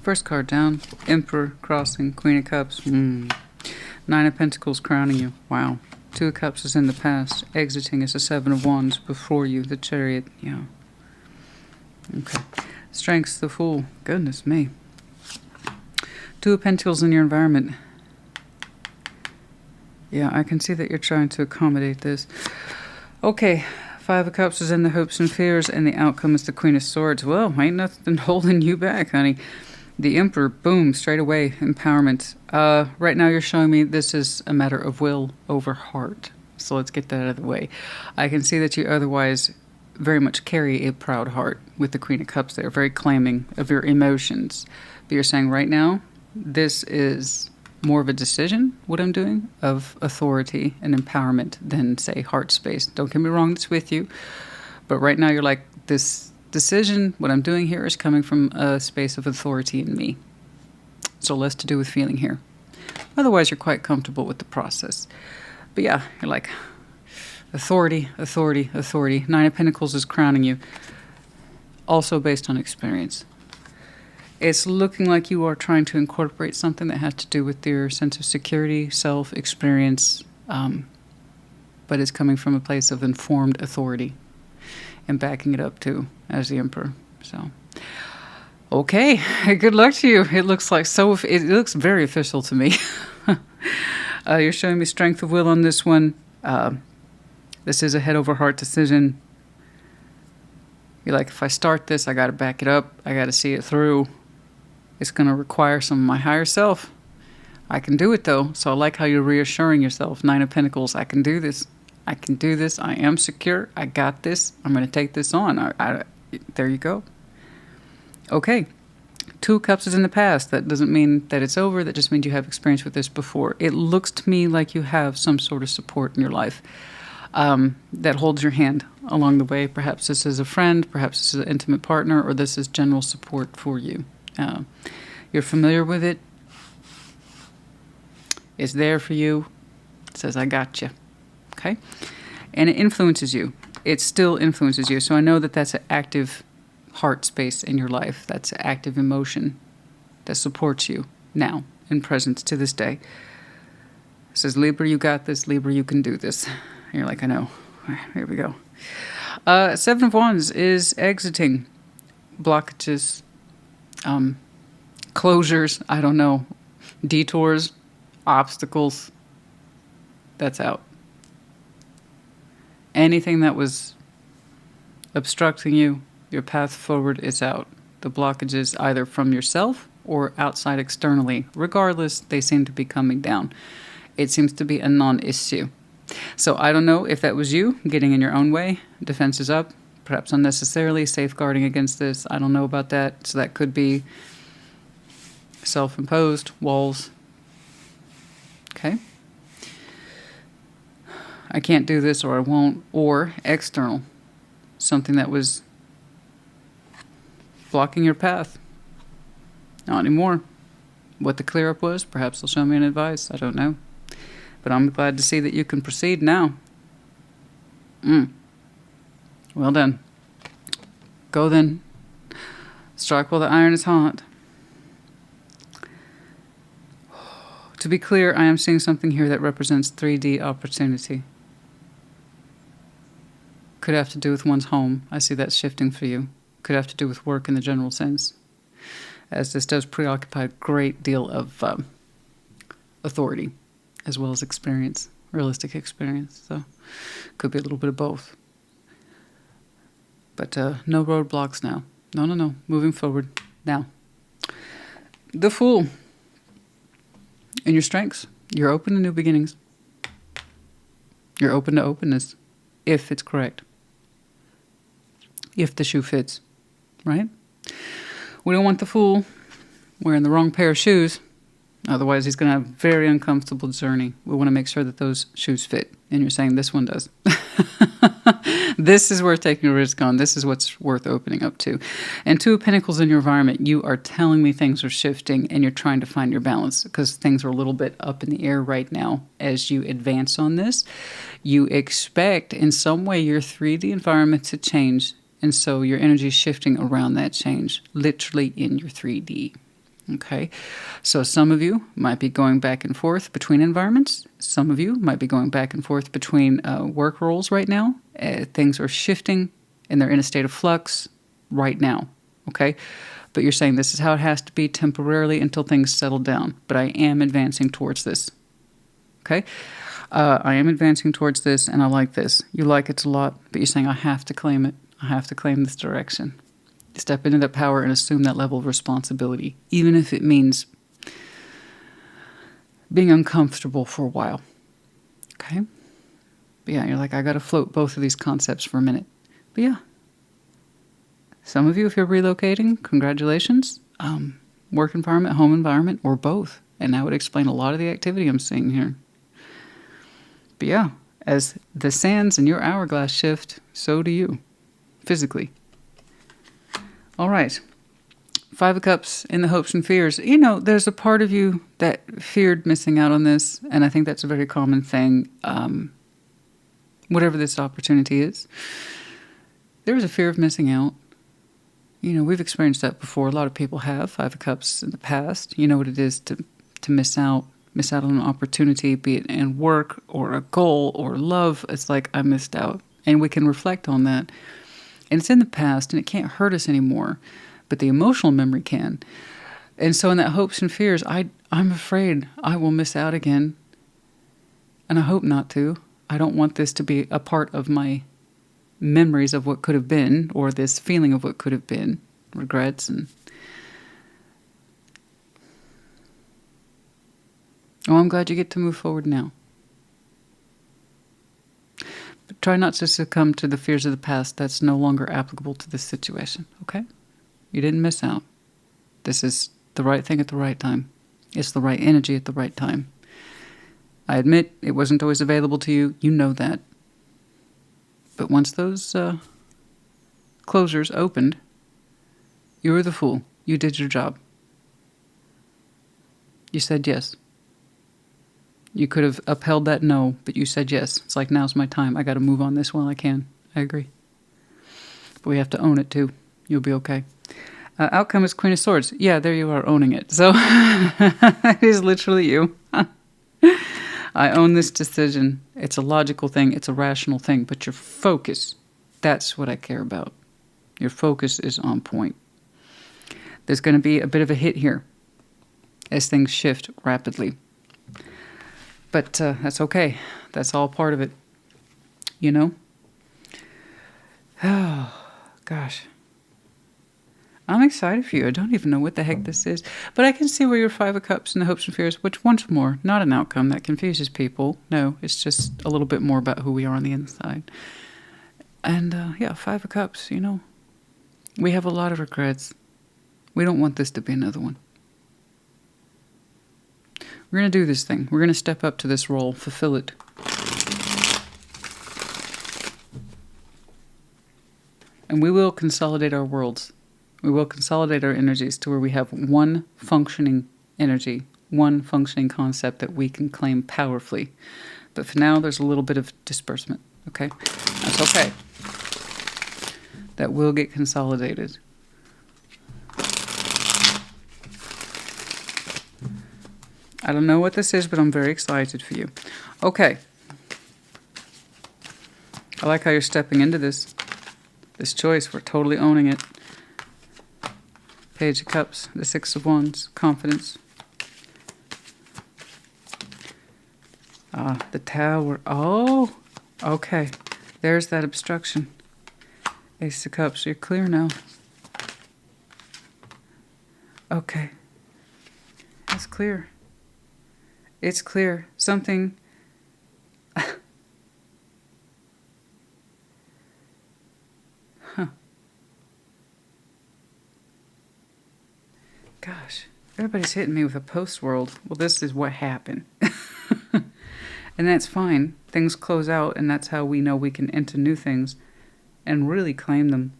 First card down, Emperor, crossing, Queen of Cups. Nine of Pentacles crowning you. Wow. Two of Cups is in the past. Exiting is the Seven of Wands. Before you, the Chariot. Yeah. Okay. Strength's the Fool. Goodness me. Two of Pentacles in your environment. Yeah, I can see that you're trying to accommodate this. Okay. Five of Cups is in the hopes and fears, and the outcome is the Queen of Swords. Well, ain't nothing holding you back, honey. The Emperor, boom, straight away, empowerment. Right now you're showing me this is a matter of will over heart. So let's get that out of the way. I can see that you otherwise very much carry a proud heart with the Queen of Cups there, very claiming of your emotions. But you're saying right now, this is more of a decision, what I'm doing, of authority and empowerment than, say, heart space. Don't get me wrong, it's with you. But right now you're like, this decision, what I'm doing here is coming from a space of authority in me. So less to do with feeling here. Otherwise, you're quite comfortable with the process. But yeah, you're like, authority, authority, authority. Nine of Pentacles is crowning you. Also based on experience. It's looking like you are trying to incorporate something that has to do with your sense of security, self-experience, but it's coming from a place of informed authority and backing it up too as the Emperor. So, okay, good luck to you. It looks like it looks very official to me. You're showing me strength of will on this one. This is a head over heart decision. You're like, if I start this, I got to back it up. I got to see it through. It's going to require some of my higher self. I can do it, though. So I like how you're reassuring yourself. Nine of Pentacles, I can do this. I can do this. I am secure. I got this. I'm going to take this on. There you go. Okay. Two of Cups is in the past. That doesn't mean that it's over. That just means you have experience with this before. It looks to me like you have some sort of support in your life that holds your hand along the way. Perhaps this is a friend, perhaps this is an intimate partner, or this is general support for you. You're familiar with it. It's there for you. It says, I got you. Okay? And it influences you. It still influences you. So I know that that's an active heart space in your life. That's an active emotion that supports you now in presence to this day. It says, Libra, you got this. Libra, you can do this. And you're like, I know. Here we go. Seven of Wands is exiting blockages, closures, I don't know, detours, obstacles. That's out. Anything that was obstructing you, your path forward is out. The blockages either from yourself or outside externally. Regardless, they seem to be coming down. It seems to be a non-issue. So I don't know if that was you getting in your own way. Defenses up, perhaps unnecessarily, safeguarding against this. I don't know about that. So that could be self-imposed walls. Okay. I can't do this or I won't. Or external. Something that was blocking your path. Not anymore. What the clear up was, perhaps they'll show me an advice. I don't know. But I'm glad to see that you can proceed now. Well done. Go then. Strike while the iron is hot. To be clear, I am seeing something here that represents 3D opportunity. Could have to do with one's home. I see that shifting for you. Could have to do with work in the general sense. As this does preoccupy a great deal of authority, as well as experience, realistic experience. So could be a little bit of both. But no roadblocks now. No. Moving forward now. The Fool. In your strengths, you're open to new beginnings. You're open to openness, if it's correct. If the shoe fits, right? We don't want the Fool wearing the wrong pair of shoes. Otherwise, he's going to have a very uncomfortable journey. We want to make sure that those shoes fit. And you're saying this one does. This is worth taking a risk on. This is what's worth opening up to. And Two of Pentacles in your environment, you are telling me things are shifting and you're trying to find your balance because things are a little bit up in the air right now as you advance on this. You expect in some way your 3D environment to change. And so your energy is shifting around that change, literally in your 3D. Okay, so some of you might be going back and forth between environments. Some of you might be going back and forth between work roles right now. Things are shifting and they're in a state of flux right now. Okay, but you're saying this is how it has to be temporarily until things settle down. But I am advancing towards this. Okay, I am advancing towards this and I like this. You like it a lot, but you're saying I have to claim it. I have to claim this direction. Step into that power and assume that level of responsibility, even if it means being uncomfortable for a while. Okay? But yeah, you're like, I got to float both of these concepts for a minute. But yeah. Some of you, if you're relocating, congratulations. Work environment, home environment, or both. And that would explain a lot of the activity I'm seeing here. But yeah, as the sands in your hourglass shift, so do you, physically. All right. Five of Cups in the hopes and fears. You know, there's a part of you that feared missing out on this, and I think that's a very common thing, whatever this opportunity is. There was a fear of missing out. You know, we've experienced that before. A lot of people have. Five of Cups in the past. You know what it is to miss out on an opportunity, be it in work or a goal or love. It's like, I missed out. And we can reflect on that. And it's in the past, and it can't hurt us anymore, but the emotional memory can. And so in that hopes and fears, I'm afraid I will miss out again, and I hope not to. I don't want this to be a part of my memories of what could have been, or this feeling of what could have been, regrets. And oh, I'm glad you get to move forward now. Try not to succumb to the fears of the past. That's no longer applicable to this situation, okay? You didn't miss out. This is the right thing at the right time. It's the right energy at the right time. I admit it wasn't always available to you. You know that. But once those closures opened, you were the fool. You did your job. You said yes. You could have upheld that no, but you said yes. It's like, now's my time. I got to move on this while I can. I agree. But we have to own it too. You'll be okay. Outcome is Queen of Swords. Yeah, there you are, owning it. So it is literally you. I own this decision. It's a logical thing. It's a rational thing. But your focus, that's what I care about. Your focus is on point. There's going to be a bit of a hit here as things shift rapidly. But that's okay. That's all part of it. You know? Oh, gosh. I'm excited for you. I don't even know what the heck this is. But I can see where your Five of Cups and the hopes and fears, which once more, not an outcome that confuses people. No, it's just a little bit more about who we are on the inside. And yeah, Five of Cups, you know. We have a lot of regrets. We don't want this to be another one. We're going to do this thing. We're going to step up to this role, fulfill it. And we will consolidate our worlds. We will consolidate our energies to where we have one functioning energy, one functioning concept that we can claim powerfully. But for now, there's a little bit of disbursement, okay? That's okay. That will get consolidated. I don't know what this is, but I'm very excited for you. Okay. I like how you're stepping into this choice. We're totally owning it. Page of Cups, the Six of Wands, confidence. The Tower. Oh, okay. There's that obstruction. Ace of Cups. You're clear now. Okay. It's clear. It's clear. Something... Huh. Gosh. Everybody's hitting me with a post-world. Well, this is what happened. And that's fine. Things close out, and that's how we know we can enter new things and really claim them.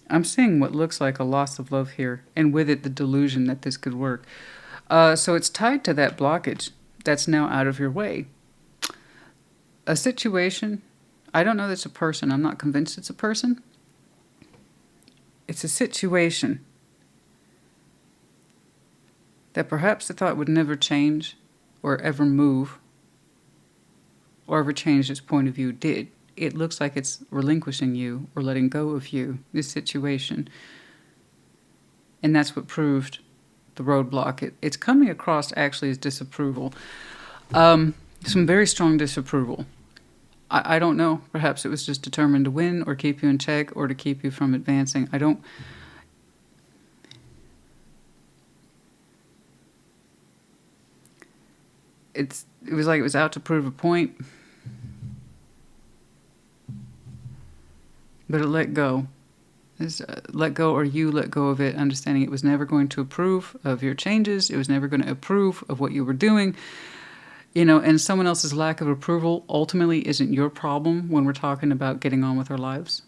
I'm seeing what looks like a loss of love here, and with it, the delusion that this could work. So it's tied to that blockage that's now out of your way. A situation, I don't know that it's a person. I'm not convinced it's a person. It's a situation that perhaps the thought would never change or ever move or ever change its point of view did. It looks like it's relinquishing you or letting go of you, this situation. And that's what proved the roadblock. It's coming across actually as disapproval. Some very strong disapproval. I don't know. Perhaps it was just determined to win or keep you in check or to keep you from advancing. I don't... It was like it was out to prove a point. But it let go. Let go, or you let go of it, understanding it was never going to approve of your changes. It was never going to approve of what you were doing. You know, and someone else's lack of approval ultimately isn't your problem when we're talking about getting on with our lives.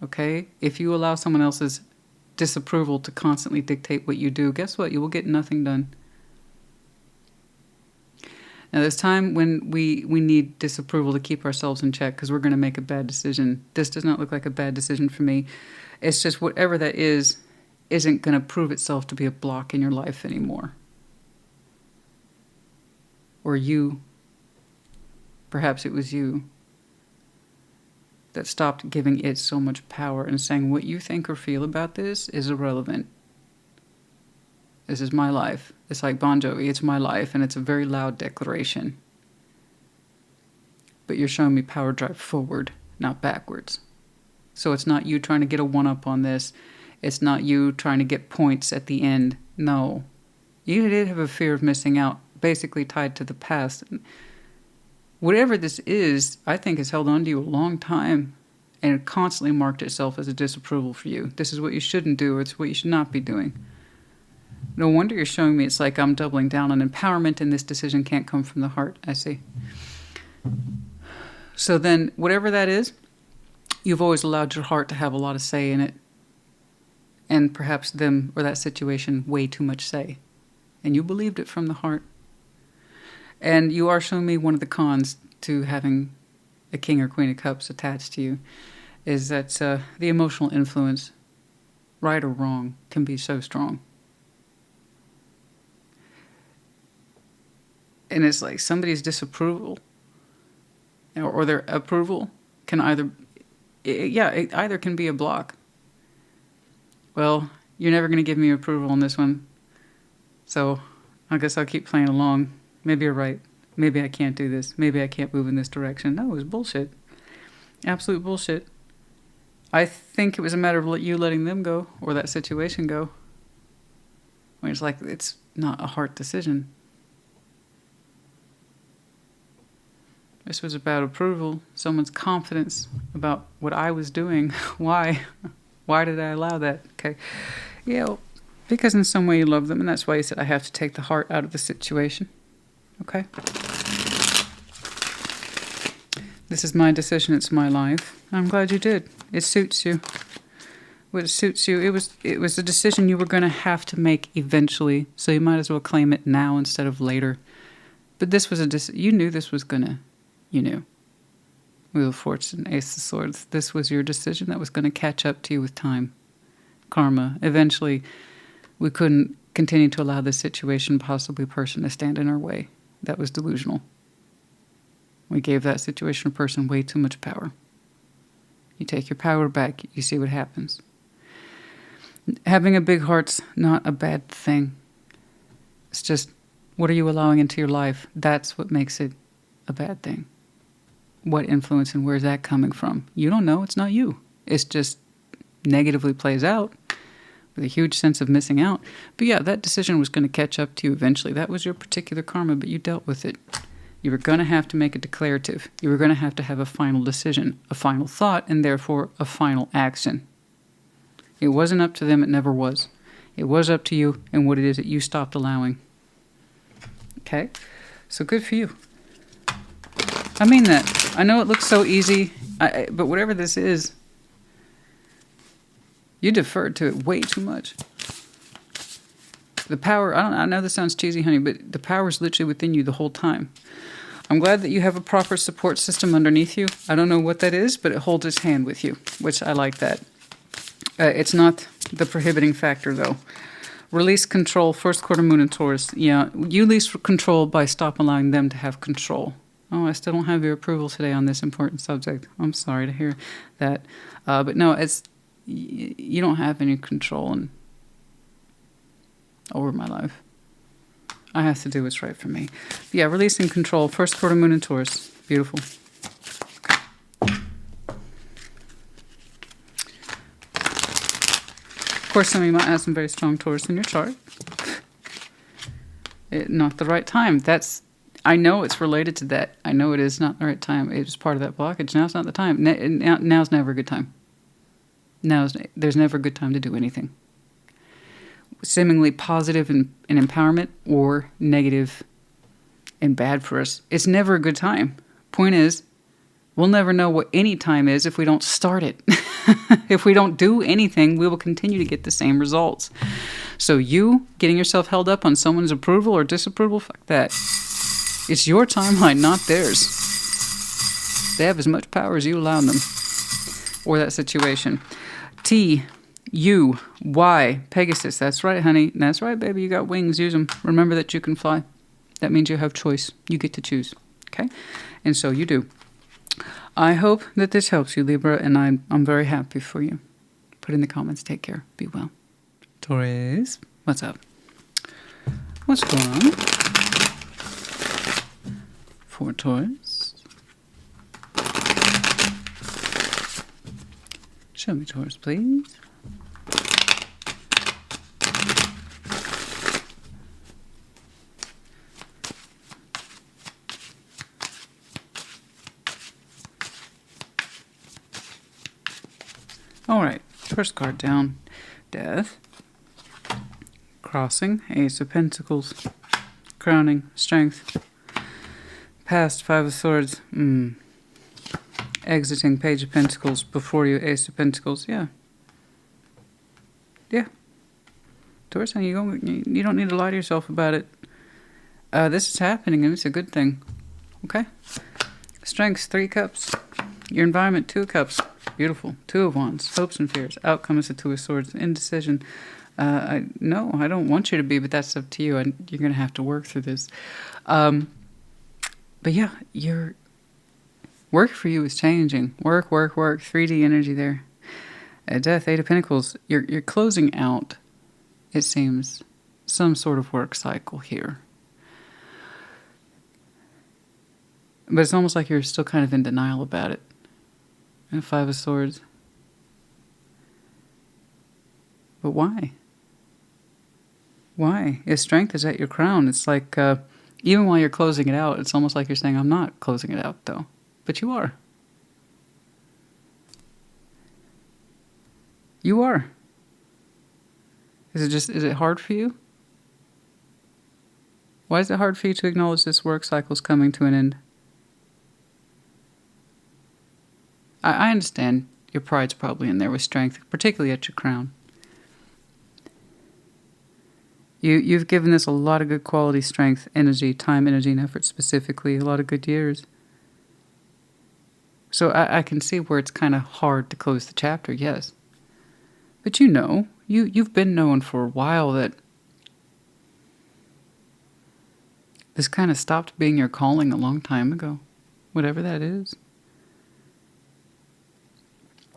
Okay? If you allow someone else's disapproval to constantly dictate what you do, guess what? You will get nothing done. Now, there's time when we need disapproval to keep ourselves in check because we're going to make a bad decision. This does not look like a bad decision for me. It's just whatever that is isn't going to prove itself to be a block in your life anymore. Or you, perhaps it was you, that stopped giving it so much power and saying what you think or feel about this is irrelevant. This is my life. It's like Bon Jovi, it's my life, and it's a very loud declaration. But you're showing me power drive forward, not backwards. So it's not you trying to get a one-up on this. It's not you trying to get points at the end. No. You did have a fear of missing out, basically tied to the past. Whatever this is, I think has held on to you a long time, and it constantly marked itself as a disapproval for you. This is what you shouldn't do, or it's what you should not be doing. No wonder you're showing me it's like I'm doubling down on empowerment and this decision can't come from the heart. I see. So then, whatever that is, you've always allowed your heart to have a lot of say in it. And perhaps them or that situation way too much say. And you believed it from the heart. And you are showing me one of the cons to having a King or Queen of Cups attached to you is that the emotional influence, right or wrong, can be so strong. And it's like somebody's disapproval or their approval can either, it either can be a block. Well, you're never going to give me approval on this one, so I guess I'll keep playing along. Maybe you're right. Maybe I can't do this. Maybe I can't move in this direction. No, it was bullshit. Absolute bullshit. I think it was a matter of you letting them go or that situation go. When it's like, it's not a heart decision. This was about approval, someone's confidence about what I was doing. Why? Why did I allow that? Okay. Yeah, well, because in some way you love them, and that's why you said I have to take the heart out of the situation. Okay? This is my decision, it's my life. I'm glad you did. It suits you. What suits you, it was a decision you were going to have to make eventually, so you might as well claim it now instead of later. But this was you knew this was going to, you knew. Wheel of Fortune, Ace of Swords. This was your decision that was going to catch up to you with time. Karma. Eventually, we couldn't continue to allow this situation, possibly person, to stand in our way. That was delusional. We gave that situation or person way too much power. You take your power back, you see what happens. Having a big heart's not a bad thing. It's just, what are you allowing into your life? That's what makes it a bad thing. What influence and where's that coming from? You don't know. It's not you. It's just negatively plays out with a huge sense of missing out. But yeah, that decision was going to catch up to you eventually. That was your particular karma, but you dealt with it. You were going to have to make a declarative. You were going to have a final decision, a final thought, and therefore a final action. It wasn't up to them. It never was. It was up to you and what it is that you stopped allowing. Okay? So good for you. I mean that. I know it looks so easy, but whatever this is, you deferred to it way too much. The power, I know this sounds cheesy, honey, but the power is literally within you the whole time. I'm glad that you have a proper support system underneath you. I don't know what that is, but it holds its hand with you, which I like that. It's not the prohibiting factor, though. Release control, first quarter moon in Taurus. Yeah, you release control by stop allowing them to have control. Oh, I still don't have your approval today on this important subject. I'm sorry to hear that. But no, it's you don't have any control over my life. I have to do what's right for me. But yeah, releasing control. First quarter moon in Taurus. Beautiful. Of course, some of you might have some very strong Taurus in your chart. Not the right time. I know it's related to that. I know it is not the right time. It was part of that blockage. Now's not the time. Now's never a good time. There's never a good time to do anything. Seemingly positive and empowerment or negative and bad for us. It's never a good time. Point is, we'll never know what any time is if we don't start it. If we don't do anything, we will continue to get the same results. So you getting yourself held up on someone's approval or disapproval, fuck that. It's your timeline, not theirs. They have as much power as you allow them. Or that situation. T, U, Y, Pegasus. That's right, honey. That's right, baby. You got wings. Use them. Remember that you can fly. That means you have choice. You get to choose. Okay? And so you do. I hope that this helps you, Libra, and I'm very happy for you. Put in the comments. Take care. Be well. Taurus, what's up? What's going on? For Taurus. Show me Taurus, please. All right, first card down, Death, Crossing, Ace of Pentacles, Crowning, Strength, Past, Five of Swords. exiting Page of Pentacles before you Ace of Pentacles. Yeah. Yeah. Taurus, you don't need to lie to yourself about it. This is happening, and it's a good thing. Okay? Strengths, 3 cups. Your environment, 2 cups. Beautiful. 2 of Wands. Hopes and fears. Outcome is the 2 of Swords. Indecision. No, I don't want you to be, but that's up to you. And you're going to have to work through this. But yeah, your work for you is changing. Work, work, work. 3D energy there. Death, 8 of Pentacles. You're closing out, it seems, some sort of work cycle here. But it's almost like you're still kind of in denial about it. And 5 of Swords. But why? Why? If Strength is at your crown, it's like, even while you're closing it out, it's almost like you're saying, I'm not closing it out, though. But you are. You are. Is it hard for you? Why is it hard for you to acknowledge this work cycle is coming to an end? I understand your pride's probably in there with Strength, particularly at your crown. You've given this a lot of good quality strength, energy, time, energy, and effort specifically, a lot of good years. So I can see where it's kind of hard to close the chapter, yes. But you've been knowing for a while that this kind of stopped being your calling a long time ago, whatever that is.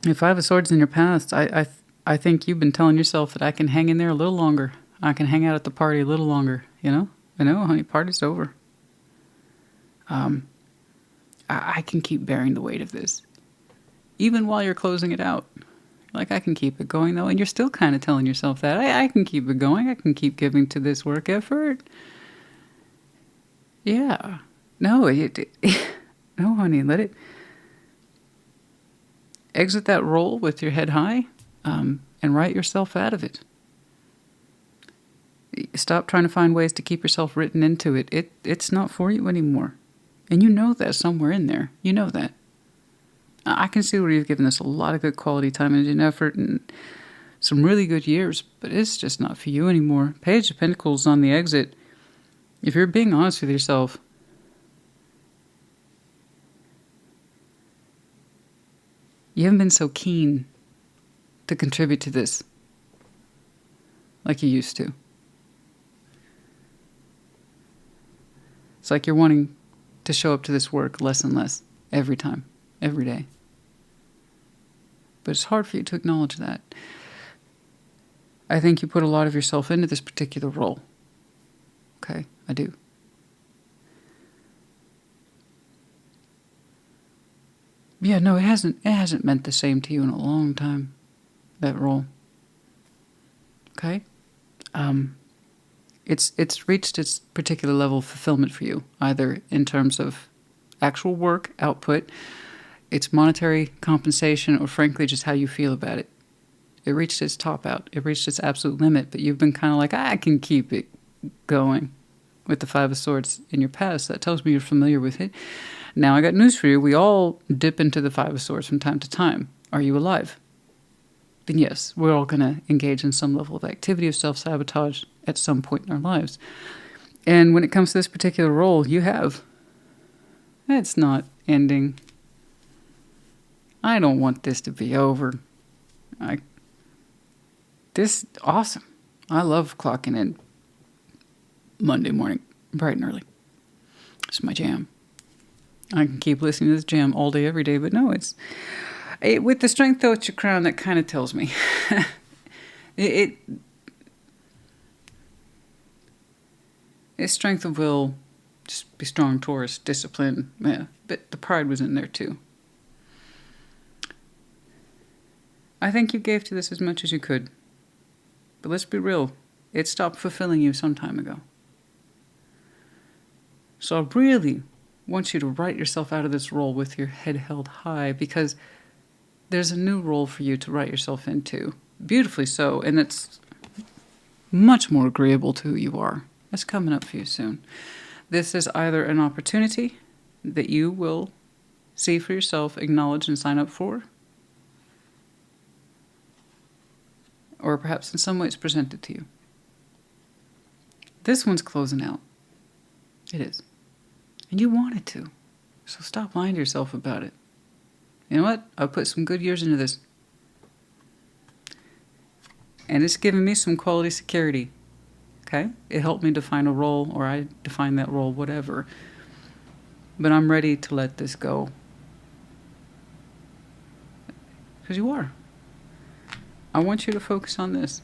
If 5 of Swords in your past, I think you've been telling yourself that I can hang in there a little longer. I can hang out at the party a little longer, you know? I know, honey, party's over. I can keep bearing the weight of this. Even while you're closing it out. Like, I can keep it going, though. And you're still kind of telling yourself that. I can keep it going. I can keep giving to this work effort. Yeah. No, no, honey, let it... Exit that role with your head high and write yourself out of it. Stop trying to find ways to keep yourself written into it. It's not for you anymore. And you know that somewhere in there. You know that. I can see where you've given this a lot of good quality time, energy, and effort, and some really good years, but it's just not for you anymore. Page of Pentacles on the exit. If you're being honest with yourself, you haven't been so keen to contribute to this like you used to. It's like you're wanting to show up to this work less and less every time, every day. But it's hard for you to acknowledge that. I think you put a lot of yourself into this particular role. Okay, I do. Yeah, no, it hasn't meant the same to you in a long time, that role. Okay? It's reached its particular level of fulfillment for you, either in terms of actual work, output, its monetary compensation, or frankly, just how you feel about it. It reached its top out. It reached its absolute limit, but you've been kind of like, I can keep it going with the 5 of Swords in your past. That tells me you're familiar with it. Now, I got news for you. We all dip into the 5 of Swords from time to time. Are you alive? Then yes, we're all going to engage in some level of activity of self-sabotage at some point in our lives. And when it comes to this particular role, you have. It's not ending. I don't want this to be over. This awesome. I love clocking in Monday morning, bright and early. It's my jam. I can keep listening to this jam all day, every day, but no, with the Strength, though, at your crown, that kind of tells me. It's strength of will, just be strong, Taurus, discipline, yeah, but the pride was in there too. I think you gave to this as much as you could, but let's be real, it stopped fulfilling you some time ago. So I really want you to write yourself out of this role with your head held high, because there's a new role for you to write yourself into. Beautifully so, and it's much more agreeable to who you are. That's coming up for you soon. This is either an opportunity that you will see for yourself, acknowledge, and sign up for. Or perhaps in some way it's presented to you. This one's closing out. It is. And you want it to. So stop lying to yourself about it. You know what? I've put some good years into this. And it's given me some quality security. Okay? It helped me define a role, or I define that role, whatever. But I'm ready to let this go. Because you are. I want you to focus on this.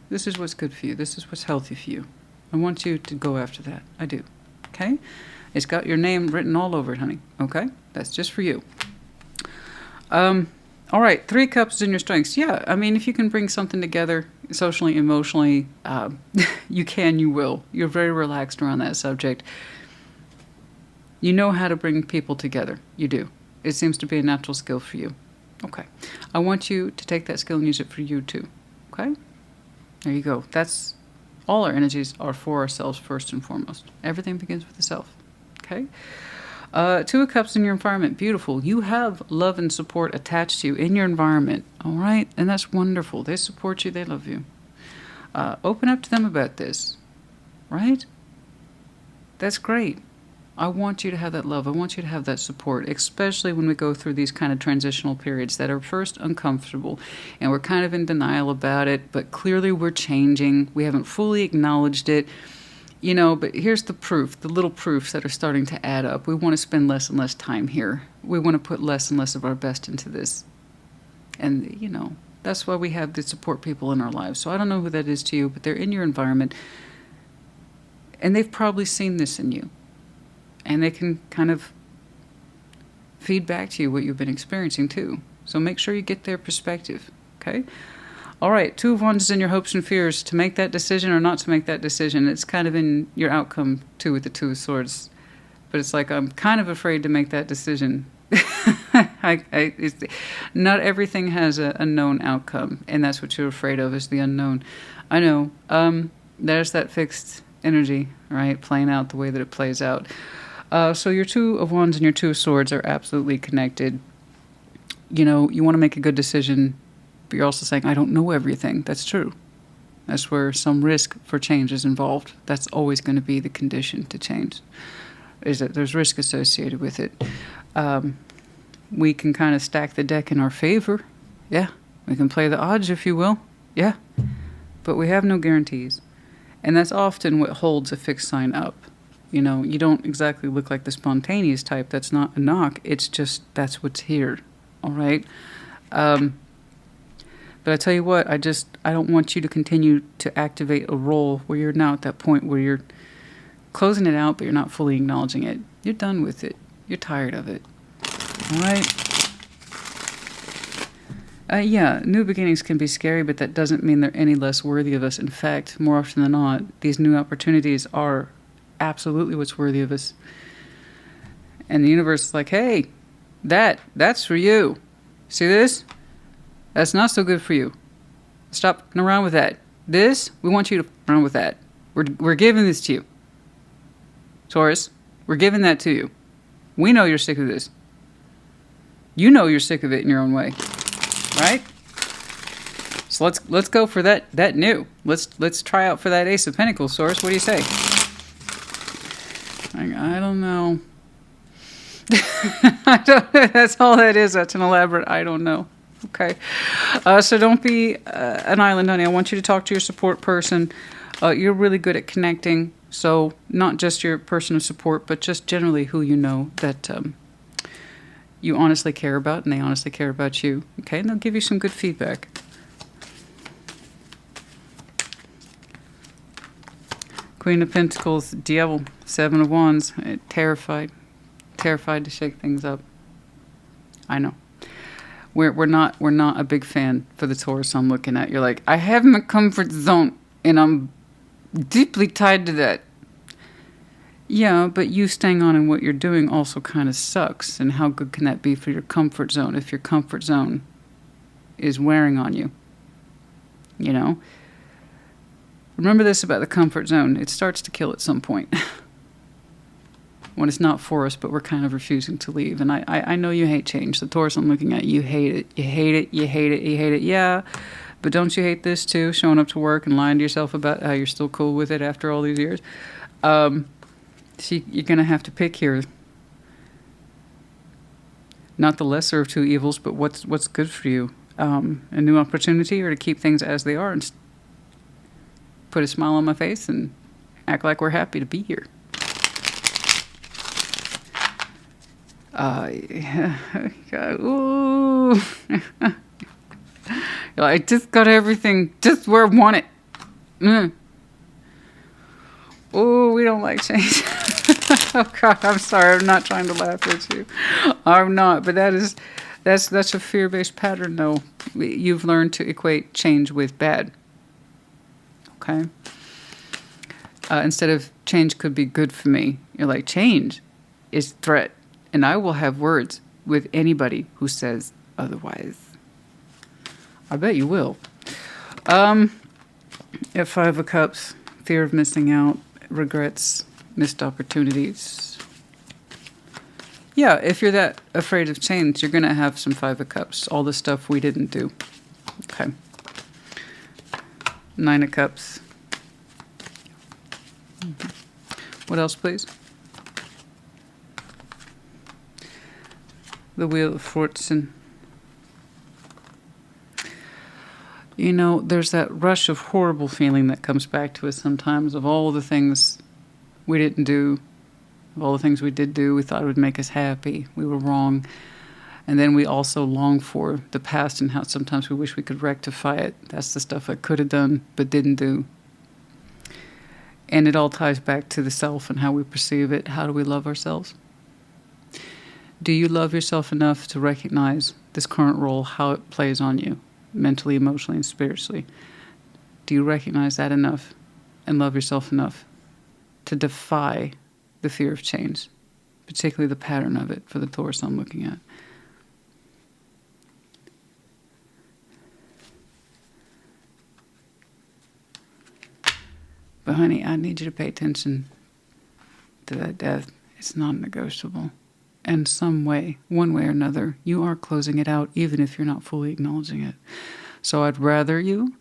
This is what's good for you. This is what's healthy for you. I want you to go after that. I do. Okay? It's got your name written all over it, honey. Okay? That's just for you. All right. 3 cups in your strengths. Yeah. I mean, if you can bring something together socially, emotionally, you can, you will. You're very relaxed around that subject. You know how to bring people together. You do. It seems to be a natural skill for you. Okay. I want you to take that skill and use it for you too. Okay? There you go. That's all our energies are for ourselves first and foremost. Everything begins with the self. Okay? 2 of Cups in your environment. Beautiful. You have love and support attached to you in your environment. All right? And that's wonderful. They support you. They love you. Open up to them about this. Right? That's great. I want you to have that love. I want you to have that support, especially when we go through these kind of transitional periods that are first uncomfortable and we're kind of in denial about it, but clearly we're changing. We haven't fully acknowledged it, you know, but here's the proof, the little proofs that are starting to add up. We want to spend less and less time here. We want to put less and less of our best into this. And, you know, that's why we have the support people in our lives. So I don't know who that is to you, but they're in your environment and they've probably seen this in you. And they can kind of feed back to you what you've been experiencing too. So make sure you get their perspective, okay? All right, 2 of Wands is in your hopes and fears, to make that decision or not to make that decision. It's kind of in your outcome too with the 2 of Swords. But it's like, I'm kind of afraid to make that decision. Not everything has a known outcome, and that's what you're afraid of, is the unknown. I know. There's that fixed energy, right, playing out the way that it plays out. So your 2 of Wands and your 2 of Swords are absolutely connected. You know, you want to make a good decision, but you're also saying, I don't know everything. That's true. That's where some risk for change is involved. That's always going to be the condition to change, is that there's risk associated with it. We can kind of stack the deck in our favor. Yeah. We can play the odds, if you will. Yeah. But we have no guarantees. And that's often what holds a fixed sign up. You know, you don't exactly look like the spontaneous type. That's not a knock. It's just, that's what's here. All right? But I tell you what, I don't want you to continue to activate a role where you're now at that point where you're closing it out, but you're not fully acknowledging it. You're done with it. You're tired of it. All right? Yeah, new beginnings can be scary, but that doesn't mean they're any less worthy of us. In fact, more often than not, these new opportunities are absolutely what's worthy of us. And the universe is like, hey, that's for you. See this? That's not so good for you. Stop f***ing around with that. This, we want you to f*** around with that. We're giving this to you. Taurus, we're giving that to you. We know you're sick of this. You know you're sick of it in your own way. Right? So let's go for that new. Let's try out for that Ace of Pentacles, Taurus. What do you say? I don't know. That's all that is. That's an elaborate I don't know. Okay. So don't be an island, honey. I want you to talk to your support person. You're really good at connecting. So not just your person of support, but just generally who you know that you honestly care about, and they honestly care about you. Okay? And they'll give you some good feedback. Queen of Pentacles, Devil, 7 of Wands, terrified to shake things up. I know. We're not a big fan for the Taurus I'm looking at. You're like, I have my comfort zone and I'm deeply tied to that. Yeah, but you staying on in what you're doing also kind of sucks. And how good can that be for your comfort zone if your comfort zone is wearing on you? You know? Remember this about the comfort zone. It starts to kill at some point. when it's not for us, but we're kind of refusing to leave. And I know you hate change. The Taurus I'm looking at, you hate it. You hate it. You hate it. You hate it. Yeah. But don't you hate this too? Showing up to work and lying to yourself about how you're still cool with it after all these years. See, you're going to have to pick here. Not the lesser of two evils, but what's good for you. A new opportunity, or to keep things as they are and put a smile on my face and act like we're happy to be here. Ooh. I just got everything just where I want it. Oh, we don't like change. Oh God, I'm sorry. I'm not trying to laugh at you. I'm not, but that's a fear-based pattern, though. You've learned to equate change with bad. Okay. Instead of change could be good for me, you're like, change is threat, and I will have words with anybody who says otherwise. I bet you will. At 5 of Cups, fear of missing out, regrets, missed opportunities. Yeah, if you're that afraid of change, you're going to have some 5 of Cups, all the stuff we didn't do. Okay. 9 of Cups. What else, please? The Wheel of Fortune. You know, there's that rush of horrible feeling that comes back to us sometimes of all the things we didn't do, of all the things we did do, we thought it would make us happy. We were wrong. And then we also long for the past and how sometimes we wish we could rectify it. That's the stuff I could have done but didn't do. And it all ties back to the self and how we perceive it. How do we love ourselves? Do you love yourself enough to recognize this current role, how it plays on you, mentally, emotionally, and spiritually? Do you recognize that enough and love yourself enough to defy the fear of change, particularly the pattern of it for the Taurus I'm looking at? But honey, I need you to pay attention to that death. It's non-negotiable. In some way, one way or another, you are closing it out, even if you're not fully acknowledging it. So I'd rather you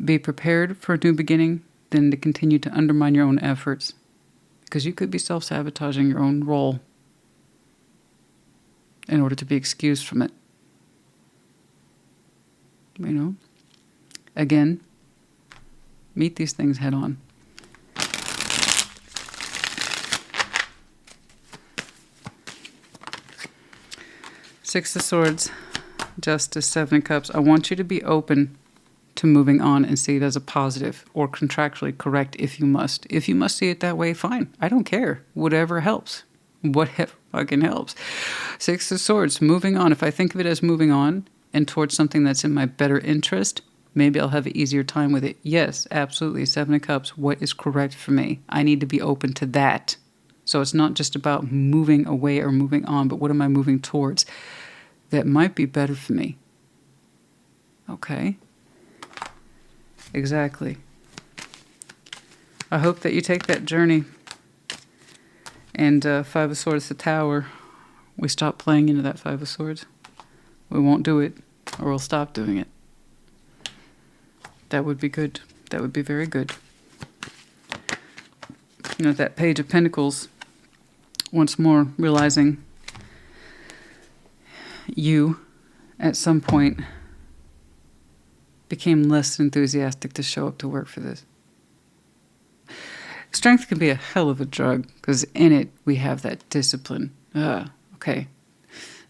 be prepared for a new beginning than to continue to undermine your own efforts, because you could be self-sabotaging your own role in order to be excused from it. You know? Again, meet these things head on. Six of Swords, Justice, 7 of Cups. I want you to be open to moving on and see it as a positive, or contractually correct if you must. If you must see it that way, fine. I don't care. Whatever helps. Whatever fucking helps. 6 of Swords, moving on. If I think of it as moving on and towards something that's in my better interest, maybe I'll have an easier time with it. Yes, absolutely. 7 of Cups, what is correct for me? I need to be open to that. So it's not just about moving away or moving on, but what am I moving towards that might be better for me? Okay. Exactly. I hope that you take that journey. And 5 of Swords, the Tower. We stop playing into that 5 of Swords. We won't do it, or we'll stop doing it. That would be good. That would be very good. You know, that Page of Pentacles, once more realizing you, at some point, became less enthusiastic to show up to work for this. Strength can be a hell of a drug, because in it we have that discipline. Okay.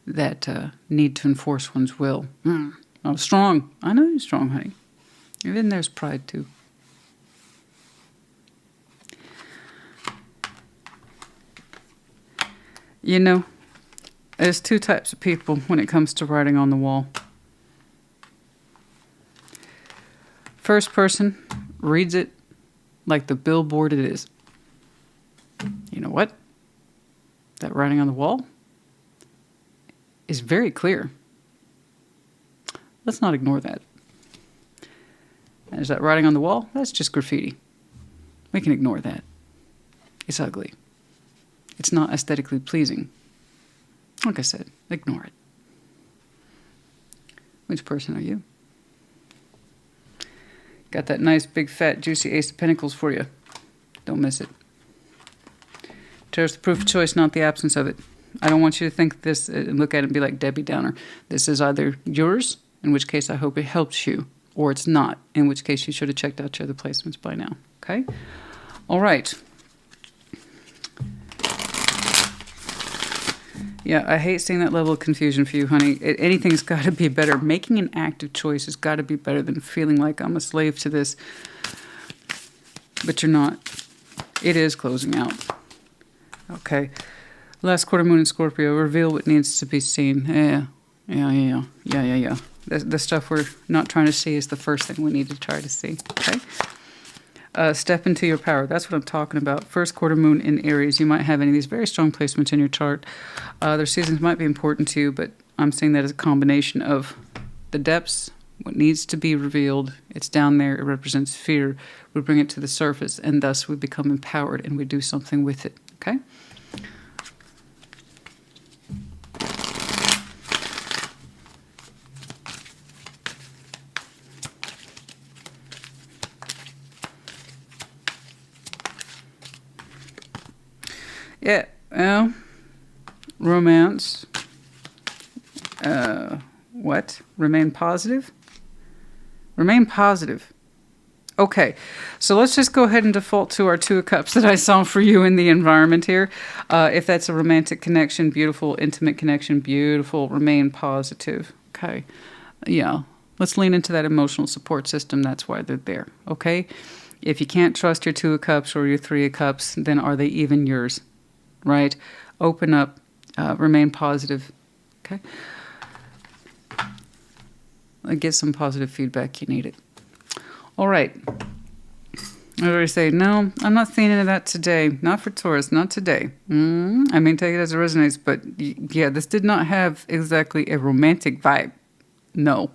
That need to enforce one's will. I'm strong. I know you're strong, honey. And then there's pride, too. You know, there's 2 types of people when it comes to writing on the wall. First person reads it like the billboard it is. You know what? That writing on the wall is very clear. Let's not ignore that. And is that writing on the wall? That's just graffiti. We can ignore that. It's ugly. It's not aesthetically pleasing. Like I said, ignore it. Which person are you? Got that nice, big, fat, juicy Ace of Pentacles for you. Don't miss it. Tarot's the proof of choice, not the absence of it. I don't want you to think this and look at it and be like Debbie Downer. This is either yours, in which case I hope it helps you, or it's not, in which case you should have checked out your other placements by now. Okay? All right. Yeah, I hate seeing that level of confusion for you, honey. Anything's got to be better. Making an active choice has got to be better than feeling like I'm a slave to this. But you're not. It is closing out. Okay. Last quarter moon in Scorpio. Reveal what needs to be seen. Yeah. The stuff we're not trying to see is the first thing we need to try to see. Okay? Step into your power. That's what I'm talking about. First quarter moon in Aries. You might have any of these very strong placements in your chart. Their seasons might be important to you, but I'm seeing that as a combination of the depths, what needs to be revealed. It's down there. It represents fear. We bring it to the surface, and thus we become empowered, and we do something with it. Okay? Yeah, well, romance. What? Remain positive? Remain positive. Okay, so let's just go ahead and default to our Two of Cups that I saw for you in the environment here. If that's a romantic connection, beautiful, intimate connection, beautiful, remain positive. Okay, yeah, let's lean into that emotional support system. That's why they're there, okay? If you can't trust your Two of Cups or your Three of Cups, then are they even yours? Right? Open up, remain positive. Okay? Get some positive feedback. You need it. All right. I already say, no, I'm not seeing any of that today. Not for Taurus, not today. I mean, take it as it resonates, but yeah, this did not have exactly a romantic vibe. No.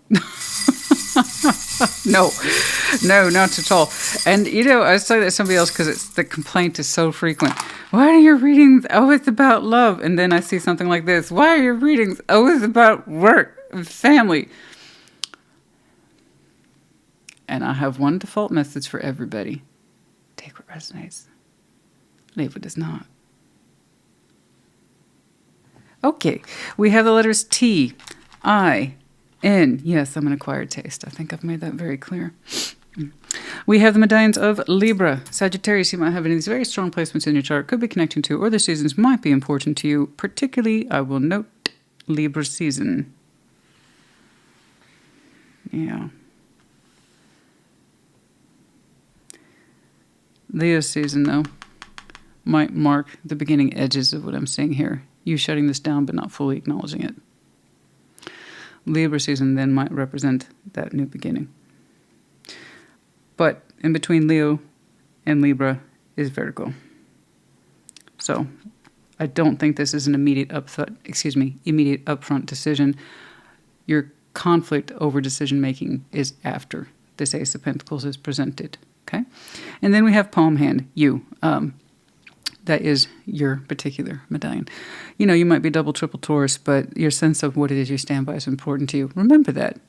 No, not at all. And, you know, I was talking to somebody else because the complaint is so frequent. Why are your readings always about love? And then I see something like this. Why are your readings always about work and family? And I have one default message for everybody. Take what resonates. Leave what does not. Okay, we have the letters T, I, N. Yes, I'm an acquired taste. I think I've made that very clear. We have the medallions of Libra. Sagittarius, you might have any of these very strong placements in your chart. Could be connecting to, or the seasons might be important to you. Particularly, I will note Libra season. Yeah. Leo season, though, might mark the beginning edges of what I'm seeing here. You shutting this down but not fully acknowledging it. Libra season then might represent that new beginning. But in between Leo and Libra is Virgo. So I don't think this is an immediate upfront decision. Your conflict over decision making is after this Ace of Pentacles is presented. Okay? And then we have palm hand, you. That is your particular medallion. You know, you might be double, triple Taurus, but your sense of what it is you stand by is important to you. Remember that.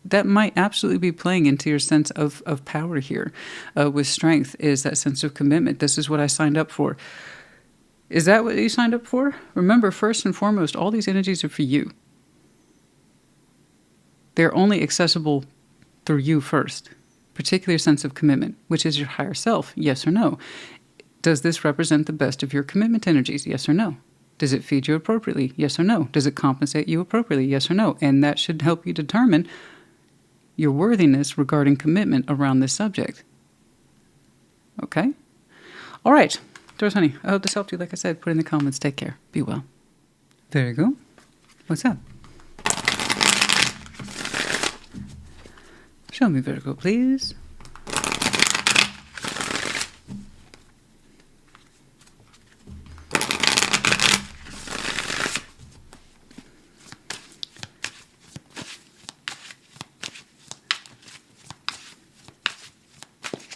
That might absolutely be playing into your sense of power here. With strength is that sense of commitment. This is what I signed up for. Is that what you signed up for? Remember, first and foremost, all these energies are for you. They're only accessible through you first. Particular sense of commitment, which is your higher self, yes or no. Does this represent the best of your commitment energies, yes or no? Does it feed you appropriately, yes or no? Does it compensate you appropriately, yes or no? And that should help you determine your worthiness regarding commitment around this subject. Okay? All right. Taurus, honey, I hope this helped you. Like I said, put in the comments. Take care. Be well. There you go. What's up? Show me Virgo, please.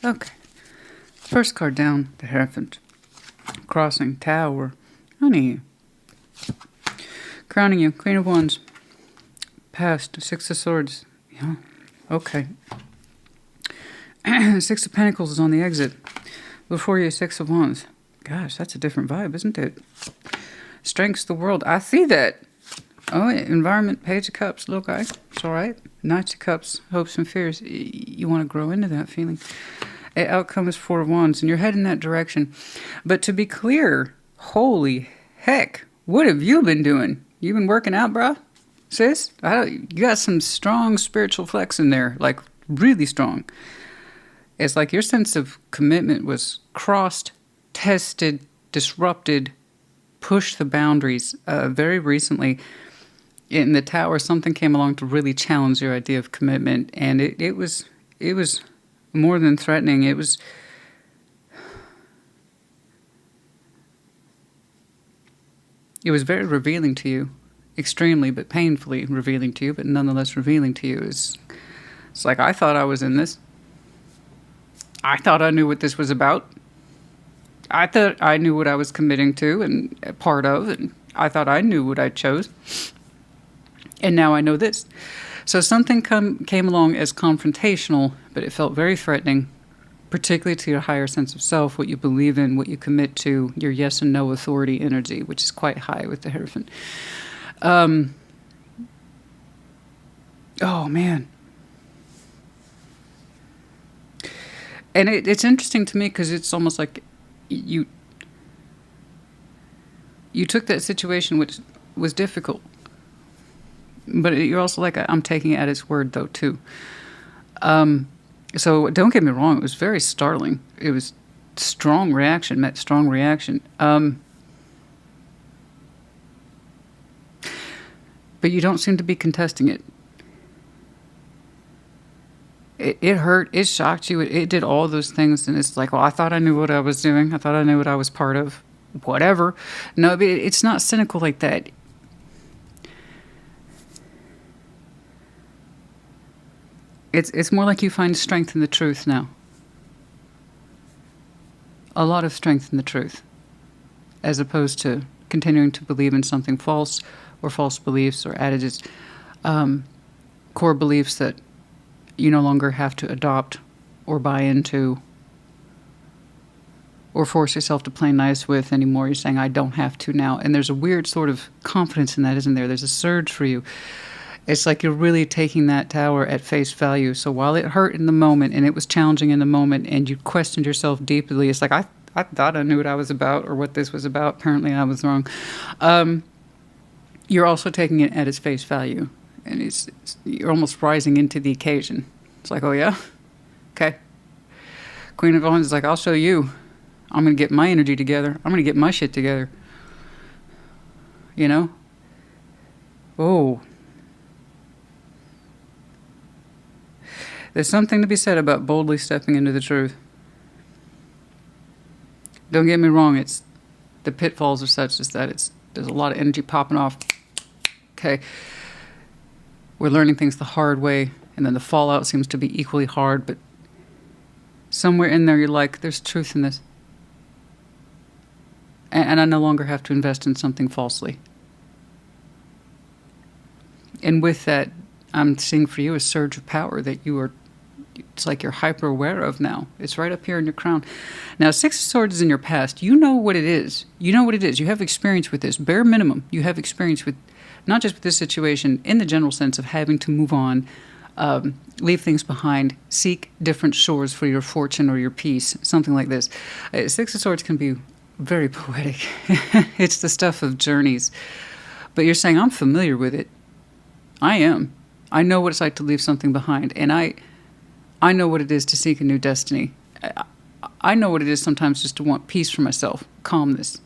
Okay. First card down, the Hierophant. crossing, Tower. Honey. Crowning you, Queen of Wands. Past, Six of Swords. Yeah, okay. Six of Pentacles is on the exit. Before you, Six of Wands. Gosh, that's a different vibe, isn't it? Strengths the world. I see that. Oh, environment, Page of Cups, little guy. It's all right. Knights of Cups, hopes and fears. You want to grow into that feeling. Outcome is Four of Wands, and you're heading that direction. But to be clear, holy heck, what have you been doing? You been working out, bro? Sis? You got some strong spiritual flex in there, like really strong. It's like your sense of commitment was crossed, tested, disrupted, pushed the boundaries very recently. In the Tower, something came along to really challenge your idea of commitment, and it was more than threatening. It was very revealing to you, extremely but painfully revealing to you, but nonetheless revealing to you. It's like, I thought I was in this. I thought I knew what this was about. I thought I knew what I was committing to and a part of, and I thought I knew what I chose. And now I know this. So something came along as confrontational, but it felt very threatening, particularly to your higher sense of self, what you believe in, what you commit to, your yes and no authority energy, which is quite high with the Hierophant. Oh, man. And it's interesting to me because it's almost like you took that situation, which was difficult. But you're also like, I'm taking it at its word, though, too. So don't get me wrong. It was very startling. It was strong reaction, met strong reaction. But you don't seem to be contesting it. It hurt. It shocked you. It did all those things. And it's like, well, I thought I knew what I was doing. I thought I knew what I was part of. Whatever. No, but it's not cynical like that. It's more like you find strength in the truth now. A lot of strength in the truth. As opposed to continuing to believe in something false or false beliefs or adages. Core beliefs that you no longer have to adopt or buy into or force yourself to play nice with anymore. You're saying, I don't have to now. And there's a weird sort of confidence in that, isn't there? There's a surge for you. It's like you're really taking that Tower at face value. So while it hurt in the moment and it was challenging in the moment and you questioned yourself deeply, it's like, I thought I knew what I was about or what this was about. Apparently I was wrong. You're also taking it at its face value. And you're almost rising into the occasion. It's like, oh yeah? Okay. Queen of Wands is like, I'll show you. I'm going to get my energy together. I'm going to get my shit together. You know? Oh. There's something to be said about boldly stepping into the truth. Don't get me wrong, the pitfalls are such as that there's a lot of energy popping off. Okay. We're learning things the hard way, and then the fallout seems to be equally hard, but somewhere in there you're like, there's truth in this. And I no longer have to invest in something falsely. And with that, I'm seeing for you a surge of power that it's like you're hyper aware of now. It's right up here in your crown. Now, Six of Swords is in your past. You know what it is. You know what it is. You have experience with this. Bare minimum, you have experience with, not just with this situation, in the general sense of having to move on, leave things behind, seek different shores for your fortune or your peace, something like this. Six of Swords can be very poetic. It's the stuff of journeys. But you're saying, I'm familiar with it. I am. I know what it's like to leave something behind. And I know what it is to seek a new destiny. I know what it is sometimes just to want peace for myself, calmness.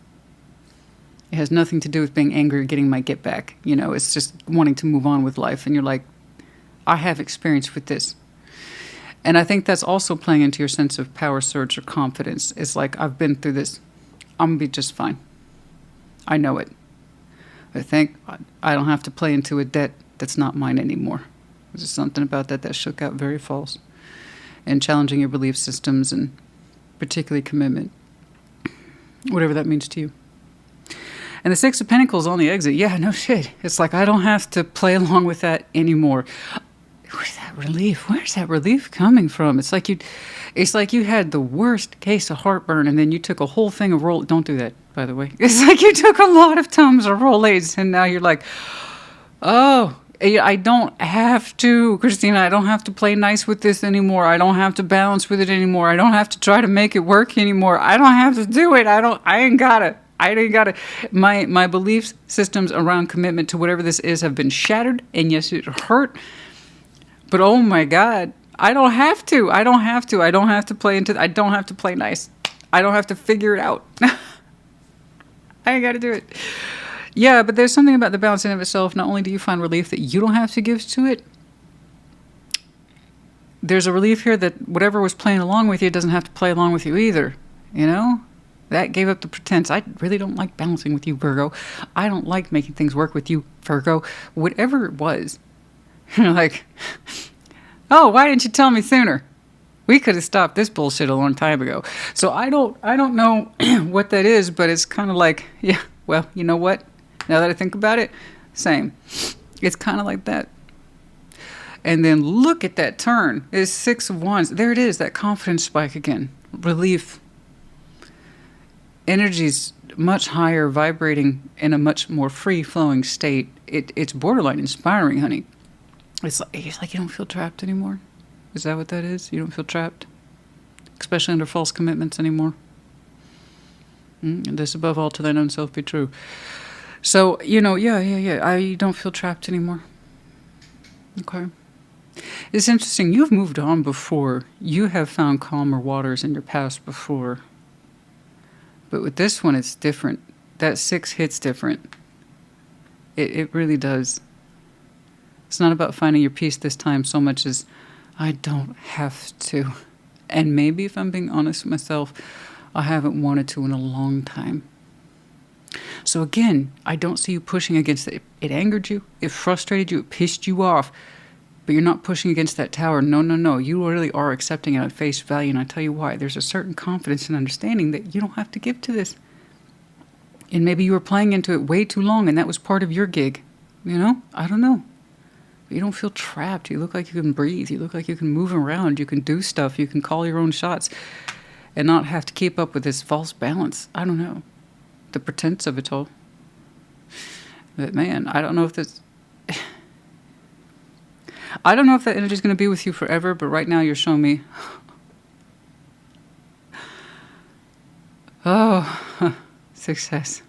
It has nothing to do with being angry or getting my get back. You know, it's just wanting to move on with life. And you're like, I have experience with this. And I think that's also playing into your sense of power surge or confidence. It's like, I've been through this. I'm going to be just fine. I know it. I think I don't have to play into a debt that's not mine anymore. There's something about that shook out very false. And challenging your belief systems and particularly commitment. whatever that means to you. And the Six of Pentacles on the exit. Yeah, no shit. It's like I don't have to play along with that anymore. Where's that relief? Where's that relief coming from? It's like you had the worst case of heartburn, and then you took a whole thing of roll. Don't do that, by the way. It's like you took a lot of Tums or Rolaids, and now you're like, oh, I don't have to, Christina. I don't have to play nice with this anymore. I don't have to balance with it anymore. I don't have to try to make it work anymore. I don't have to do it. I ain't gotta. My belief systems around commitment to whatever this is have been shattered, and yes, it hurt. But oh my God, I don't have to. I don't have to. I don't have to play I don't have to play nice. I don't have to figure it out. I ain't got to do it. Yeah, but there's something about the balance in of itself. Not only do you find relief that you don't have to give to it, there's a relief here that whatever was playing along with you doesn't have to play along with you either. You know? That gave up the pretense. I really don't like balancing with you, Virgo. I don't like making things work with you, Virgo. Whatever it was. You're like, oh, why didn't you tell me sooner? We could have stopped this bullshit a long time ago. So I don't know what that is, but it's kind of like, yeah, well, you know what? Now that I think about it, same. It's kind of like that. And then look at that turn. It's Six of Wands. There it is, that confidence spike again. Relief. Energy's much higher, vibrating in a much more free-flowing state. It's borderline inspiring, honey. It's like you don't feel trapped anymore. Is that what that is? You don't feel trapped? Especially under false commitments anymore. And this above all to thine own self be true. So, yeah. I don't feel trapped anymore. Okay. It's interesting. You've moved on before. You have found calmer waters in your past before. But with this one, it's different. That 6 hits different. It really does. It's not about finding your peace this time so much as I don't have to. And maybe if I'm being honest with myself, I haven't wanted to in a long time. So again, I don't see you pushing against it. It angered you. It frustrated you. It pissed you off. But you're not pushing against that tower. No. You really are accepting it at face value. And I tell you why. There's a certain confidence and understanding that you don't have to give to this. And maybe you were playing into it way too long and that was part of your gig. You know? I don't know. But you don't feel trapped. You look like you can breathe. You look like you can move around. You can do stuff. You can call your own shots. And not have to keep up with this false balance. I don't know. The pretense of it all. But man, I don't know if this... I don't know if that energy is going to be with you forever, but right now you're showing me, oh, success.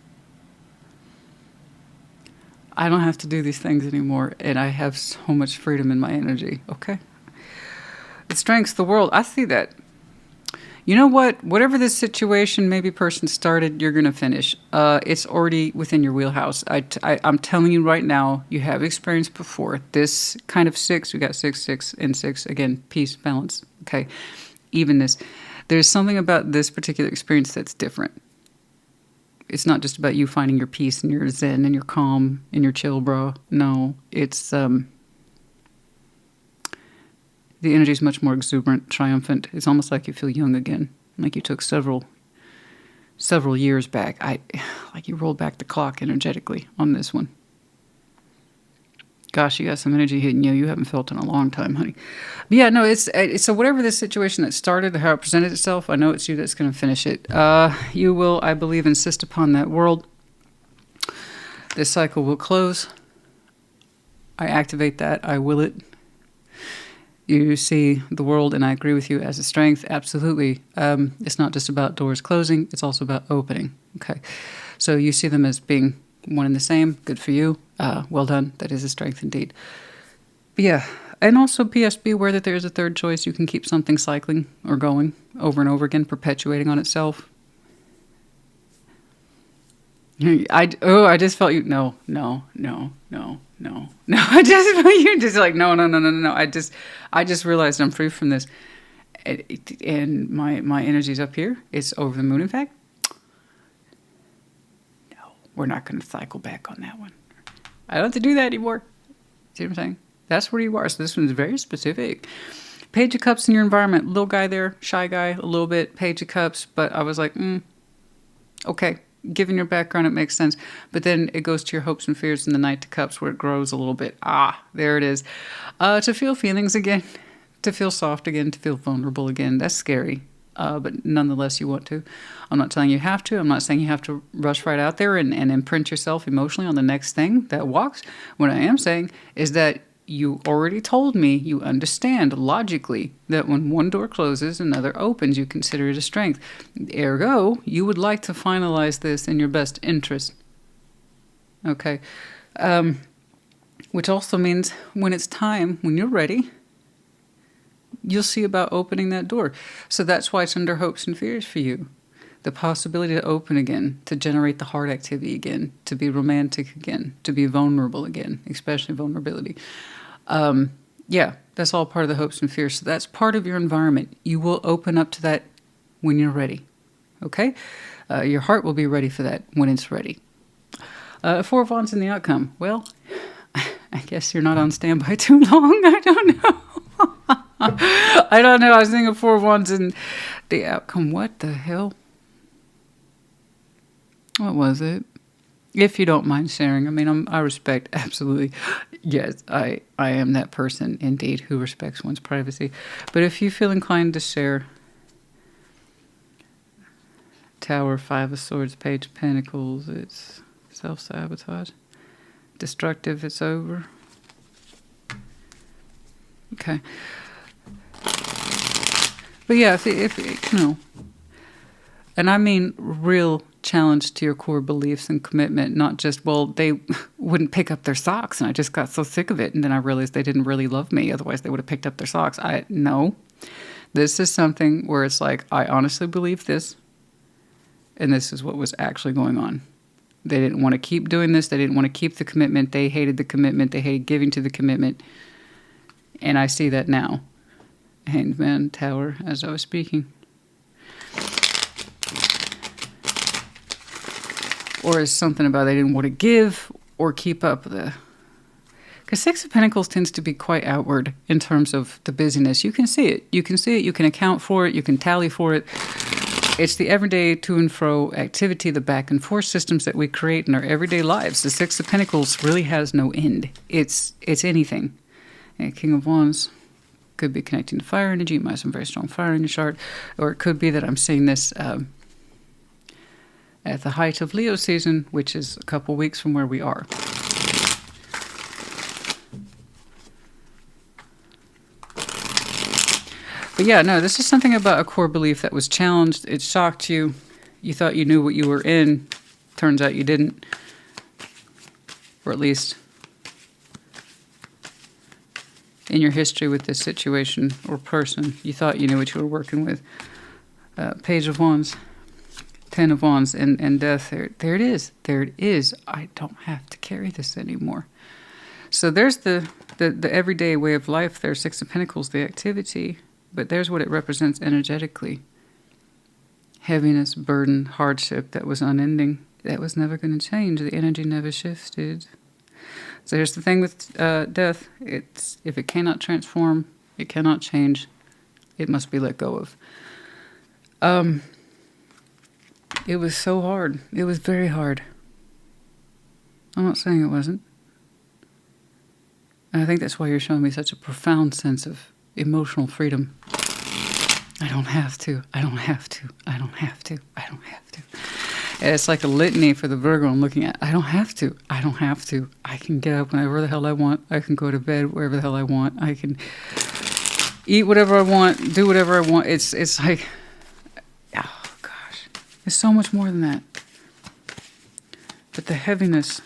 I don't have to do these things anymore, and I have so much freedom in my energy, okay? The strengths, the world, I see that. You know what? Whatever this situation, maybe person started, you're going to finish. It's already within your wheelhouse. I'm telling you right now, you have experience before. This kind of 6, we got 6, and 6. Again, peace, balance, okay? Evenness. There's something about this particular experience that's different. It's not just about you finding your peace and your zen and your calm and your chill, bro. No, it's... The energy is much more exuberant, triumphant. It's almost like you feel young again, like you took several years back. Like you rolled back the clock energetically on this one. Gosh, you got some energy hitting you. You haven't felt in a long time, honey. But yeah, no, it's so whatever this situation that started, how it presented itself, I know it's you that's going to finish it. You will, I believe, insist upon that world. This cycle will close. I activate that. I will it. You see the world, and I agree with you, as a strength. Absolutely. It's not just about doors closing. It's also about opening. Okay. So you see them as being one and the same. Good for you. Well done. That is a strength indeed. But yeah. And also, P.S., be aware that there is a third choice. You can keep something cycling or going over and over again, perpetuating on itself. I just felt you. No. I just felt you just like, no. I just realized I'm free from this. And my energy's up here. It's over the moon, in fact. No, we're not going to cycle back on that one. I don't have to do that anymore. See what I'm saying? That's where you are. So this one's very specific. Page of Cups in your environment. Little guy there, shy guy, a little bit. Page of Cups. But I was like, Okay, given your background, it makes sense. But then it goes to your hopes and fears in the Knight of Cups where it grows a little bit. Ah, there it is. To feel feelings again, to feel soft again, to feel vulnerable again. That's scary. But nonetheless, you want to. I'm not telling you have to. I'm not saying you have to rush right out there and imprint yourself emotionally on the next thing that walks. What I am saying is that you already told me you understand logically that when one door closes, another opens. You consider it a strength. Ergo, you would like to finalize this in your best interest. Okay. Which also means when it's time, when you're ready, you'll see about opening that door. So that's why it's under hopes and fears for you. The possibility to open again, to generate the heart activity again, to be romantic again, to be vulnerable again, especially vulnerability. Yeah, that's all part of the hopes and fears. So that's part of your environment. You will open up to that when you're ready. Okay? Your heart will be ready for that when it's ready. Four of Wands in the outcome. Well, I guess you're not on standby too long. I don't know. I don't know. I was thinking Four of Wands in the outcome. What the hell? What was it? If you don't mind sharing. I mean, I respect, absolutely. Yes, I am that person, indeed, who respects one's privacy. But if you feel inclined to share, Tower, Five of Swords, Page of Pentacles, it's self-sabotage. Destructive, it's over. Okay. But yeah, if you know, and I mean real challenge to your core beliefs and commitment, not just, well, they wouldn't pick up their socks and I just got so sick of it and then I realized they didn't really love me, otherwise they would have picked up their socks. No. This is something where it's like, I honestly believe this, and this is what was actually going on. They didn't want to keep doing this. They didn't want to keep the commitment. They hated the commitment. They hated giving to the commitment. And I see that now. Hanged Man, Tower, as I was speaking. Or is something about they didn't want to give or keep up the... Because Six of Pentacles tends to be quite outward in terms of the busyness. You can see it. You can see it. You can account for it. You can tally for it. It's the everyday to and fro activity, the back and forth systems that we create in our everyday lives. The Six of Pentacles really has no end. It's anything. And King of Wands could be connecting to fire energy. You might have some very strong fire in your chart. Or it could be that I'm seeing this at the height of Leo season, which is a couple weeks from where we are. But yeah, no, this is something about a core belief that was challenged. It shocked you. You thought you knew what you were in. Turns out you didn't. Or at least in your history with this situation or person, you thought you knew what you were working with. Page of Wands, Ten of Wands, and Death. There it is. There it is. I don't have to carry this anymore. So there's the everyday way of life there. Six of Pentacles, the activity. But there's what it represents energetically. Heaviness, burden, hardship that was unending. That was never going to change. The energy never shifted. So here's the thing with death. It's if it cannot transform, it cannot change, it must be let go of. It was so hard. It was very hard. I'm not saying it wasn't. And I think that's why you're showing me such a profound sense of emotional freedom. I don't have to. I don't have to. I don't have to. I don't have to. And it's like a litany for the Virgo I'm looking at. I don't have to. I don't have to. I can get up whenever the hell I want. I can go to bed wherever the hell I want. I can eat whatever I want. Do whatever I want. It's like, oh gosh, there's so much more than that. But the heaviness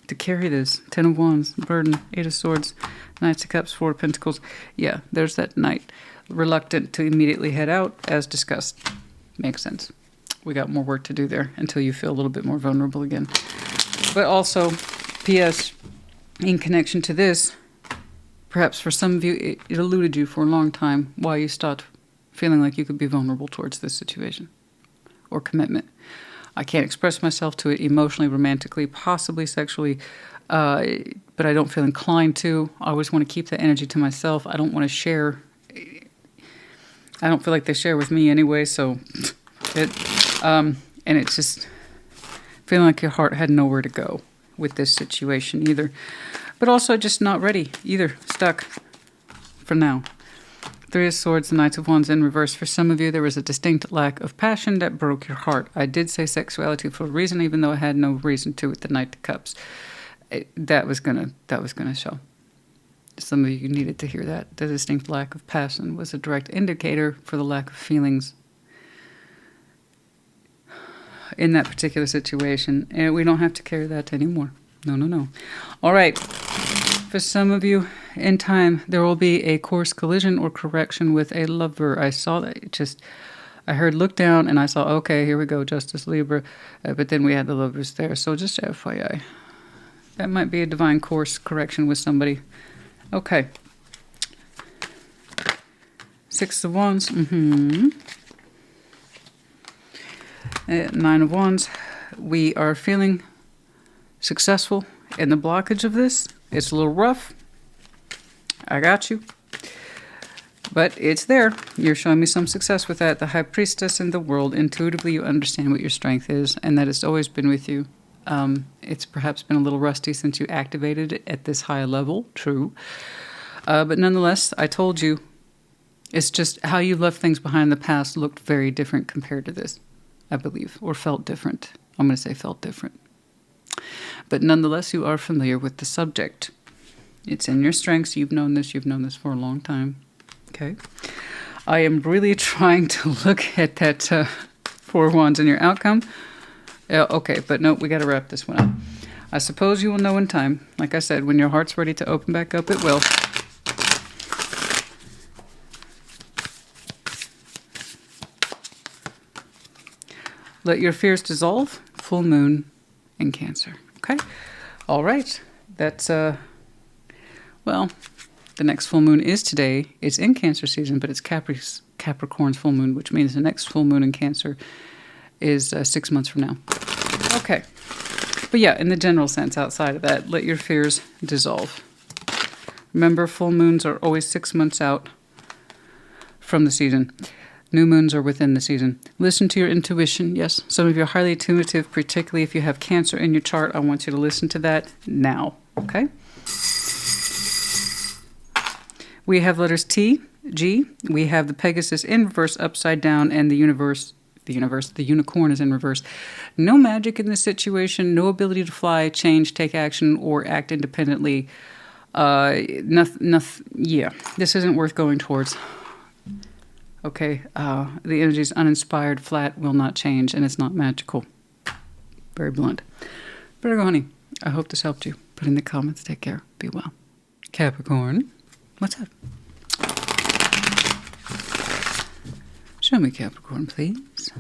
to carry this, Ten of Wands, burden, Eight of Swords, Knights of Cups, Four of Pentacles. Yeah, there's that Knight. Reluctant to immediately head out, as discussed. Makes sense. We got more work to do there until you feel a little bit more vulnerable again. But also, P.S., in connection to this, perhaps for some of you, it eluded you for a long time why you stopped feeling like you could be vulnerable towards this situation or commitment. I can't express myself to it emotionally, romantically, possibly sexually, but I don't feel inclined to. I always want to keep that energy to myself. I don't want to share. I don't feel like they share with me anyway, so and it's just, Feeling like your heart had nowhere to go with this situation either. But also just not ready either. Stuck for now. Three of Swords, the Knights of Wands in reverse. For some of you, there was a distinct lack of passion that broke your heart. I did say sexuality for a reason, even though I had no reason to with the Knight of Cups. That was gonna show. Some of you needed to hear that. The distinct lack of passion was a direct indicator for the lack of feelings in that particular situation. And we don't have to carry that anymore. No, no, no. All right. For some of you, in time, there will be a course collision or correction with a lover. I saw that. I heard look down and I saw, okay, here we go, Justice Libra. But then we had the lovers there. So just FYI. That might be a divine course correction with somebody. Okay. Six of Wands. Nine of Wands. We are feeling successful in the blockage of this. It's a little rough. I got you. But it's there. You're showing me some success with that. The High Priestess in the world. Intuitively, you understand what your strength is and that it's always been with you. It's perhaps been a little rusty since you activated it at this high level. True. But nonetheless, I told you, it's just how you left things behind in the past looked very different compared to this, I believe, or felt different. I'm going to say felt different. But nonetheless, you are familiar with the subject. It's in your strengths. You've known this for a long time. Okay. I am really trying to look at that Four of Wands in your outcome. Okay, but no, we got to wrap this one up. I suppose you will know in time. Like I said, when your heart's ready to open back up, it will. Let your fears dissolve. Full moon in Cancer. Okay? All right. That's, well, the next full moon is today. It's in Cancer season, but it's Capricorn's full moon, which means the next full moon in Cancer is 6 months from now. Okay. But yeah, in the general sense, outside of that, let your fears dissolve. Remember, full moons are always 6 months out from the season. New moons are within the season. Listen to your intuition. Yes, some of you are highly intuitive, particularly if you have Cancer in your chart. I want you to listen to that now. Okay? We have letters T, G. We have the Pegasus in reverse, upside down, and the unicorn is in reverse. No magic in this situation. No ability to fly, change, take action, or act independently. Nothing. Yeah, this isn't worth going towards. Okay, the energy is uninspired, flat, will not change, and it's not magical. Very blunt. Virgo, honey, I hope this helped you. Put in the comments. Take care. Be well. Capricorn, what's up? Show me Capricorn, please.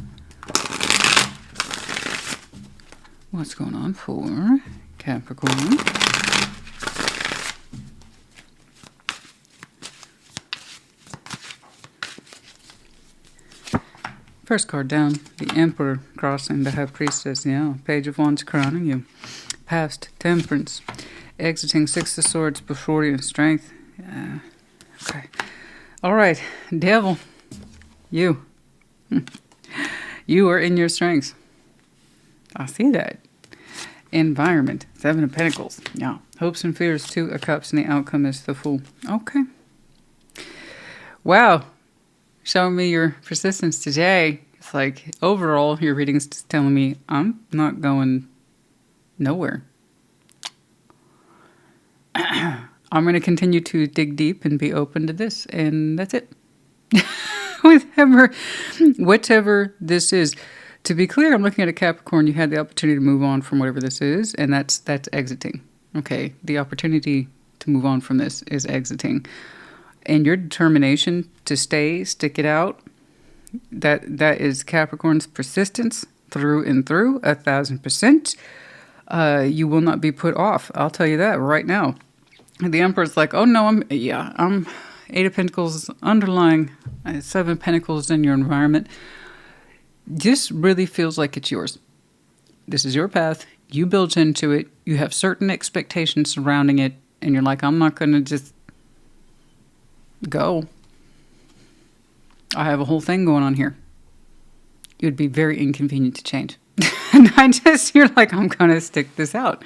What's going on for Capricorn? First card down, the Emperor crossing the High Priestess. Yeah, Page of Wands crowning you. Past, Temperance. Exiting Six of Swords before you. Strength. Okay. All right, Devil. You. You are in your strengths. I see that. Environment. Seven of Pentacles. Yeah. Hopes and fears. Two of Cups, and the outcome is the Fool. Okay. Wow. Showing me your persistence today. It's like, overall, your reading's just telling me I'm not going nowhere. I'm going to continue to dig deep and be open to this, and that's it. Whatever this is. To be clear, I'm looking at a Capricorn. You had the opportunity to move on from whatever this is, and that's exiting. Okay, the opportunity to move on from this is exiting. And your determination to stay, stick it out, that is Capricorn's persistence through and through, 1,000%. You will not be put off. I'll tell you that right now. The Emperor's like, oh no, I'm Eight of Pentacles underlying, Seven of Pentacles in your environment. This really feels like it's yours. This is your path. You built into it. You have certain expectations surrounding it. And you're like, I'm not going to just go. I have a whole thing going on here. It would be very inconvenient to change. And you're like, I'm going to stick this out.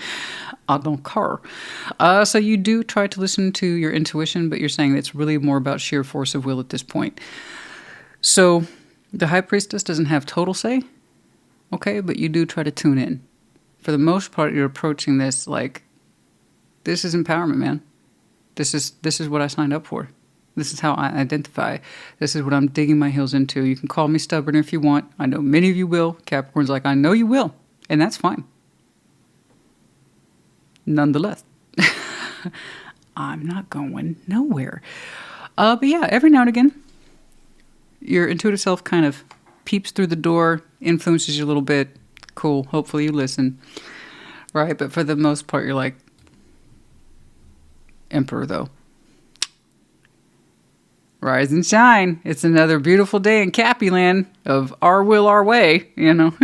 I don't care. So you do try to listen to your intuition, but you're saying it's really more about sheer force of will at this point. So the High Priestess doesn't have total say, okay, but you do try to tune in. For the most part, you're approaching this like, this is empowerment, man. This is what I signed up for. This is how I identify. This is what I'm digging my heels into. You can call me stubborn if you want. I know many of you will. Capricorn's like, I know you will. And that's fine. Nonetheless, I'm not going nowhere. But yeah, every now and again, your intuitive self kind of peeps through the door, influences you a little bit. Cool. Hopefully you listen. Right? But for the most part, you're like, Emperor, though. Rise and shine. It's another beautiful day in Cappy Land of our will, our way. You know,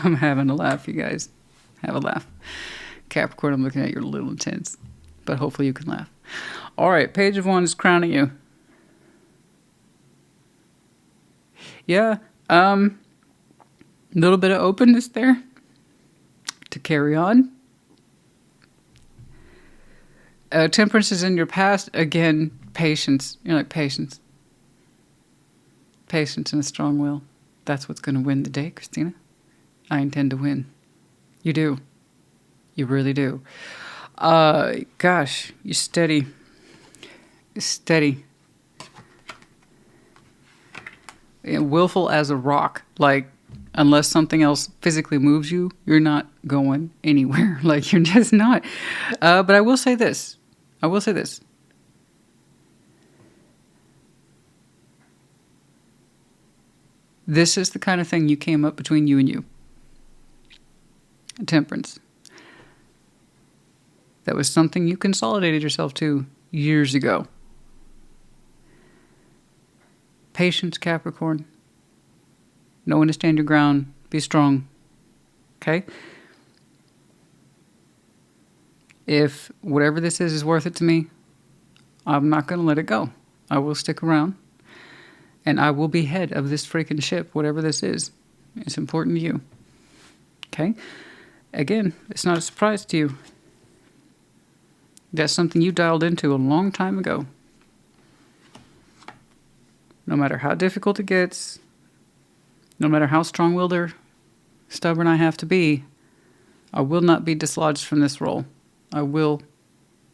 I'm having a laugh, you guys. Have a laugh. Capricorn, I'm looking at you a little intense, but hopefully you can laugh. All right, Page of Wands crowning you. Yeah, little bit of openness there to carry on. Temperance is in your past. Again, patience. You're like, patience. Patience and a strong will. That's what's going to win the day, Christina. I intend to win. You do. You really do. Gosh, you're steady. You're steady. Willful as a rock. Like, unless something else physically moves you, you're not going anywhere. Like, you're just not. But I will say this. This is the kind of thing you came up between you and you. Temperance. That was something you consolidated yourself to years ago. Patience, Capricorn. Know when to stand your ground. Be strong. Okay? If whatever this is worth it to me, I'm not going to let it go. I will stick around. And I will be head of this freaking ship, whatever this is. It's important to you. Okay? Again, it's not a surprise to you. That's something you dialed into a long time ago. No matter how difficult it gets, no matter how strong-willed or stubborn I have to be, I will not be dislodged from this role. I will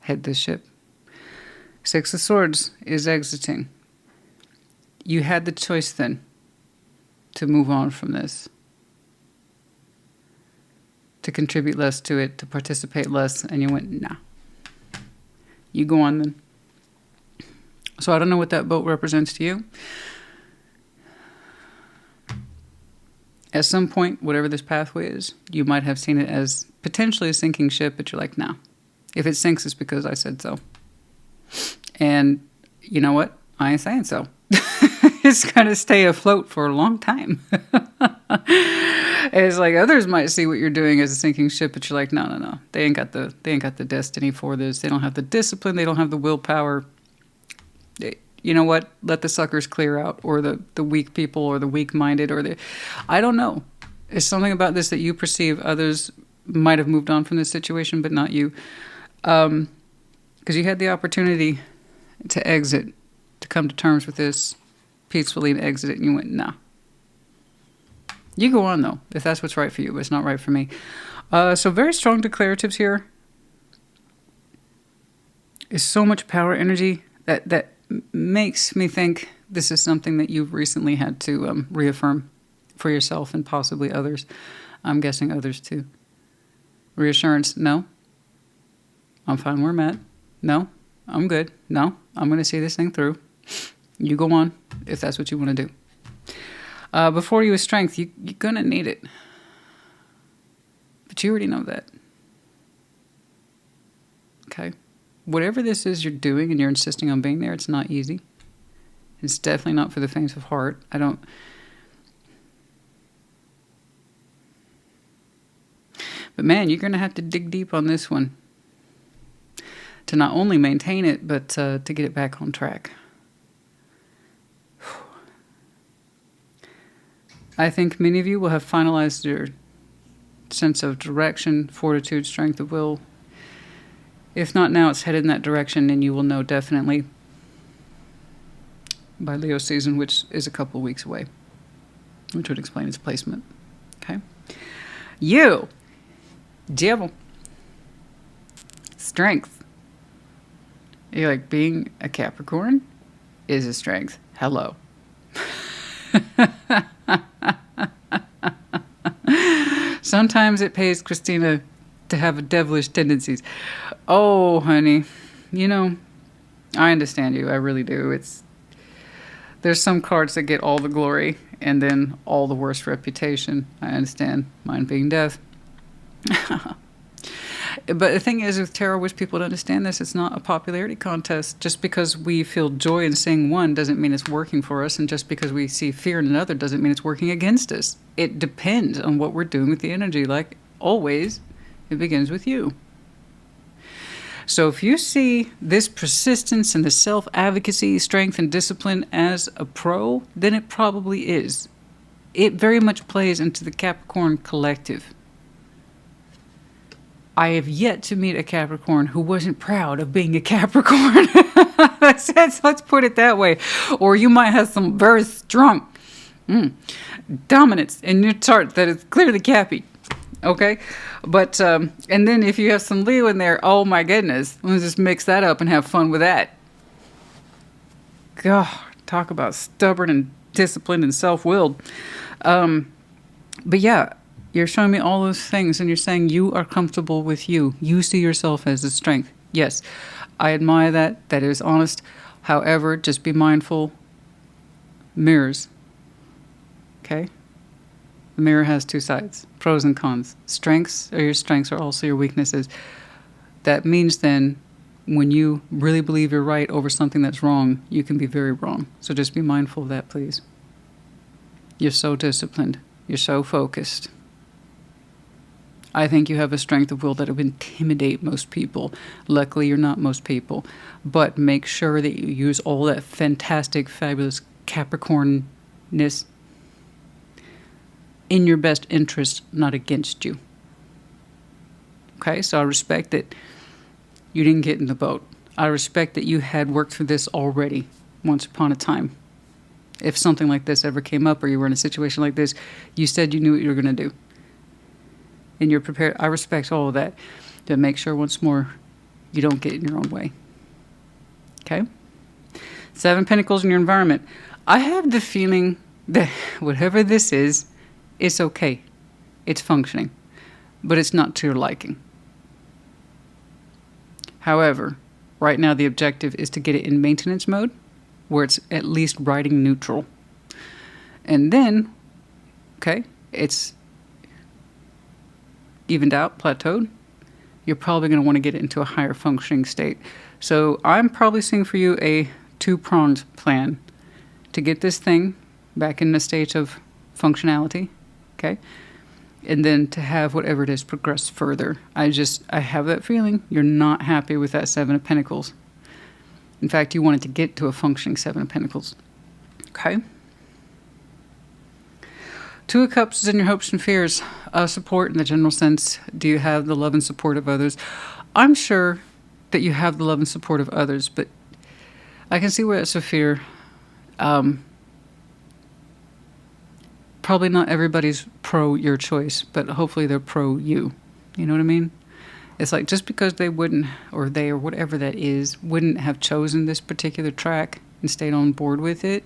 head this ship. Six of Swords is exiting. You had the choice then to move on from this, to contribute less to it, to participate less, and you went, nah. You go on then. So I don't know what that boat represents to you. At some point, whatever this pathway is, you might have seen it as potentially a sinking ship, but you're like, nah. If it sinks, it's because I said so. And you know what? I ain't saying so. It's going to stay afloat for a long time. It's like others might see what you're doing as a sinking ship, but you're like, no. They ain't got the destiny for this. They don't have the discipline. They don't have the willpower. You know what? Let the suckers clear out, or the weak people, or the weak-minded, or I don't know. There's something about this that you perceive others might have moved on from this situation, but not you. Because you had the opportunity to exit, to come to terms with this peacefully and exit it, and you went, nah. You go on, though, if that's what's right for you, but it's not right for me. So very strong declaratives here. Is so much power energy that makes me think this is something that you've recently had to reaffirm for yourself and possibly others. I'm guessing others, too. Reassurance, no. I'm fine where I'm at. No, I'm good. No, I'm going to see this thing through. You go on, if that's what you want to do. Before you is strength, you're going to need it. But you already know that. Okay? Whatever this is you're doing and you're insisting on being there, it's not easy. It's definitely not for the faint of heart. But man, you're going to have to dig deep on this one to not only maintain it, but to get it back on track. I think many of you will have finalized sense of direction, fortitude, strength of will. If not now, it's headed in that direction, and you will know definitely by Leo season, which is a couple weeks away, which would explain its placement. Okay? You, devil, strength. You're like, being a Capricorn is a strength. Hello. Sometimes it pays Christina to have devilish tendencies. Oh, honey, you know, I understand you. I really do. There's some cards that get all the glory and then all the worst reputation. I understand. Mine being death. But the thing is with tarot, I wish people would understand this. It's not a popularity contest. Just because we feel joy in seeing one doesn't mean it's working for us. And just because we see fear in another doesn't mean it's working against us. It depends on what we're doing with the energy. Like always, it begins with you. So if you see this persistence and the self-advocacy, strength, and discipline as a pro, then it probably is. It very much plays into the Capricorn collective. I have yet to meet a Capricorn who wasn't proud of being a Capricorn. Let's put it that way. Or you might have some very strong dominance in your chart that is clearly Cappy. Okay? But, and then if you have some Leo in there, oh my goodness, let's just mix that up and have fun with that. God, talk about stubborn and disciplined and self-willed. But yeah, you're showing me all those things and you're saying you are comfortable with you. You see yourself as a strength. Yes, I admire that. That is honest. However, just be mindful. Mirrors. Okay? The mirror has two sides, pros and cons. Strengths are your strengths are also your weaknesses. That means then when you really believe you're right over something that's wrong, you can be very wrong. So just be mindful of that, please. You're so disciplined. You're so focused. I think you have a strength of will that would intimidate most people. Luckily, you're not most people. But make sure that you use all that fantastic, fabulous Capricornness in your best interest, not against you. Okay, so I respect that you didn't get in the boat. I respect that you had worked through this already once upon a time. If something like this ever came up or you were in a situation like this, you said you knew what you were going to do. And you're prepared. I respect all of that. To make sure once more you don't get in your own way. Okay? 7 Pentacles in your environment. I have the feeling that whatever this is, it's okay. It's functioning. But it's not to your liking. However, right now the objective is to get it in maintenance mode, where it's at least riding neutral. And then, okay, it's evened out, plateaued. You're probably going to want to get it into a higher functioning state. So I'm probably seeing for you a 2-pronged plan to get this thing back in a state of functionality, okay? And then to have whatever it is progress further. I have that feeling you're not happy with that 7 of Pentacles. In fact, you wanted to get to a functioning 7 of Pentacles. Okay? 2 of Cups is in your hopes and fears. Support in the general sense. Do you have the love and support of others? I'm sure that you have the love and support of others, but I can see where it's a fear. Probably not everybody's pro your choice, but hopefully they're pro you. You know what I mean? It's like just because they wouldn't, or they, or whatever that is, wouldn't have chosen this particular track and stayed on board with it,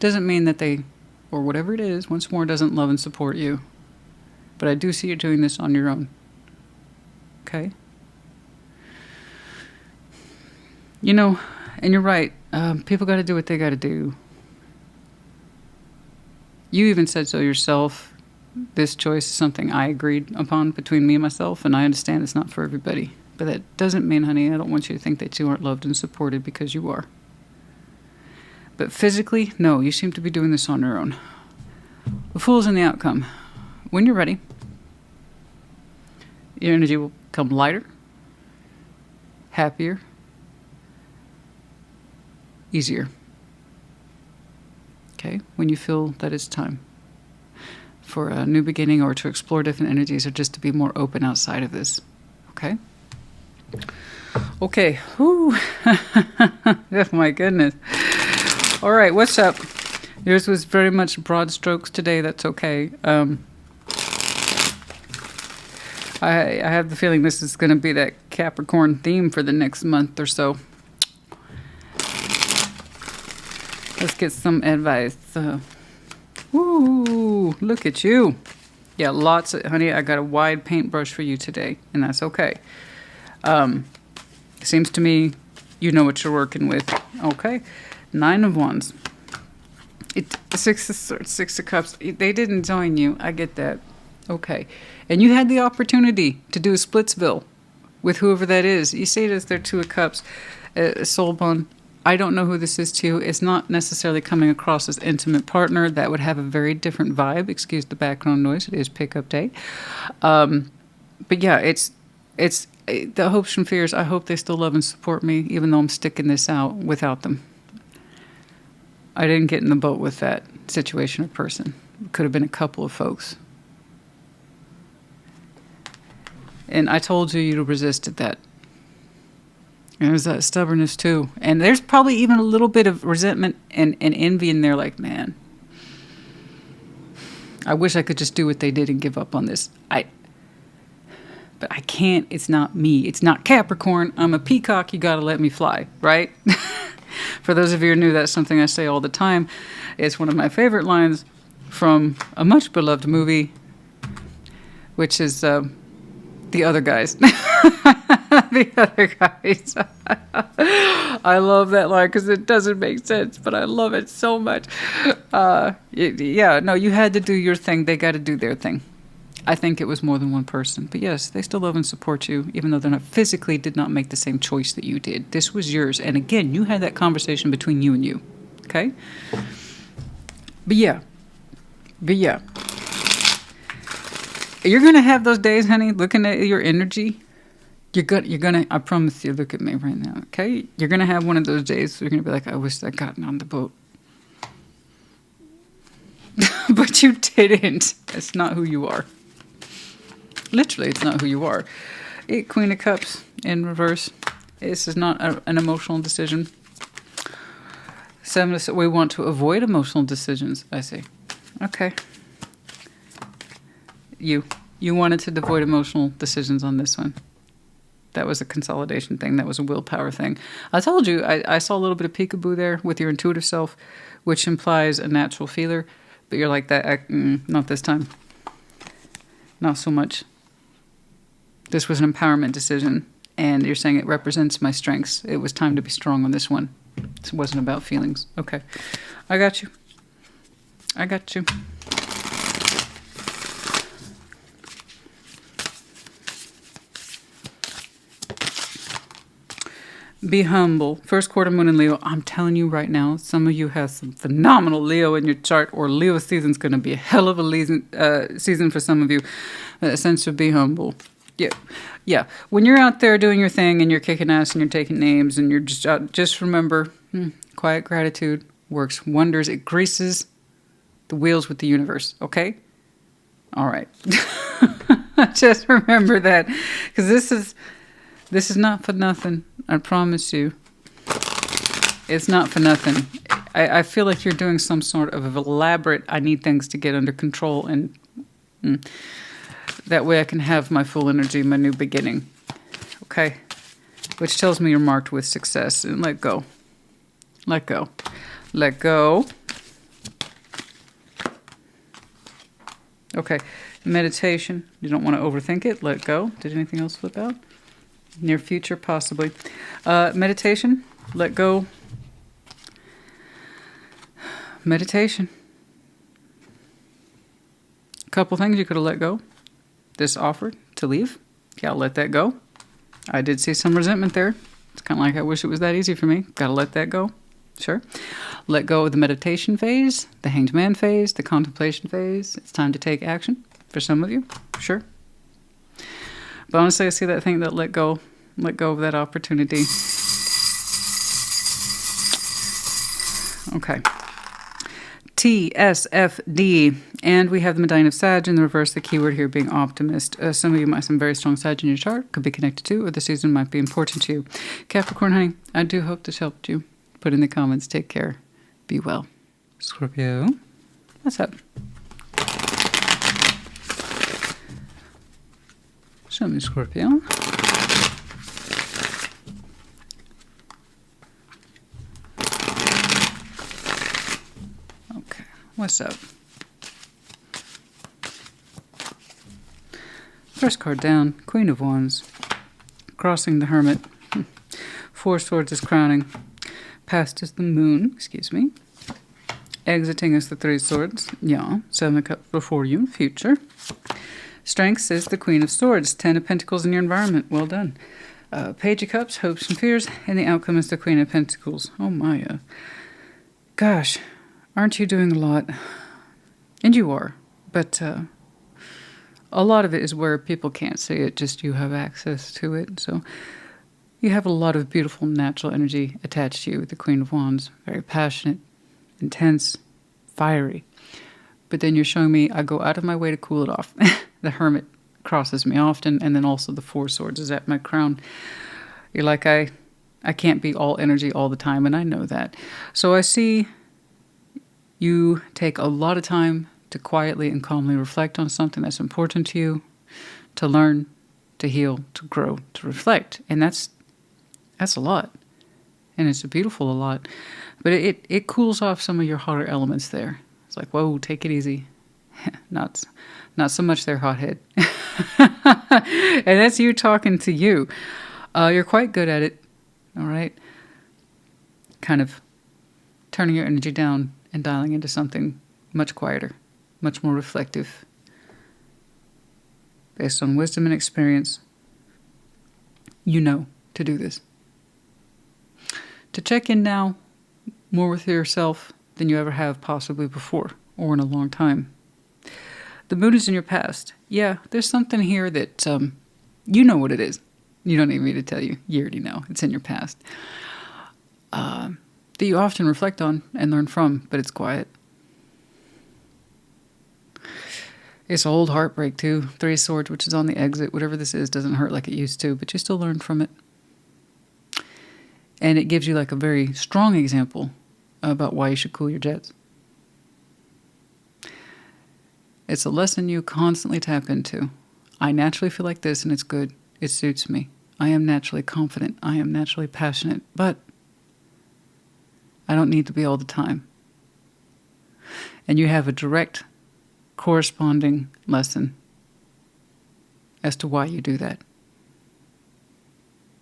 doesn't mean that they, or whatever it is, once more, doesn't love and support you. But I do see you doing this on your own. Okay? You know, and you're right. People got to do what they got to do. You even said so yourself. This choice is something I agreed upon between me and myself, and I understand it's not for everybody. But that doesn't mean, honey, I don't want you to think that you aren't loved and supported, because you are. But physically, no, you seem to be doing this on your own. The Fool's in the outcome. When you're ready, your energy will become lighter, happier, easier. Okay? When you feel that it's time for a new beginning or to explore different energies or just to be more open outside of this. Okay? Okay. Whew. Oh my goodness. All right, what's up? Yours was very much broad strokes today. That's okay. I have the feeling this is going to be that Capricorn theme for the next month or so. Let's get some advice. Woo, look at you. Yeah, lots of, honey, I got a wide paintbrush for you today, and that's okay. Seems to me you know what you're working with. Okay. 9 of Wands. Six of Cups. They didn't join you. I get that. Okay. And you had the opportunity to do a splitsville with whoever that is. You see it as their 2 of Cups, soul bond. I don't know who this is to you. It's not necessarily coming across as intimate partner. That would have a very different vibe. Excuse the background noise. It is pickup day. But yeah, it's the hopes and fears. I hope they still love and support me, even though I'm sticking this out without them. I didn't get in the boat with that situation or person. It could have been a couple of folks. And I told you you'd have resisted that. And there's that stubbornness too. And there's probably even a little bit of resentment and envy in there, like, man, I wish I could just do what they did and give up on this. But I can't. It's not me. It's not Capricorn. I'm a peacock. You got to let me fly, right? For those of you who are new, that's something I say all the time. It's one of my favorite lines from a much beloved movie, which is The Other Guys. The Other Guys. I love that line because it doesn't make sense, but I love it so much. Yeah, no, you had to do your thing. They got to do their thing. I think it was more than one person. But yes, they still love and support you, even though they're not physically did not make the same choice that you did. This was yours. And again, you had that conversation between you and you. Okay? But yeah. You're going to have those days, honey, looking at your energy. You're gonna, I promise you, look at me right now, okay? You're going to have one of those days where you're going to be like, I wish I'd gotten on the boat. But you didn't. That's not who you are. Literally, it's not who you are. Queen of Cups in reverse. This is not an emotional decision. 7 we want to avoid emotional decisions, I see. Okay. You wanted to avoid emotional decisions on this one. That was a consolidation thing. That was a willpower thing. I told you, I saw a little bit of peekaboo there with your intuitive self, which implies a natural feeler. But you're like that, not this time. Not so much. This was an empowerment decision, and you're saying it represents my strengths. It was time to be strong on this one. It wasn't about feelings. Okay. I got you. Be humble. First quarter moon in Leo. I'm telling you right now, some of you have some phenomenal Leo in your chart, or Leo season's going to be a hell of a season for some of you. That sense of be humble. Yeah. When you're out there doing your thing and you're kicking ass and you're taking names and you're just remember, quiet gratitude works wonders. It greases the wheels with the universe. Okay? All right. Just remember that, because this is not for nothing. I promise you. It's not for nothing. I feel like you're doing some sort of elaborate, I need things to get under control, and that way I can have my full energy, my new beginning. Okay? Which tells me you're marked with success. And let go. Let go. Let go. Okay. Meditation. You don't want to overthink it. Let go. Did anything else flip out? Near future, possibly. Meditation. Let go. Meditation. A couple things you could have let go. This offer to leave. Gotta let that go. I did see some resentment there. It's kind of like I wish it was that easy for me. Gotta let that go. Sure. Let go of the meditation phase, the hanged man phase, the contemplation phase. It's time to take action for some of you. Sure. But honestly, I see that thing that let go of that opportunity. Okay. TSFD. And we have the Medallion of Sag in the reverse, the keyword here being optimist. Some of you might have some very strong Sag in your chart, could be connected to, or the season might be important to you. Capricorn, honey, I do hope this helped you. Put in the comments, take care, be well. Scorpio, what's up? Show me, Scorpio. Okay, what's up? First card down, Queen of Wands. Crossing the Hermit. Four Swords is crowning. Past is the Moon, excuse me. Exiting is the Three Swords. Yeah, Seven of Cups before you in future. Strengths is the Queen of Swords. 10 of Pentacles in your environment. Well done. Page of Cups, hopes and fears. And the outcome is the Queen of Pentacles. Oh my. Gosh, aren't you doing a lot? And you are. But a lot of it is where people can't see it. Just you have access to it. So you have a lot of beautiful natural energy attached to you with the Queen of Wands. Very passionate, intense, fiery. But then you're showing me I go out of my way to cool it off. The Hermit crosses me often, and then also the Four Swords is at my crown. You're like, I can't be all energy all the time, and I know that. So I see you take a lot of time to quietly and calmly reflect on something that's important to you, to learn, to heal, to grow, to reflect. And that's a lot. And it's a beautiful a lot. But it cools off some of your hotter elements there. It's like, whoa, take it easy. Not so much there, hothead. And that's you talking to you. You're quite good at it, all right? Kind of turning your energy down and dialing into something much quieter, much more reflective, based on wisdom and experience. You know to do this. To check in now more with yourself than you ever have possibly before or in a long time. The Moon is in your past. Yeah, there's something here that you know what it is. You don't need me to tell you. You already know. It's in your past. That you often reflect on and learn from, but it's quiet. It's old heartbreak too. Three of Swords, which is on the exit. Whatever this is doesn't hurt like it used to, but you still learn from it. And it gives you like a very strong example about why you should cool your jets. It's a lesson you constantly tap into. I naturally feel like this and it's good. It suits me. I am naturally confident. I am naturally passionate, but I don't need to be all the time. And you have a direct corresponding lesson as to why you do that.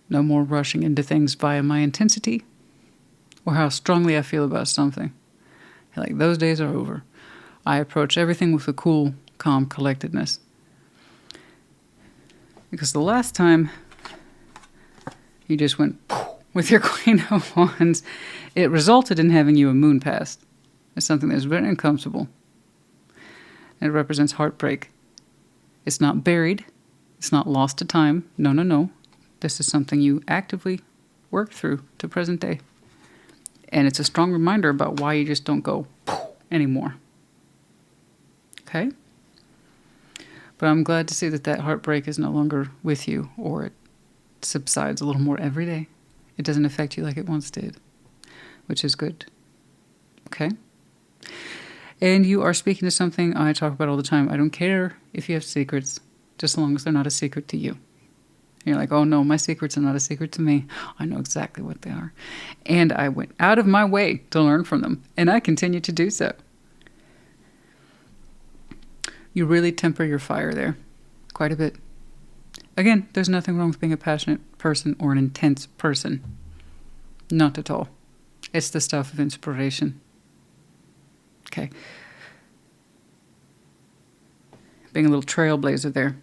No more rushing into things via my intensity or how strongly I feel about something. Like those days are over. I approach everything with a cool, calm collectedness. Because the last time you just went with your Queen of Wands, it resulted in having you a moon past. It's something that's very uncomfortable. And it represents heartbreak. It's not buried. It's not lost to time. No, no, no. This is something you actively work through to present day. And it's a strong reminder about why you just don't go anymore. Okay? But I'm glad to see that that heartbreak is no longer with you, or it subsides a little more every day. It doesn't affect you like it once did, which is good. Okay? And you are speaking to something I talk about all the time. I don't care if you have secrets, just as long as they're not a secret to you. And you're like, oh no, my secrets are not a secret to me. I know exactly what they are. And I went out of my way to learn from them, and I continue to do so. You really temper your fire there quite a bit. Again, there's nothing wrong with being a passionate person or an intense person. Not at all. It's the stuff of inspiration. Okay. Being a little trailblazer there.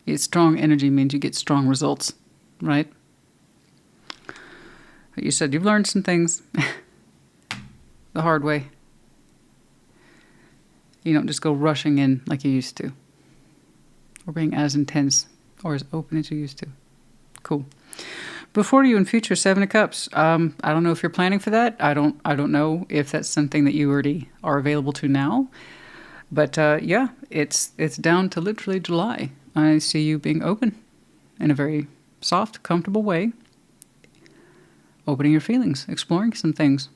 It's strong energy means you get strong results, right? But you said you've learned some things the hard way. You don't just go rushing in like you used to. Or being as intense or as open as you used to. Cool. Before you in future, Seven of Cups. I don't know if you're planning for that. I don't know if that's something that you already are available to now. But yeah, it's down to literally July. I see you being open in a very soft, comfortable way. Opening your feelings, exploring some things.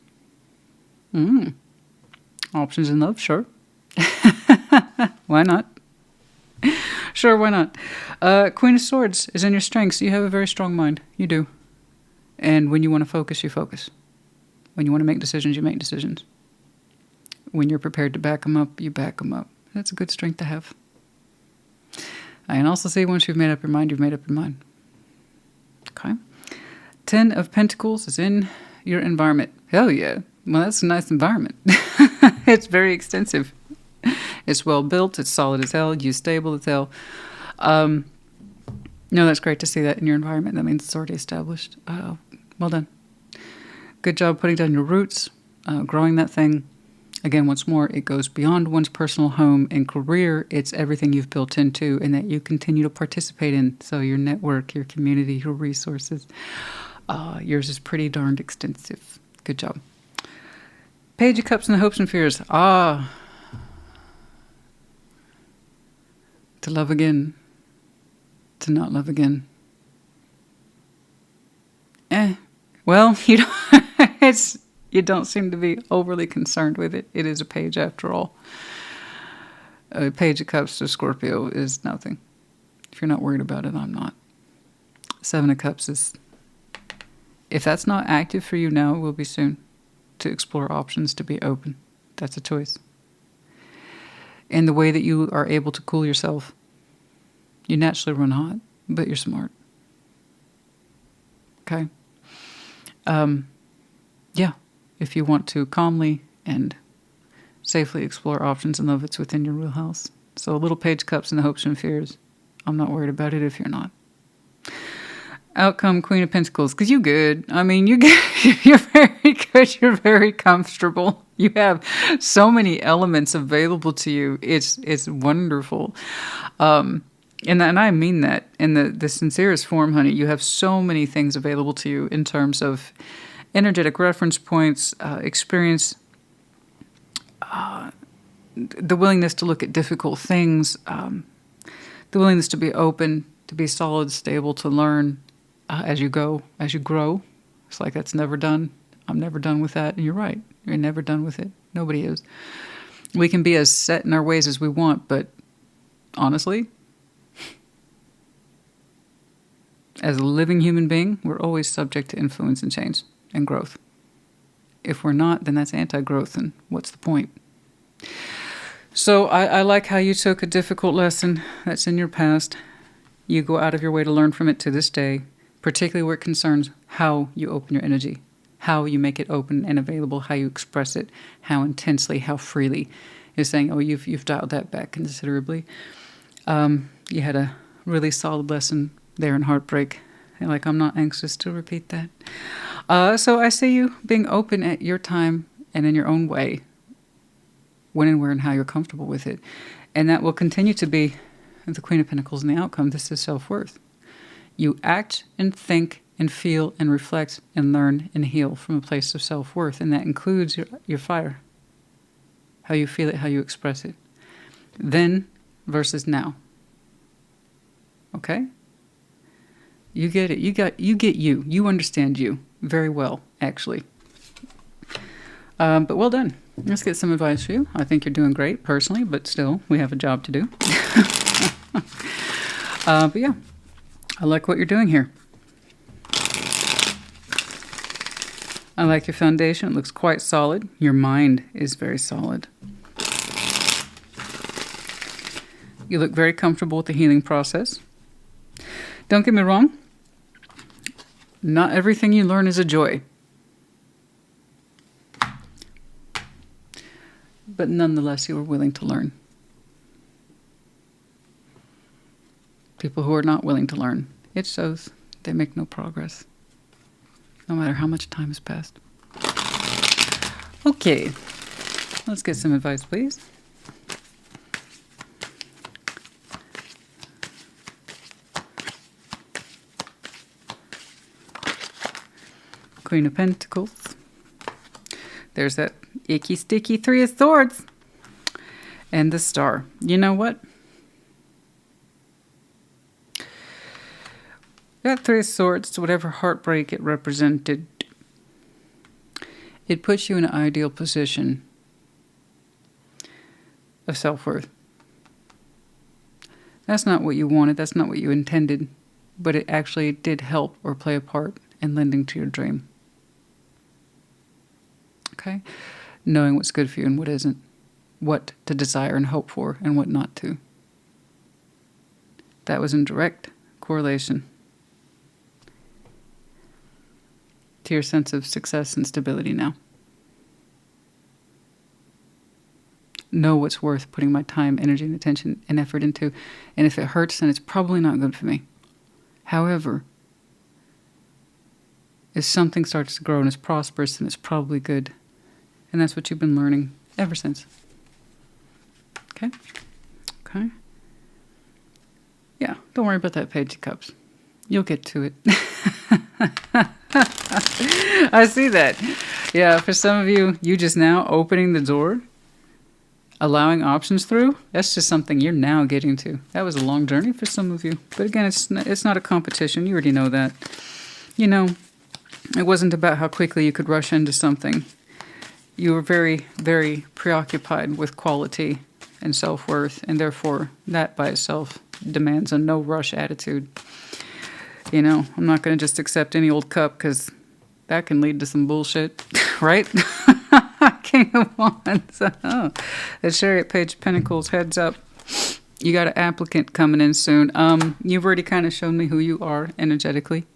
Options in love, sure. Why not? Sure, why not? Queen of Swords is in your strengths. You have a very strong mind. You do. And when you want to focus, you focus. When you want to make decisions, you make decisions. When you're prepared to back them up, you back them up. That's a good strength to have. I can also see once you've made up your mind, you've made up your mind. Okay. 10 of Pentacles is in your environment. Hell yeah. Well, that's a nice environment. It's very extensive. It's well built. It's solid as hell. You're stable as hell. No, that's great to see that in your environment. That means it's already established. Well done. Good job putting down your roots, growing that thing. Again, once more, it goes beyond one's personal home and career. It's everything you've built into and that you continue to participate in. So your network, your community, your resources. Yours is pretty darned extensive. Good job. Page of Cups and the hopes and fears. To love again. To not love again. Well, you don't, you don't seem to be overly concerned with it. It is a page after all. A Page of Cups to Scorpio is nothing. If you're not worried about it, I'm not. Seven of Cups is, if that's not active for you now, it will be soon. To explore options, to be open. That's a choice. And the way that you are able to cool yourself. You naturally run hot, but you're smart. Okay? Yeah. If you want to calmly and safely explore options in love, it's within your wheelhouse. So a little Page of Cups and the hopes and fears. I'm not worried about it if you're not. Outcome, Queen of Pentacles, because you're good. I mean, you're good. You're very good. You're very comfortable. You have so many elements available to you. It's wonderful. And I mean that in the sincerest form, honey. You have so many things available to you in terms of energetic reference points, experience, the willingness to look at difficult things, the willingness to be open, to be solid, stable, to learn as you go, as you grow. It's like that's never done. I'm never done with that. And you're right. You're never done with it. Nobody is. We can be as set in our ways as we want, but honestly, as a living human being, we're always subject to influence and change and growth. If we're not, then that's anti-growth, and what's the point? So I like how you took a difficult lesson that's in your past. You go out of your way to learn from it to this day, particularly where it concerns how you open your energy, how you make it open and available, how you express it, how intensely, how freely. You're saying, oh, you've dialed that back considerably. You had a really solid lesson there in heartbreak. And like, I'm not anxious to repeat that. So I see you being open at your time and in your own way, when and where and how you're comfortable with it. And that will continue to be the Queen of Pentacles and the outcome. This is self-worth. You act and think and feel and reflect and learn and heal from a place of self-worth. And that includes your fire, how you feel it, how you express it. Then versus now. Okay? You get it. You get you. You understand you very well, actually. But well done. Let's get some advice for you. I think you're doing great personally, but still, we have a job to do. But yeah, I like what you're doing here. I like your foundation. It looks quite solid. Your mind is very solid. You look very comfortable with the healing process. Don't get me wrong. Not everything you learn is a joy. But nonetheless, you are willing to learn. People who are not willing to learn, it shows they make no progress, no matter how much time has passed. Okay, let's get some advice, please. Queen of Pentacles. There's that icky, sticky Three of Swords. And the Star. You know what? That Three of Swords, whatever heartbreak it represented, it puts you in an ideal position of self-worth. That's not what you wanted. That's not what you intended. But it actually did help or play a part in lending to your dream. Okay? Knowing what's good for you and what isn't. What to desire and hope for and what not to. That was in direct correlation to your sense of success and stability now. Know what's worth putting my time, energy, and attention and effort into. And if it hurts, then it's probably not good for me. However, if something starts to grow and is prosperous, then it's probably good. And that's what you've been learning ever since. Okay? Okay? Yeah, don't worry about that Page of Cups. You'll get to it. I see that. Yeah, for some of you, you just now opening the door, allowing options through, that's just something you're now getting to. That was a long journey for some of you. But again, it's not a competition. You already know that. You know, it wasn't about how quickly you could rush into something. You were very, very preoccupied with quality and self-worth, and therefore that by itself demands a no-rush attitude. You know, I'm not going to just accept any old cup because that can lead to some bullshit, right? King of Wands. Oh, the Chariot, Page of Pentacles, heads up. You got an applicant coming in soon. You've already kind of shown me who you are energetically.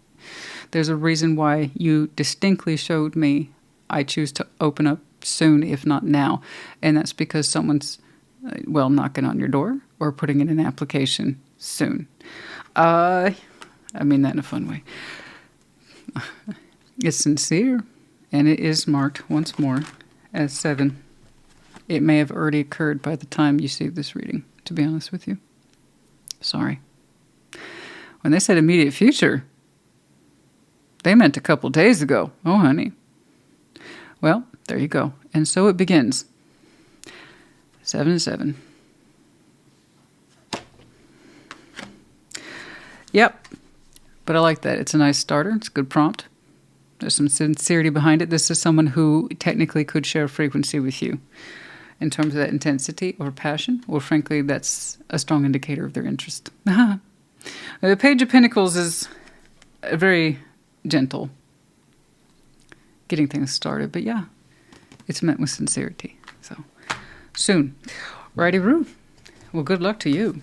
There's a reason why you distinctly showed me I choose to open up soon, if not now. And that's because someone's, well, knocking on your door or putting in an application soon. I mean that in a fun way. It's sincere, and it is marked once more as 7. It may have already occurred by the time you see this reading, to be honest with you. Sorry. When they said immediate future, they meant a couple days ago. Oh, honey. Well, there you go. And so it begins. 7 and 7. Yep. But I like that. It's a nice starter. It's a good prompt. There's some sincerity behind it. This is someone who technically could share frequency with you in terms of that intensity or passion, or frankly, that's a strong indicator of their interest. The Page of Pentacles is very gentle, getting things started, but yeah, it's meant with sincerity. So, soon. Righty-roo. Well, good luck to you.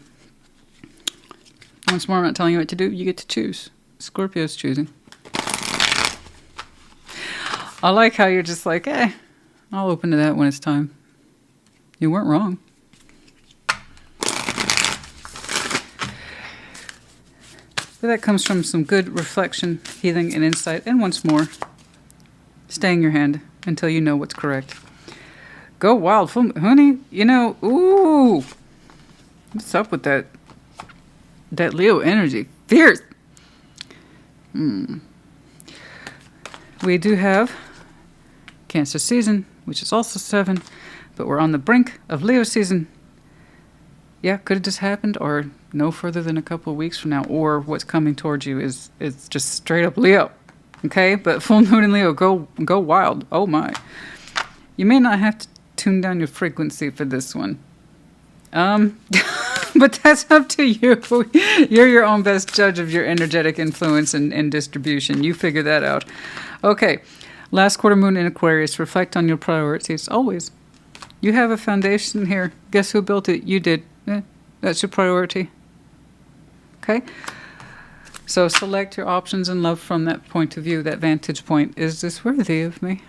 Once more, I'm not telling you what to do. You get to choose. Scorpio's choosing. I like how you're just like, I'll open to that when it's time. You weren't wrong. But that comes from some good reflection, healing, and insight. And once more, staying your hand until you know what's correct. Go wild, honey. You know, ooh. What's up with that Leo energy? Fierce. We do have Cancer season, which is also 7, but we're on the brink of Leo season. Yeah, could have just happened, or no further than a couple of weeks from now, or what's coming towards you is just straight up Leo. Okay, but full moon in Leo, go wild. Oh my. You may not have to tune down your frequency for this one. But that's up to you. You're your own best judge of your energetic influence and distribution. You figure that out. Okay. Last quarter moon in Aquarius. Reflect on your priorities. Always. You have a foundation here. Guess who built it? You did. That's your priority. Okay? So select your options in love from that point of view, that vantage point. Is this worthy of me?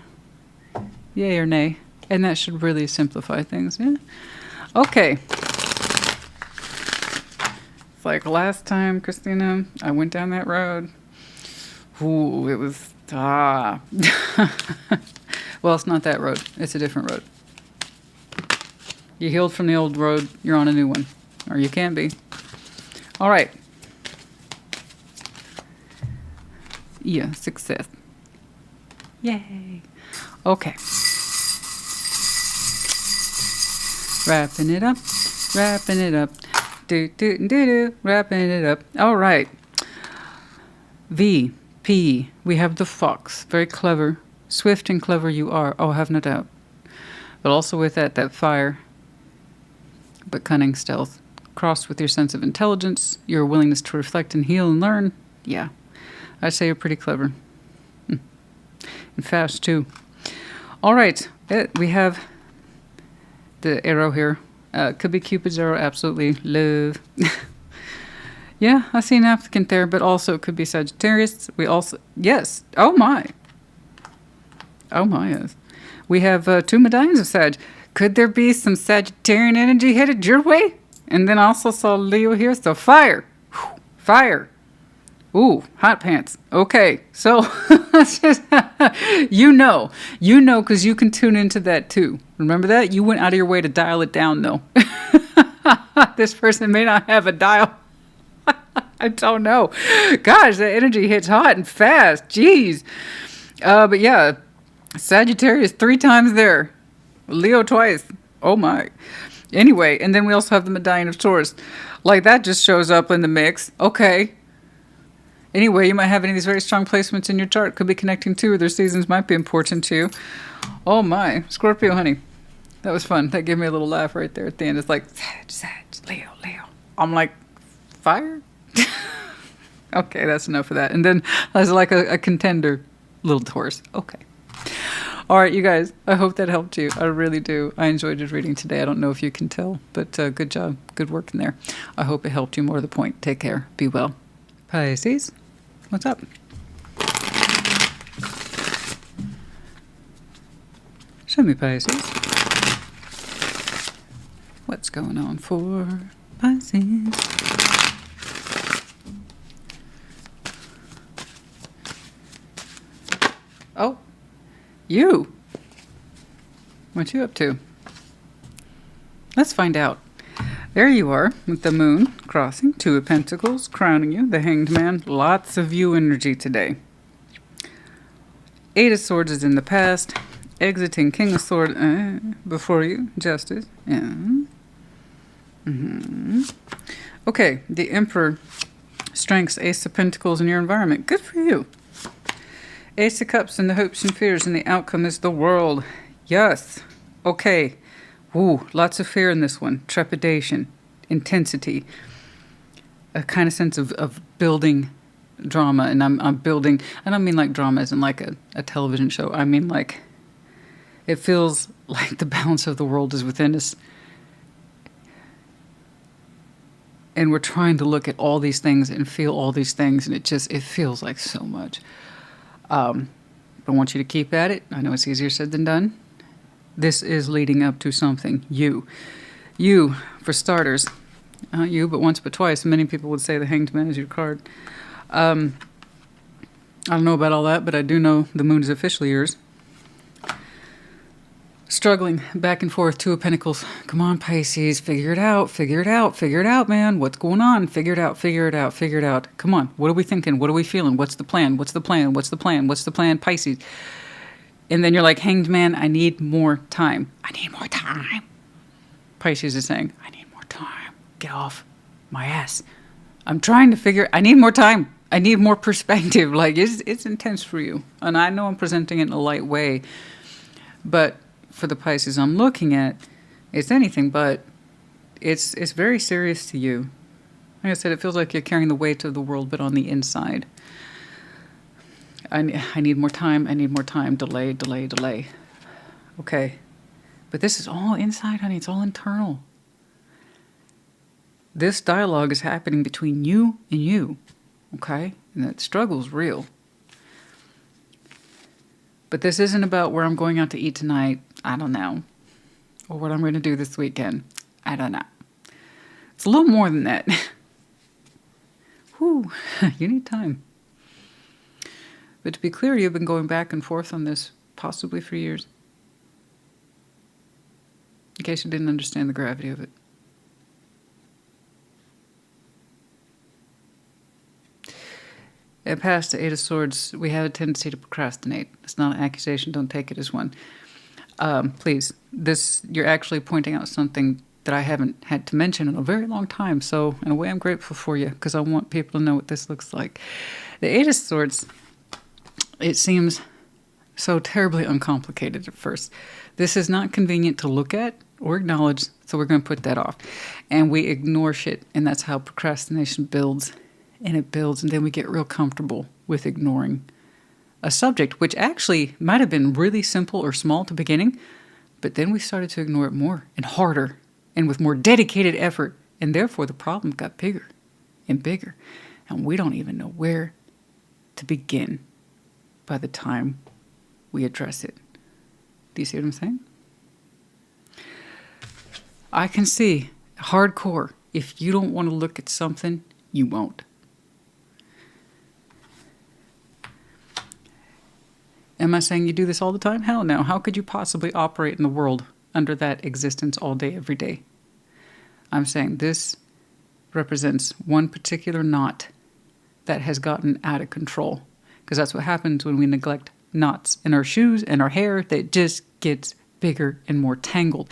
Yay or nay? And that should really simplify things. Yeah? Okay. It's like last time, Christina, I went down that road. Ooh, it was... Well, it's not that road. It's a different road. You healed from the old road. You're on a new one. Or you can be. All right. Yeah, success. Yay. Okay. Wrapping it up. Wrapping it up. Do, do, do, do. Wrapping it up. All right. V, P. We have the fox. Very clever. Swift and clever you are. Oh, I have no doubt. But also with that fire. But cunning stealth. Crossed with your sense of intelligence. Your willingness to reflect and heal and learn. Yeah. I'd say you're pretty clever. And fast, too. All right. We have the arrow here. Could be Cupid's arrow. Absolutely. Love. Yeah, I see an applicant there, but also it could be Sagittarius. We also... Yes. Oh, my. Oh, my, yes. We have 2 medallions of Sag. Could there be some Sagittarian energy headed your way? And then I also saw Leo here. So fire. Whew. Fire. Ooh, hot pants. Okay, so you know, because you can tune into that too. Remember that? You went out of your way to dial it down, though. This person may not have a dial. I don't know. Gosh, that energy hits hot and fast. Jeez. But yeah, Sagittarius 3 times there. Leo twice. Oh my. Anyway, and then we also have the medallion of Taurus. Like that just shows up in the mix. Okay. Anyway, you might have any of these very strong placements in your chart. Could be connecting to, or their seasons might be important to you. Oh my. Scorpio, honey. That was fun. That gave me a little laugh right there at the end. It's like, Sag, Leo, Leo. I'm like, fire? Okay, that's enough of that. And then as like a contender, little Taurus. Okay. All right, you guys. I hope that helped you. I really do. I enjoyed your reading today. I don't know if you can tell, but good job. Good work in there. I hope it helped you. More to the point. Take care. Be well. Pisces, what's up? Show me, Pisces. What's going on for Pisces? Oh, you. What you up to? Let's find out. There you are with the moon crossing, 2 of Pentacles crowning you, the Hanged Man. Lots of you energy today. 8 of Swords is in the past. Exiting King of Swords before you. Justice. Yeah. Okay, the Emperor. Strengths, Ace of Pentacles in your environment. Good for you. Ace of Cups and the hopes and fears, and the outcome is the World. Yes. Okay. Ooh, lots of fear in this one. Trepidation, intensity, a kind of sense of building drama. And I'm building, I don't mean like drama as in like a television show. I mean like it feels like the balance of the world is within us. And we're trying to look at all these things and feel all these things. And it feels like so much. I want you to keep at it. I know it's easier said than done. This is leading up to something. You, for starters. Not you, but once but twice. Many people would say the Hanged Man is your card. I don't know about all that, but I do know the moon is officially yours. Struggling back and forth, 2 of Pentacles. Come on, Pisces, figure it out, figure it out, figure it out, man. What's going on? Figure it out, figure it out, figure it out. Come on, what are we thinking? What are we feeling? What's the plan? What's the plan? What's the plan? What's the plan, Pisces? And then you're like, Hanged Man, I need more time. I need more time. Pisces is saying, I need more time. Get off my ass. I'm trying to figure, I need more time. I need more perspective. Like, it's intense for you. And I know I'm presenting it in a light way. But for the Pisces I'm looking at, it's anything but. It's very serious to you. Like I said, it feels like you're carrying the weight of the world, but on the inside. I need more time. I need more time. Delay, delay, delay. Okay. But this is all inside, honey. It's all internal. This dialogue is happening between you and you. Okay? And that struggle's real. But this isn't about where I'm going out to eat tonight. I don't know. Or what I'm going to do this weekend. I don't know. It's a little more than that. Whew. You need time. But to be clear, you've been going back and forth on this possibly for years. In case you didn't understand the gravity of it. past the Eight of Swords, we have a tendency to procrastinate. It's not an accusation. Don't take it as one. Please, you're actually pointing out something that I haven't had to mention in a very long time. So in a way, I'm grateful for you because I want people to know what this looks like. The Eight of Swords, it seems so terribly uncomplicated at first. This is not convenient to look at or acknowledge, so we're going to put that off. And we ignore shit, and that's how procrastination builds. And it builds, and then we get real comfortable with ignoring a subject, which actually might have been really simple or small at the beginning, but then we started to ignore it more and harder and with more dedicated effort, and therefore the problem got bigger and bigger, and we don't even know where to begin by the time we address it. Do you see what I'm saying? I can see hardcore. If you don't want to look at something, you won't. Am I saying you do this all the time? Hell no. How could you possibly operate in the world under that existence all day, every day? I'm saying this represents one particular knot that has gotten out of control. Because that's what happens when we neglect knots in our shoes and our hair. That just gets bigger and more tangled.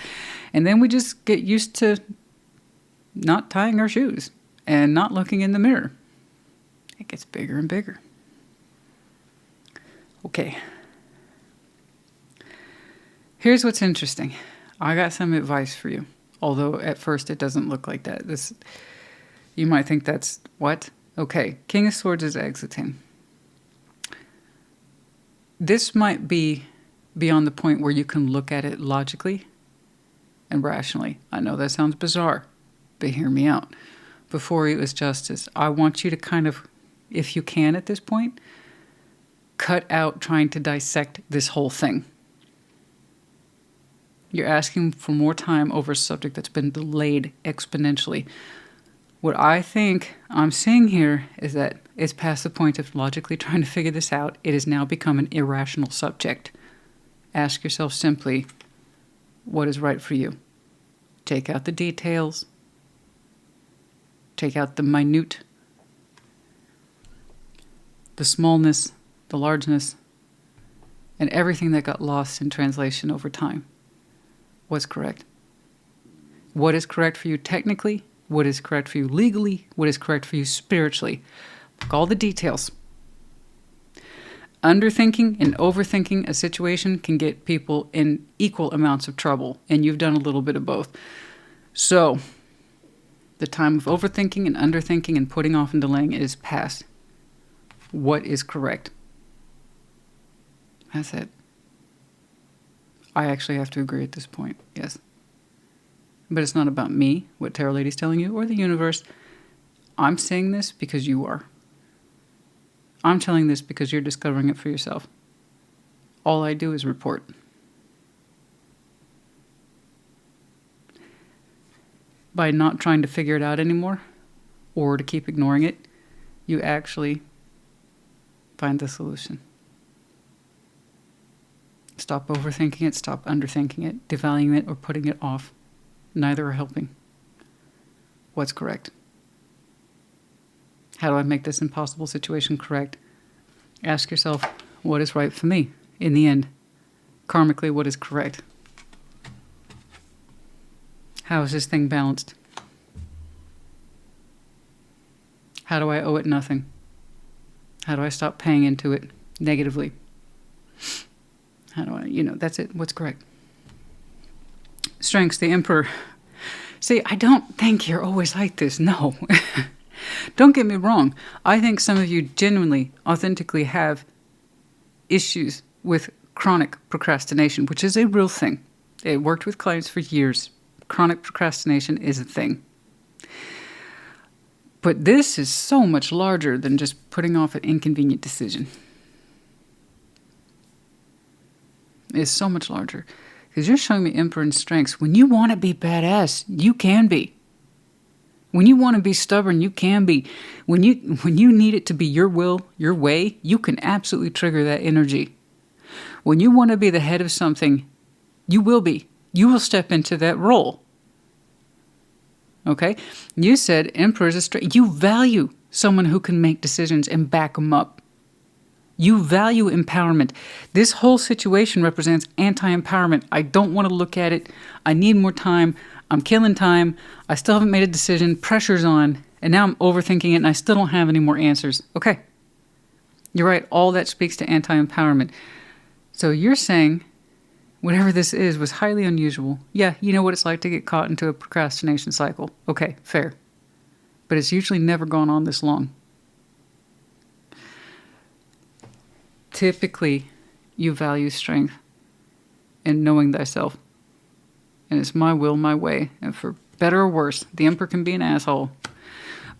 And then we just get used to not tying our shoes and not looking in the mirror. It gets bigger and bigger. Okay. Here's what's interesting. I got some advice for you. Although at first it doesn't look like that. You might think that's what? Okay. King of Swords is exiting. This might be beyond the point where you can look at it logically and rationally. I know that sounds bizarre, but hear me out. Before it was justice, I want you to kind of, if you can at this point, cut out trying to dissect this whole thing. You're asking for more time over a subject that's been delayed exponentially. What I think I'm seeing here is that it's past the point of logically trying to figure this out. It has now become an irrational subject. Ask yourself simply, what is right for you? Take out the details. Take out the minute, the smallness, the largeness, and everything that got lost in translation over time. What's correct? What is correct for you technically? What is correct for you legally? What is correct for you spiritually? Look, all the details. Underthinking and overthinking a situation can get people in equal amounts of trouble, and you've done a little bit of both. So, the time of overthinking and underthinking and putting off and delaying is past. What is correct? That's it. I actually have to agree at this point, yes. But it's not about me, what Tarot Lady's telling you, or the universe. I'm saying this because you are. I'm telling this because you're discovering it for yourself. All I do is report. By not trying to figure it out anymore, or to keep ignoring it, you actually find the solution. Stop overthinking it, stop underthinking it, devaluing it, or putting it off. Neither are helping. What's correct? How do I make this impossible situation correct? Ask yourself, what is right for me? In the end, karmically, what is correct? How is this thing balanced? How do I owe it nothing? How do I stop paying into it negatively? How do I, that's it. What's correct? Strengths, the Emperor. See, I don't think you're always like this. No. Don't get me wrong. I think some of you genuinely, authentically have issues with chronic procrastination, which is a real thing. I worked with clients for years. Chronic procrastination is a thing. But this is so much larger than just putting off an inconvenient decision. It's so much larger. Because you're showing me Emperor and strengths. When you want to be badass, you can be. When you want to be stubborn, you can be. When you need it to be your will, your way, you can absolutely trigger that energy. When you want to be the head of something, you will be. You will step into that role. Okay? You said Emperor is a strength. You value someone who can make decisions and back them up. You value empowerment. This whole situation represents anti-empowerment. I don't want to look at it. I need more time. I'm killing time. I still haven't made a decision. Pressure's on. And now I'm overthinking it and I still don't have any more answers. Okay. You're right. All that speaks to anti-empowerment. So you're saying whatever this is was highly unusual. Yeah, you know what it's like to get caught into a procrastination cycle. Okay, fair. But it's usually never gone on this long. Typically, you value strength and knowing thyself. And it's my will, my way. And for better or worse, the Emperor can be an asshole,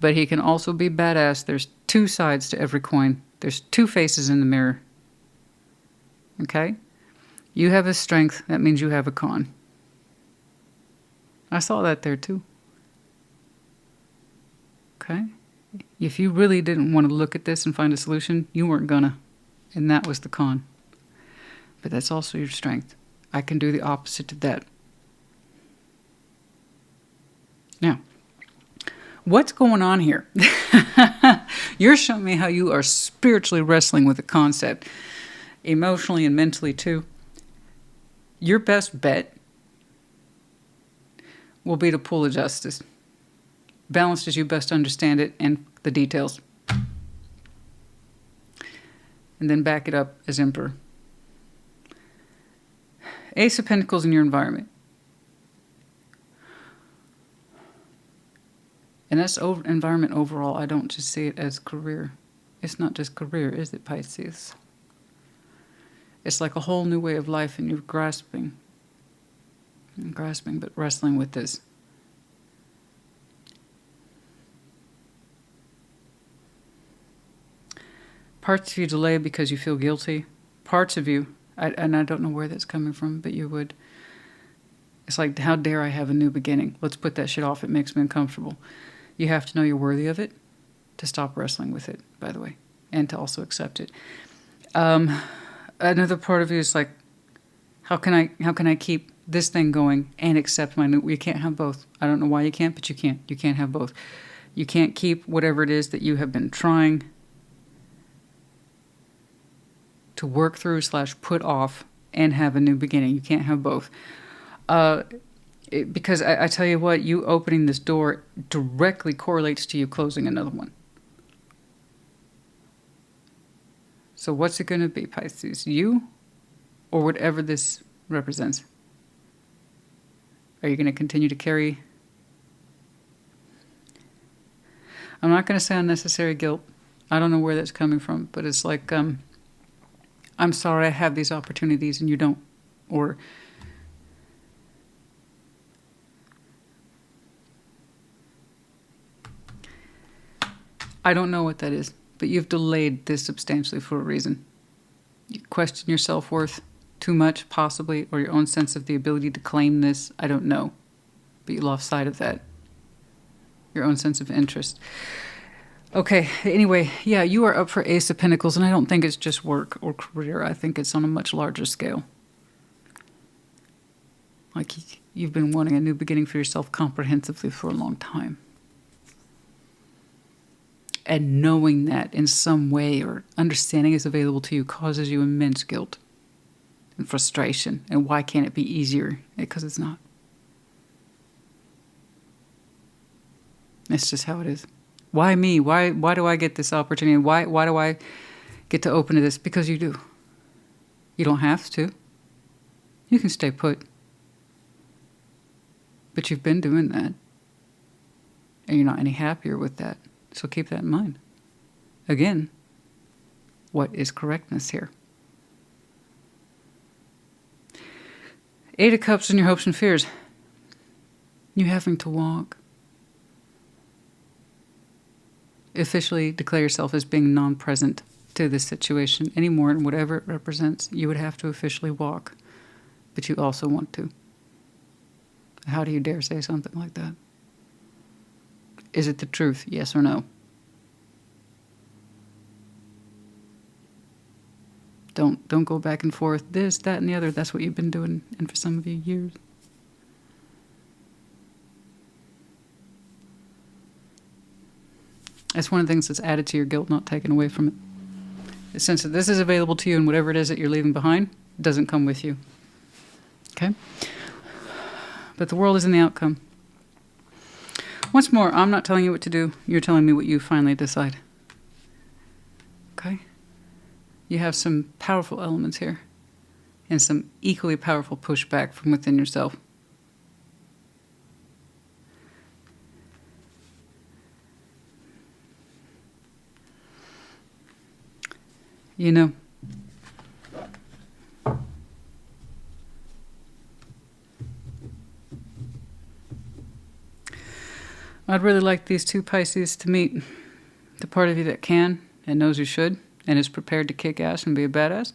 but he can also be badass. There's two sides to every coin. There's two faces in the mirror. Okay? You have a strength, that means you have a con. I saw that there too. Okay? If you really didn't want to look at this and find a solution, you weren't gonna. And that was the con. But that's also your strength. I can do the opposite to that. Now, what's going on here? You're showing me how you are spiritually wrestling with the concept, emotionally and mentally too. Your best bet will be to pull a justice, balanced as you best understand it and the details. And then back it up as Emperor. Ace of Pentacles in your environment. And that's environment overall. I don't just see it as career. It's not just career, is it, Pisces? It's like a whole new way of life and you're grasping, but wrestling with this. Parts of you delay because you feel guilty. Parts of you, and I don't know where that's coming from, but you would. It's like, how dare I have a new beginning? Let's put that shit off. It makes me uncomfortable. You have to know you're worthy of it to stop wrestling with it, by the way, and to also accept it. Another part of you is like, how can I keep this thing going and accept my new? You can't have both. I don't know why you can't, but you can't. You can't have both. You can't keep whatever it is that you have been trying to work through / put off and have a new beginning. You can't have both. Because I tell you what, you opening this door directly correlates to you closing another one. So what's it going to be, Pisces? You or whatever this represents? Are you going to continue to carry? I'm not going to say unnecessary guilt. I don't know where that's coming from, but it's like, I'm sorry I have these opportunities and you don't. Or I don't know what that is, but you've delayed this substantially for a reason. You question your self-worth too much, possibly, or your own sense of the ability to claim this. I don't know, but you lost sight of that. Your own sense of interest. Okay, anyway, yeah, you are up for Ace of Pentacles, and I don't think it's just work or career. I think it's on a much larger scale. Like you've been wanting a new beginning for yourself comprehensively for a long time. And knowing that in some way or understanding is available to you causes you immense guilt and frustration. And why can't it be easier? Because it's not. It's just how it is. Why me? Why do I get this opportunity? Why do I get to open to this? Because you do. You don't have to. You can stay put. But you've been doing that. And you're not any happier with that. So keep that in mind. Again, what is correctness here? Eight of Cups and your hopes and fears. You having to walk. Officially declare yourself as being non-present to this situation anymore, and whatever it represents, you would have to officially walk. But you also want to. How do you dare say something like that? Is it the truth, yes or no? Don't go back and forth, this, that, and the other. That's what you've been doing, and for some of you, years. It's one of the things that's added to your guilt, not taken away from it. The sense that this is available to you and whatever it is that you're leaving behind doesn't come with you. Okay? But the world is in the outcome. Once more, I'm not telling you what to do. You're telling me what you finally decide. Okay? You have some powerful elements here and some equally powerful pushback from within yourself. You know, I'd really like these two Pisces to meet. The part of you that can and knows you should and is prepared to kick ass and be a badass.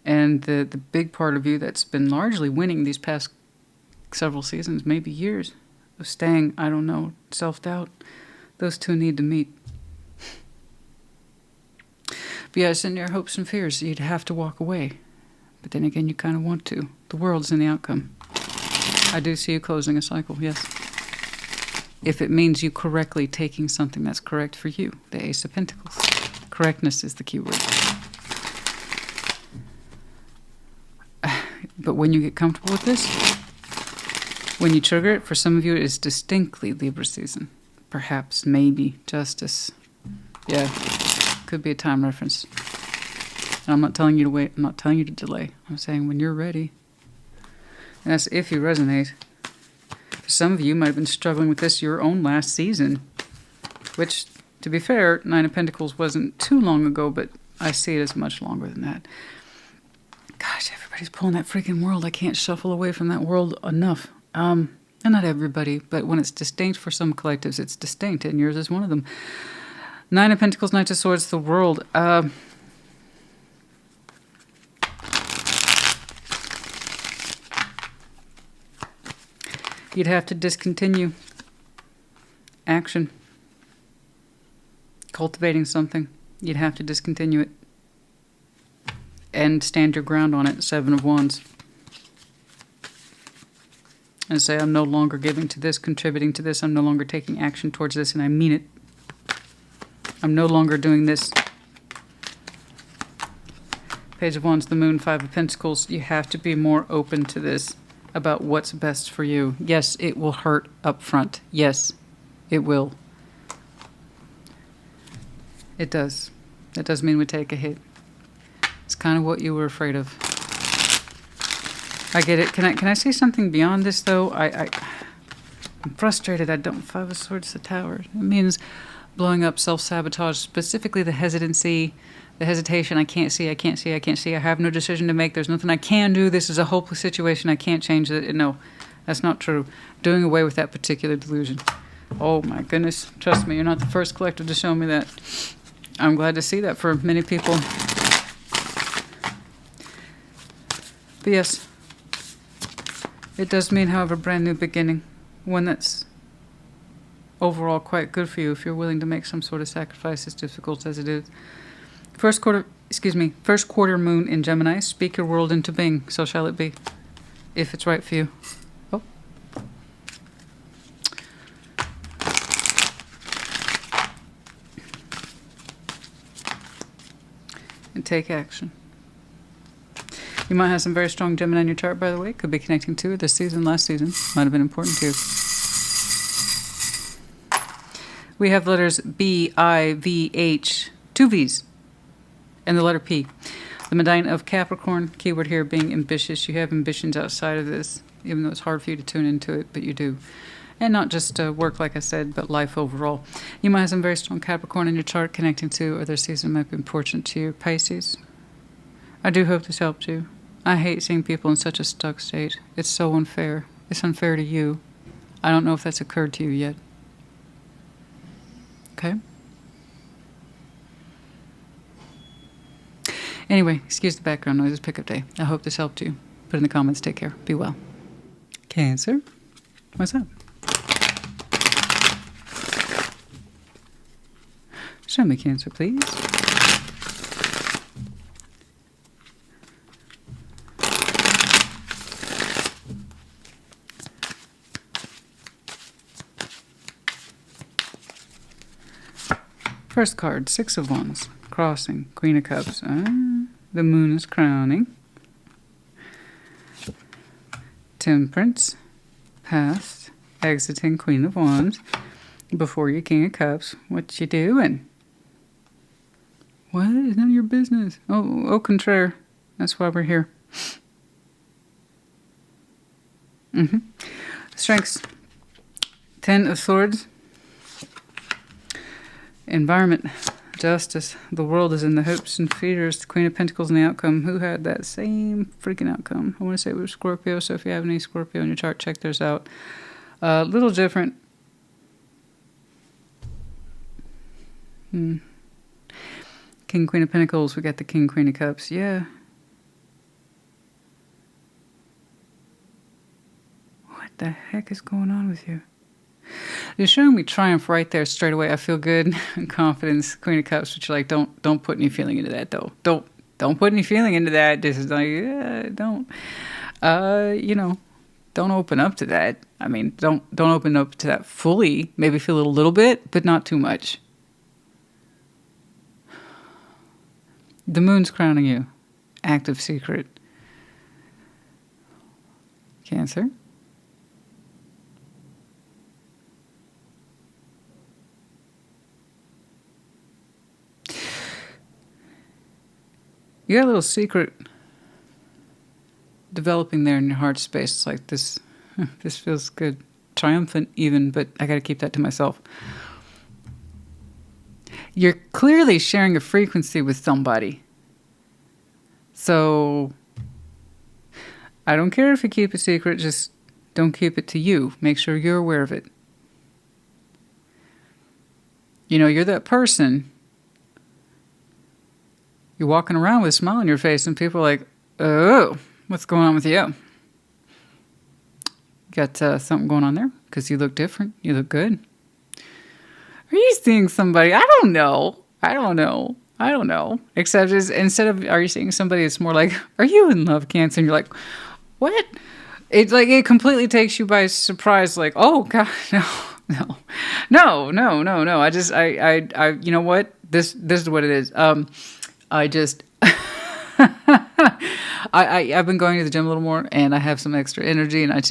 And the big part of you that's been largely winning these past several seasons, maybe years, of staying, I don't know, self-doubt. Those two need to meet. But yes, in your hopes and fears, you'd have to walk away. But then again, you kind of want to. The world's in the outcome. I do see you closing a cycle, yes. If it means you correctly taking something that's correct for you, the Ace of Pentacles. Correctness is the key word. But when you get comfortable with this, when you trigger it, for some of you it is distinctly Libra season. Perhaps, maybe, justice. Yeah. Could be a time reference. And I'm not telling you to wait. I'm not telling you to delay. I'm saying when you're ready. And that's if you resonate. For some of you might have been struggling with this your own last season. Which, to be fair, Nine of Pentacles wasn't too long ago, but I see it as much longer than that. Gosh, everybody's pulling that freaking world. I can't shuffle away from that world enough. And not everybody, but when it's distinct for some collectives, it's distinct, and yours is one of them. Nine of Pentacles, Knight of Swords, the world. You'd have to discontinue action. Cultivating something. You'd have to discontinue it. And stand your ground on it, Seven of Wands. And say, I'm no longer giving to this, contributing to this. I'm no longer taking action towards this, and I mean it. I'm no longer doing this. Page of Wands, the Moon, Five of Pentacles. You have to be more open to this about what's best for you. Yes, it will hurt up front. Yes, it will. It does. That does mean we take a hit. It's kind of what you were afraid of. I get it. Can I say something beyond this, though? I'm frustrated. I don't... Five of Swords, the Tower. It means blowing up, self-sabotage, specifically the hesitancy, the hesitation. I can't see, I can't see, I can't see. I have no decision to make. There's nothing I can do. This is a hopeless situation. I can't change it. No, that's not true. Doing away with that particular delusion. Oh, my goodness. Trust me, you're not the first collective to show me that. I'm glad to see that for many people. But yes, it does mean, however, a brand new beginning. One that's overall quite good for you if you're willing to make some sort of sacrifice, as difficult as it is. First quarter moon in Gemini. Speak your world into being. So shall it be, if it's right for you. Oh. And take action. You might have some very strong Gemini in your chart, by the way. Could be connecting to this season, last season. Might have been important to you. We have letters B, I, V, H, two V's, and the letter P. The Medina of Capricorn, keyword here being ambitious. You have ambitions outside of this, even though it's hard for you to tune into it, but you do. And not just work, like I said, but life overall. You might have some very strong Capricorn in your chart connecting to, or their season might be important to you. Pisces, I do hope this helped you. I hate seeing people in such a stuck state. It's so unfair. It's unfair to you. I don't know if that's occurred to you yet. Okay? Anyway, excuse the background noise. It's pickup day. I hope this helped you. Put in the comments. Take care. Be well. Cancer, what's up? Show me Cancer, please. First card, Six of Wands, crossing, Queen of Cups. The Moon is crowning. Temperance, past, exiting, Queen of Wands. Before you, King of Cups. What you doing? What? It's none of your business. Oh, au contraire. That's why we're here. Strengths. 10 of Swords. Environment. Justice. The world is in the hopes and fears. The Queen of Pentacles and the outcome. Who had that same freaking outcome? I want to say it was Scorpio, so if you have any Scorpio in your chart, check theirs out. A little different. King, Queen of Pentacles. We got the King, Queen of Cups. Yeah. What the heck is going on with you? You're showing me triumph right there straight away. I feel good and confidence. Queen of Cups, but you're like, don't put any feeling into that though. Don't put any feeling into that. This is like, don't. You know, don't open up to that. I mean, don't open up to that fully. Maybe feel it a little bit, but not too much. The Moon's crowning you. Active secret. Cancer. You got a little secret developing there in your heart space. It's like this feels good. Triumphant even, but I got to keep that to myself. You're clearly sharing a frequency with somebody. So I don't care if you keep a secret, just don't keep it to you. Make sure you're aware of it. You know, you're that person. You're walking around with a smile on your face and people are like, oh, what's going on with you? Got something going on there? Because you look different. You look good. Are you seeing somebody? I don't know. Except instead of are you seeing somebody, it's more like, are you in love, Cancer? And you're like, what? It's like it completely takes you by surprise. Like, oh God, no. I you know what? This is what it is. I've been going to the gym a little more, and I have some extra energy, and I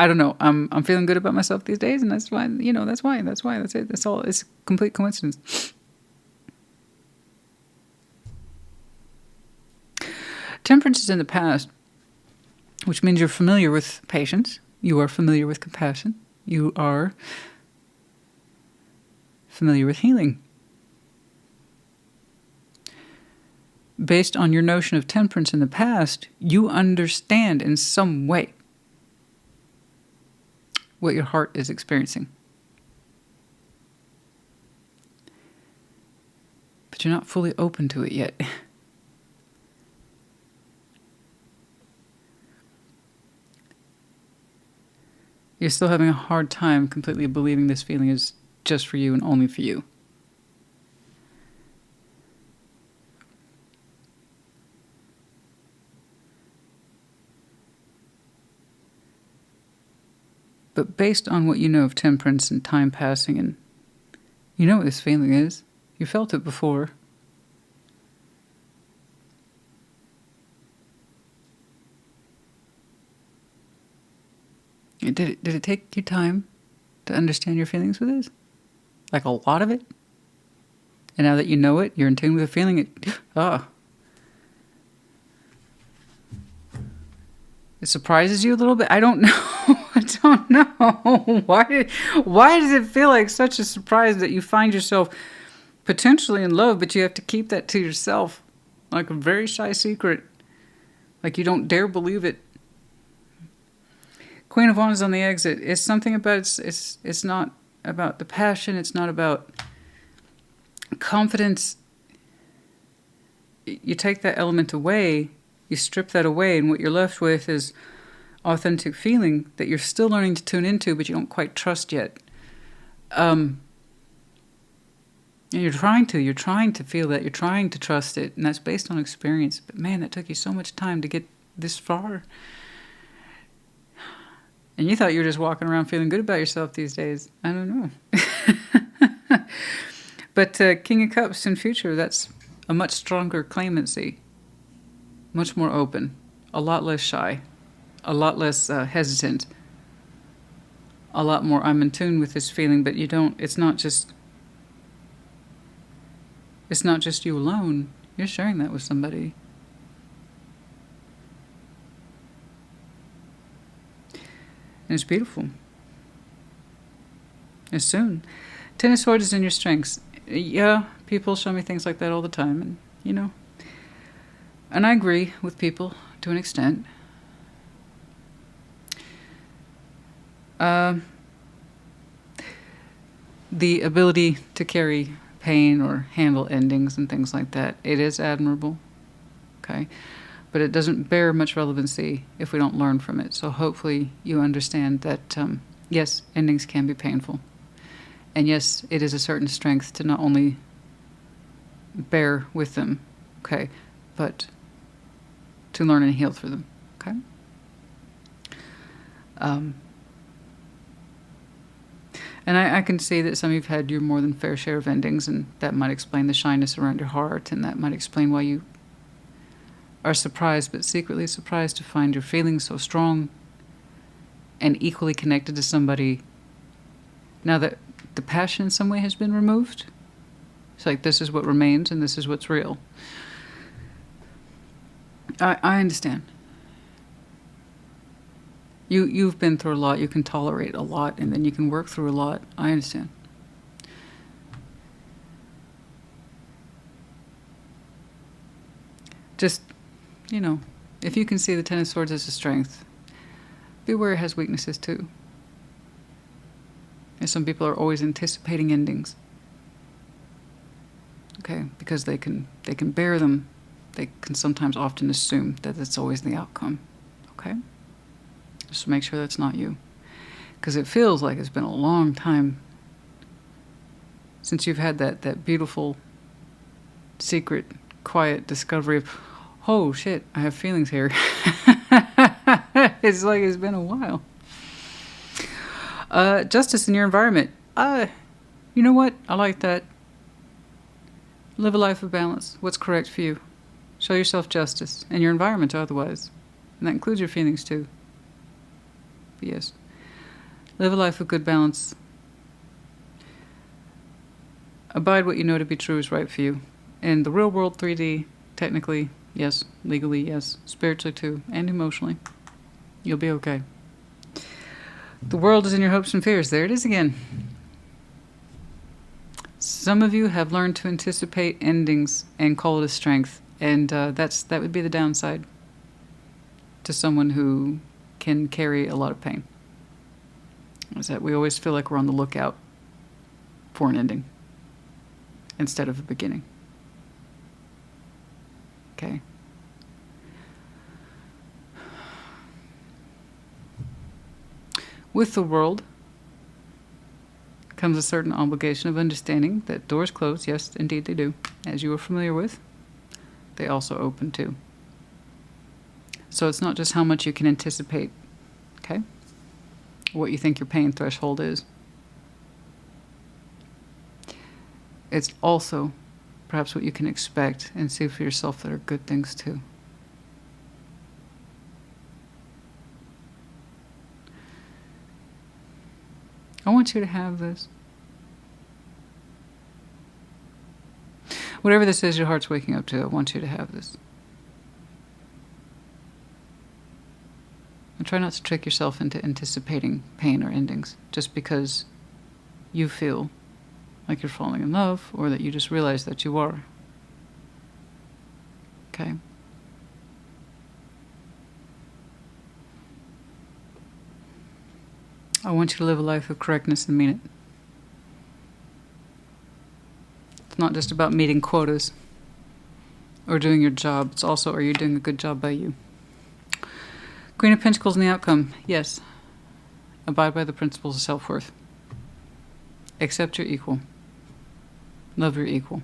don't know. I'm feeling good about myself these days, and that's why. That's it. That's all. It's complete coincidence. Temperance is in the past, which means you're familiar with patience. You are familiar with compassion. You are familiar with healing. Based on your notion of temperance in the past, you understand in some way what your heart is experiencing. But you're not fully open to it yet. You're still having a hard time completely believing this feeling is just for you and only for you. But based on what you know of temperance and time passing, and you know what this feeling is, you felt it before. Did it take you time to understand your feelings with this? Like a lot of it? And now that you know it, you're in tune with the feeling, it surprises you a little bit? I don't know. I don't know. Why does it feel like such a surprise that you find yourself potentially in love, but you have to keep that to yourself? Like a very shy secret. Like you don't dare believe it. Queen of Wands on the exit. It's something about it's not about the passion. It's not about confidence. You take that element away, you strip that away, and what you're left with is authentic feeling that you're still learning to tune into, but you don't quite trust yet. And you're trying to feel that, you're trying to trust it, and that's based on experience. But man, that took you so much time to get this far. And you thought you were just walking around feeling good about yourself these days. I don't know. But King of Cups in future, that's a much stronger claimancy. Much more open. A lot less shy. A lot less hesitant. A lot more, I'm in tune with this feeling, but you don't, it's not just you alone. You're sharing that with somebody. And it's beautiful. It's soon. Ten of Swords is in your strengths. Yeah, people show me things like that all the time, and you know. And I agree with people to an extent. The ability to carry pain or handle endings and things like that, it is admirable. Okay? But it doesn't bear much relevancy if we don't learn from it. So hopefully you understand that, yes, endings can be painful. And yes, it is a certain strength to not only bear with them, okay, but to learn and heal through them, okay? And I can see that some of you have had your more than fair share of endings, and that might explain the shyness around your heart, and that might explain why you are surprised, but secretly surprised to find your feelings so strong and equally connected to somebody now that the passion in some way has been removed. It's like this is what remains and this is what's real. I understand. You've been through a lot. You can tolerate a lot, and then you can work through a lot. I understand. Just, you know, if you can see the Ten of Swords as a strength, be aware it has weaknesses too. And some people are always anticipating endings. Okay, because they can bear them. They can sometimes often assume that it's always the outcome. Okay? Just make sure that's not you. Because it feels like it's been a long time since you've had that beautiful, secret, quiet discovery of, oh shit, I have feelings here. It's like it's been a while. Justice in your environment. You know what? I like that. Live a life of balance. What's correct for you? Show yourself justice and your environment otherwise. And that includes your feelings too. But yes. Live a life of good balance. Abide what you know to be true is right for you. In the real world, 3D, technically, yes. Legally, yes. Spiritually too. And emotionally. You'll be okay. The world is in your hopes and fears. There it is again. Some of you have learned to anticipate endings and call it a strength. And that would be the downside to someone who can carry a lot of pain. Is that we always feel like we're on the lookout for an ending instead of a beginning. Okay. With the world comes a certain obligation of understanding that doors close. Yes, indeed they do. As you are familiar with, they also open too. So it's not just how much you can anticipate, okay? What you think your pain threshold is. It's also perhaps what you can expect and see for yourself that are good things too. I want you to have this. Whatever this is your heart's waking up to, I want you to have this. And try not to trick yourself into anticipating pain or endings just because you feel like you're falling in love or that you just realize that you are. Okay? I want you to live a life of correctness and mean it. It's not just about meeting quotas or doing your job. It's also, are you doing a good job by you? Queen of Pentacles in the outcome. Yes. Abide by the principles of self-worth. Accept your equal. Love your equal.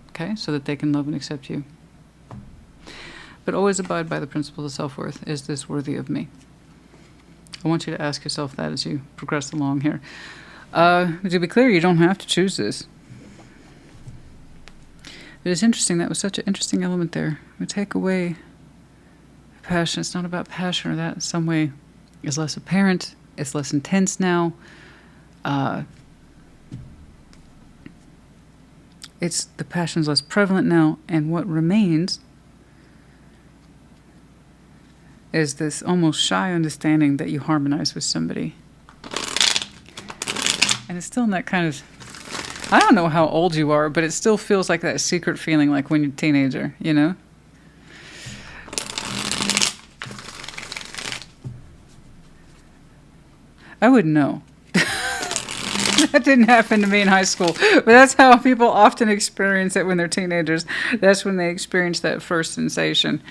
Okay? So that they can love and accept you. But always abide by the principles of self-worth. Is this worthy of me? I want you to ask yourself that as you progress along here. To be clear, you don't have to choose this. But it's interesting. That was such an interesting element there. We take away passion. It's not about passion, or that in some way is less apparent. It's less intense now. It's the passion's less prevalent now, and what remains is this almost shy understanding that you harmonize with somebody. And it's still in that kind of, I don't know how old you are, but it still feels like that secret feeling like when you're a teenager, you know? I wouldn't know. That didn't happen to me in high school, but that's how people often experience it when they're teenagers. That's when they experience that first sensation.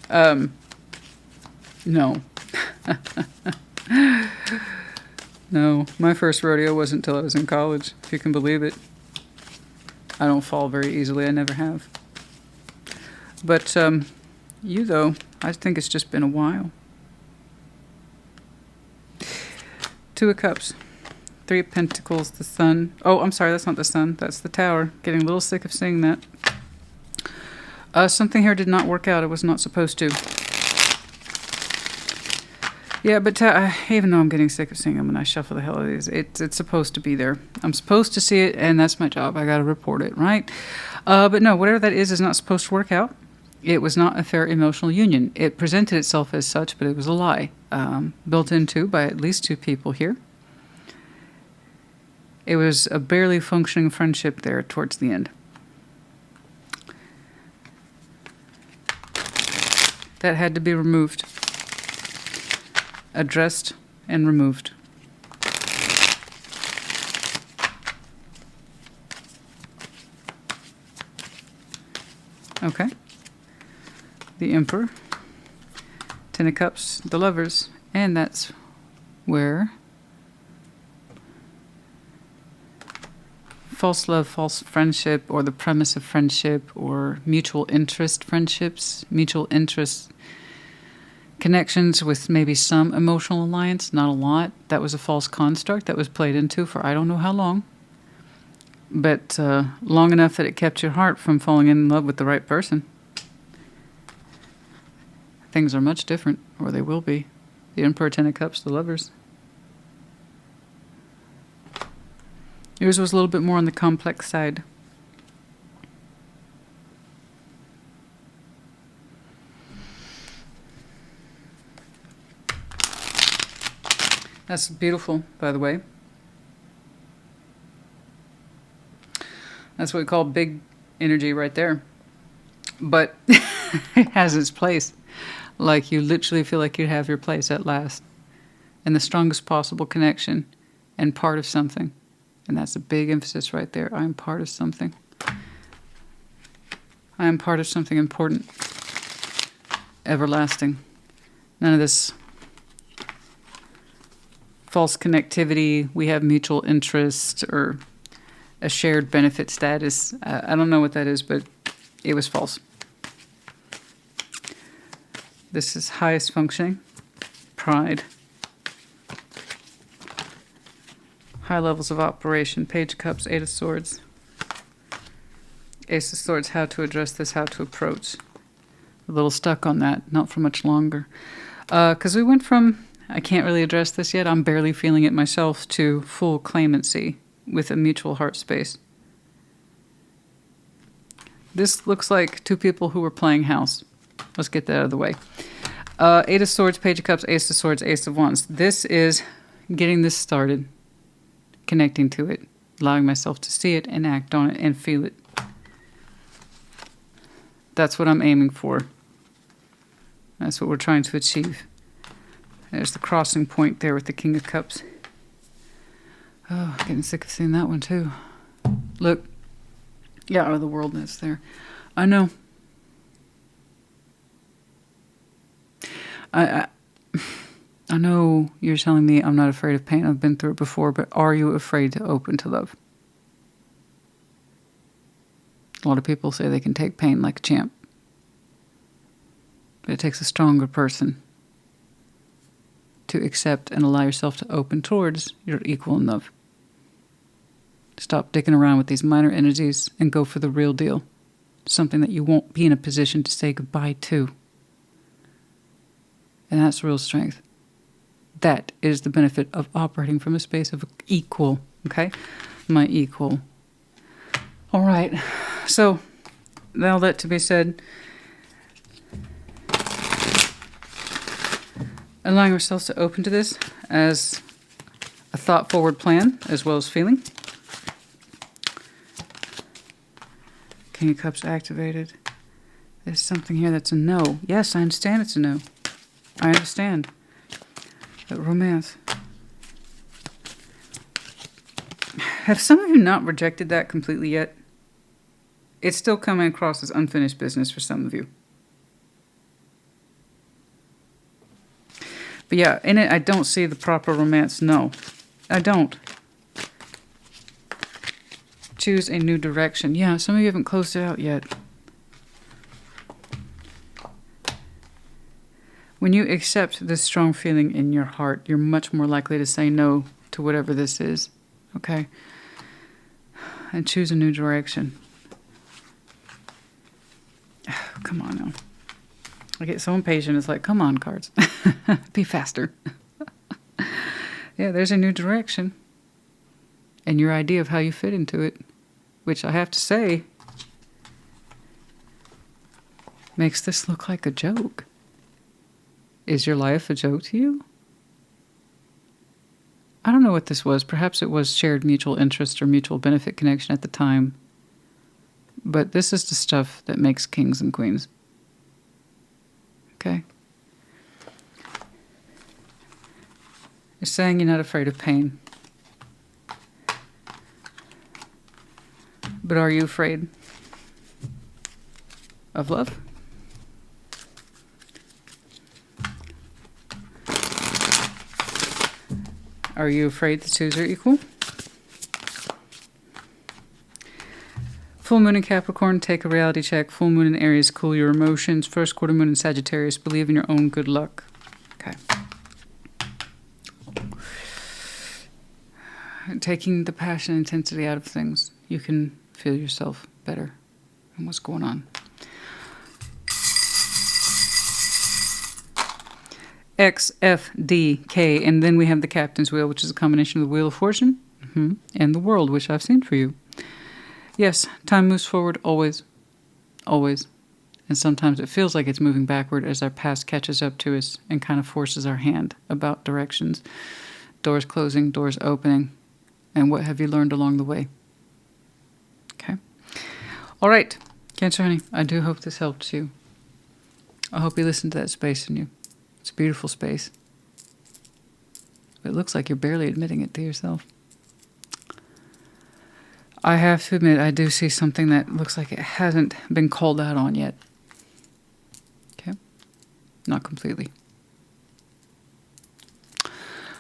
No. No, my first rodeo wasn't until I was in college, if you can believe it. I don't fall very easily. I never have. But you, though, I think it's just been a while. Two of Cups. Three of Pentacles, the Sun. Oh, I'm sorry, that's not the Sun. That's the Tower. Getting a little sick of seeing that. Something here did not work out. It was not supposed to. Yeah, but even though I'm getting sick of seeing them when I shuffle the hell out of these, it's supposed to be there. I'm supposed to see it, and that's my job. I got to report it, right? But no, whatever that is not supposed to work out. It was not a fair emotional union. It presented itself as such, but it was a lie. Built into by at least two people here. It was a barely functioning friendship there towards the end. That had to be removed. Addressed and removed. Okay. The Emperor. Ten of Cups, the Lovers, and that's where false love, false friendship, or the premise of friendship, or mutual interest friendships, mutual interest connections with maybe some emotional alliance, not a lot. That was a false construct that was played into for I don't know how long. But long enough that it kept your heart from falling in love with the right person. Things are much different, or they will be. The Emperor, Ten of Cups, the Lovers. Yours was a little bit more on the complex side. That's beautiful, by the way. That's what we call big energy right there. But it has its place. Like you literally feel like you have your place at last. And the strongest possible connection and part of something. And that's a big emphasis right there. I am part of something. I am part of something important. Everlasting. None of this false connectivity, we have mutual interest, or a shared benefit status. I don't know what that is, but it was false. This is highest functioning. Pride. High levels of operation. Page of Cups, Eight of Swords. Ace of Swords, how to address this, how to approach. A little stuck on that, not for much longer. Because we went from, I can't really address this yet, I'm barely feeling it myself, to full claimancy with a mutual heart space. This looks like two people who were playing house. Let's get that out of the way. Eight of Swords, Page of Cups, Ace of Swords, Ace of Wands. This is getting this started. Connecting to it, allowing myself to see it and act on it and feel it. That's what I'm aiming for. That's what we're trying to achieve. There's the crossing point there with the King of Cups. Oh, getting sick of seeing that one too. Look. Yeah, out of the worldness there. I know. I know you're telling me I'm not afraid of pain. I've been through it before, but are you afraid to open to love? A lot of people say they can take pain like a champ. But it takes a stronger person to accept and allow yourself to open towards your equal in love. Stop digging around with these minor energies and go for the real deal. Something that you won't be in a position to say goodbye to. And that's real strength. That is the benefit of operating from a space of equal, okay? My equal. All right. So, now that to be said, allowing ourselves to open to this as a thought-forward plan as well as feeling. King of Cups activated. There's something here that's a no. Yes, I understand it's a no. I understand. But romance. Have some of you not rejected that completely yet? It's still coming across as unfinished business for some of you. But yeah, in it, I don't see the proper romance. No, I don't. Choose a new direction. Yeah, some of you haven't closed it out yet. When you accept this strong feeling in your heart, you're much more likely to say no to whatever this is. Okay? And choose a new direction. Come on now. I get so impatient. It's like, come on, cards. Be faster. Yeah, there's a new direction. And your idea of how you fit into it, which I have to say, makes this look like a joke. Is your life a joke to you? I don't know what this was. Perhaps it was shared mutual interest or mutual benefit connection at the time. But this is the stuff that makes kings and queens. Okay? It's saying you're not afraid of pain. But are you afraid of love? Are you afraid the twos are equal? Full moon in Capricorn, take a reality check. Full moon in Aries, cool your emotions. First quarter moon in Sagittarius, believe in your own good luck. Okay. Taking the passion and intensity out of things, you can feel yourself better and what's going on. X, F, D, K, and then we have the Captain's Wheel, which is a combination of the Wheel of Fortune and the World, which I've seen for you. Yes, time moves forward always, always. And sometimes it feels like it's moving backward as our past catches up to us and kind of forces our hand about directions. Doors closing, doors opening. And what have you learned along the way? Okay. All right, Cancer honey, I do hope this helps you. I hope you listen to that space in you. It's a beautiful space. It looks like you're barely admitting it to yourself. I have to admit, I do see something that looks like it hasn't been called out on yet. Okay? Not completely.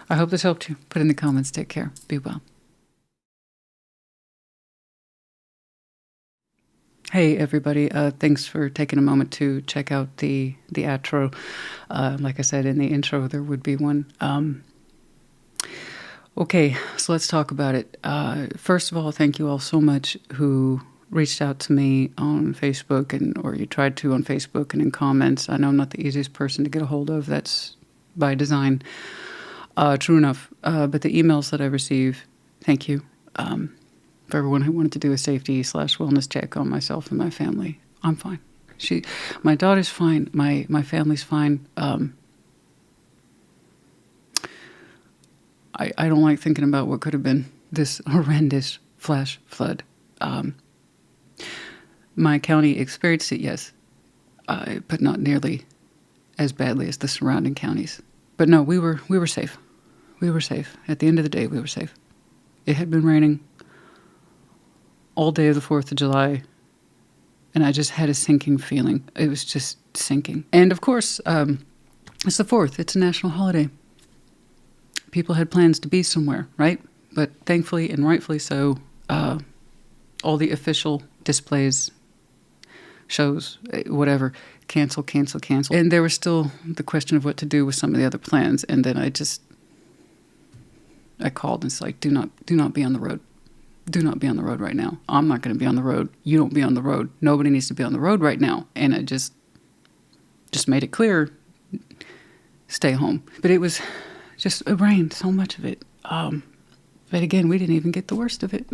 I hope this helped you. Put in the comments. Take care. Be well. Hey everybody, thanks for taking a moment to check out the outro. Like I said in the intro, there would be one. Okay, so let's talk about it. First of all, thank you all so much who reached out to me on Facebook or you tried to on Facebook and in comments. I know I'm not the easiest person to get a hold of. That's by design. True enough. But the emails that I receive, thank you. For everyone who wanted to do a safety/wellness check on myself and my family. I'm fine. My daughter's fine. My family's fine. I don't like thinking about what could have been this horrendous flash flood. My county experienced it, yes, but not nearly as badly as the surrounding counties. But no, we were safe. We were safe. At the end of the day, we were safe. It had been raining all day of the 4th of July, and I just had a sinking feeling. It was just sinking. And of course, it's the 4th. It's a national holiday. People had plans to be somewhere, right? But thankfully and rightfully so, all the official displays shows, whatever, cancel. And there was still the question of what to do with some of the other plans. And then I called and it's like, do not be on the road. Do not be on the road right now. I'm not going to be on the road. You don't be on the road. Nobody needs to be on the road right now. And I just made it clear, stay home. But it rained, so much of it. But again, we didn't even get the worst of it.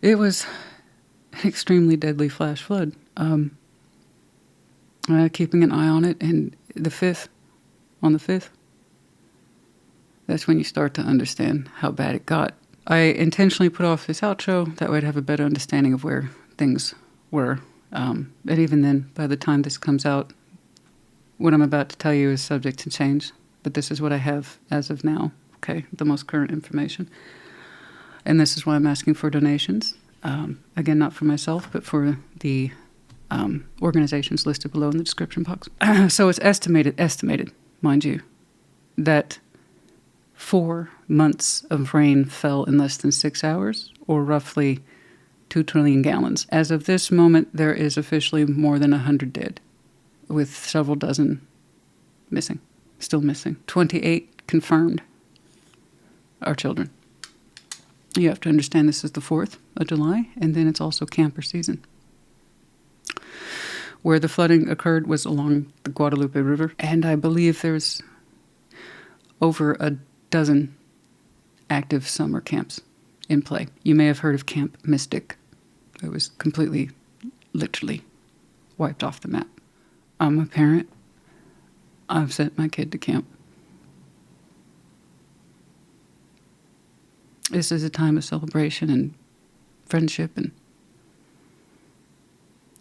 It was an extremely deadly flash flood. Keeping an eye on it, and on the 5th, that's when you start to understand how bad it got. I intentionally put off this outro, that way I'd have a better understanding of where things were. And even then, by the time this comes out, what I'm about to tell you is subject to change. But this is what I have as of now, okay? The most current information. And this is why I'm asking for donations. Again, not for myself, but for the organizations listed below in the description box. So it's estimated, mind you, that 4 months of rain fell in less than 6 hours, or roughly 2 trillion gallons. As of this moment, there is officially more than 100 dead, with several dozen still missing. 28 confirmed are children. You have to understand this is the 4th of July, and then it's also camper season. Where the flooding occurred was along the Guadalupe River, and I believe there's over a dozen active summer camps in play. You may have heard of Camp Mystic. It was completely, literally wiped off the map. I'm a parent. I've sent my kid to camp. This is a time of celebration and friendship and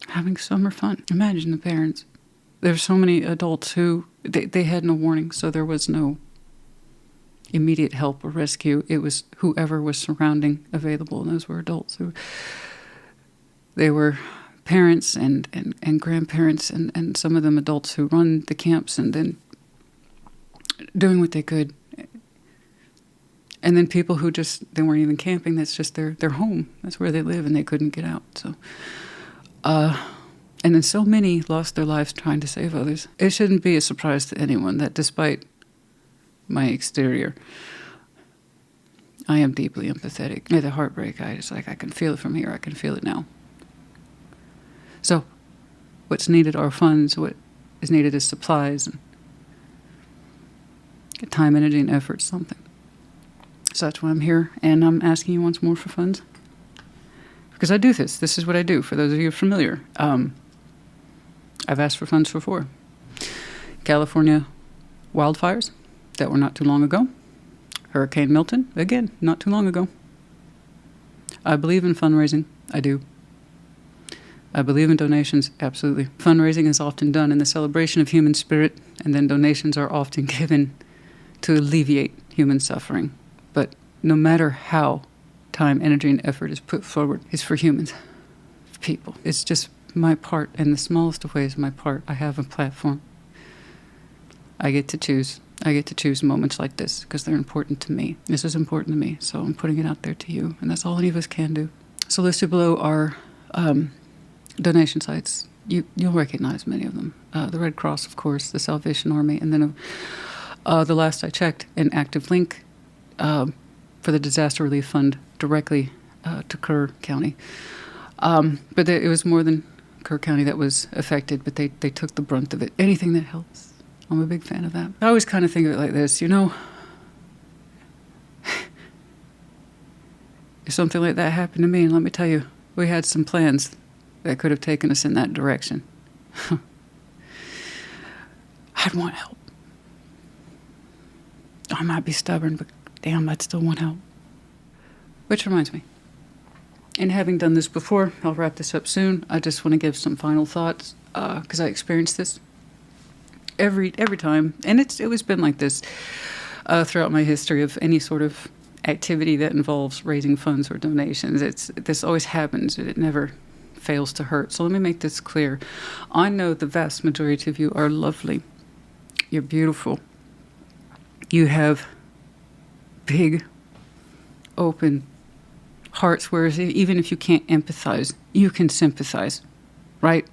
having summer fun. Imagine the parents. There's so many adults who, they had no warning, so there was no immediate help or rescue. It was whoever was surrounding available, and those were adults. They were parents and grandparents and some of them adults who run the camps and then doing what they could. And then people who they weren't even camping, that's just their home. That's where they live and they couldn't get out. So, and then so many lost their lives trying to save others. It shouldn't be a surprise to anyone that despite my exterior, I am deeply empathetic. At the heartbreak, I can feel it from here. I can feel it now. So, what's needed are funds. What is needed is supplies and time, energy, and effort, something. So that's why I'm here, and I'm asking you once more for funds. Because I do this. This is what I do, for those of you familiar. I've asked for funds for 4. California wildfires that were not too long ago. Hurricane Milton, again, not too long ago. I believe in fundraising. I do. I believe in donations, absolutely. Fundraising is often done in the celebration of human spirit, and then donations are often given to alleviate human suffering. But no matter how time, energy, and effort is put forward, it's for humans, for people. It's just my part, in the smallest of ways, my part. I have a platform. I get to choose. I get to choose moments like this because they're important to me. This is important to me, so I'm putting it out there to you, and that's all any of us can do. So listed below are donation sites. You'll recognize many of them. The Red Cross, of course, the Salvation Army, and then the last I checked, an active link for the Disaster Relief Fund directly to Kerr County. But it was more than Kerr County that was affected, but they took the brunt of it. Anything that helps. I'm a big fan of that. I always kind of think of it like this, if something like that happened to me, and let me tell you, we had some plans that could have taken us in that direction. I'd want help. I might be stubborn, but damn, I'd still want help. Which reminds me, in having done this before, I'll wrap this up soon. I just want to give some final thoughts, because I experienced this every time, and it was been like this throughout my history of any sort of activity that involves raising funds or donations. This always happens, and it never fails to hurt. So let me make this clear. I know the vast majority of you are lovely. You're beautiful. You have big, open hearts where even if you can't empathize, you can sympathize, right?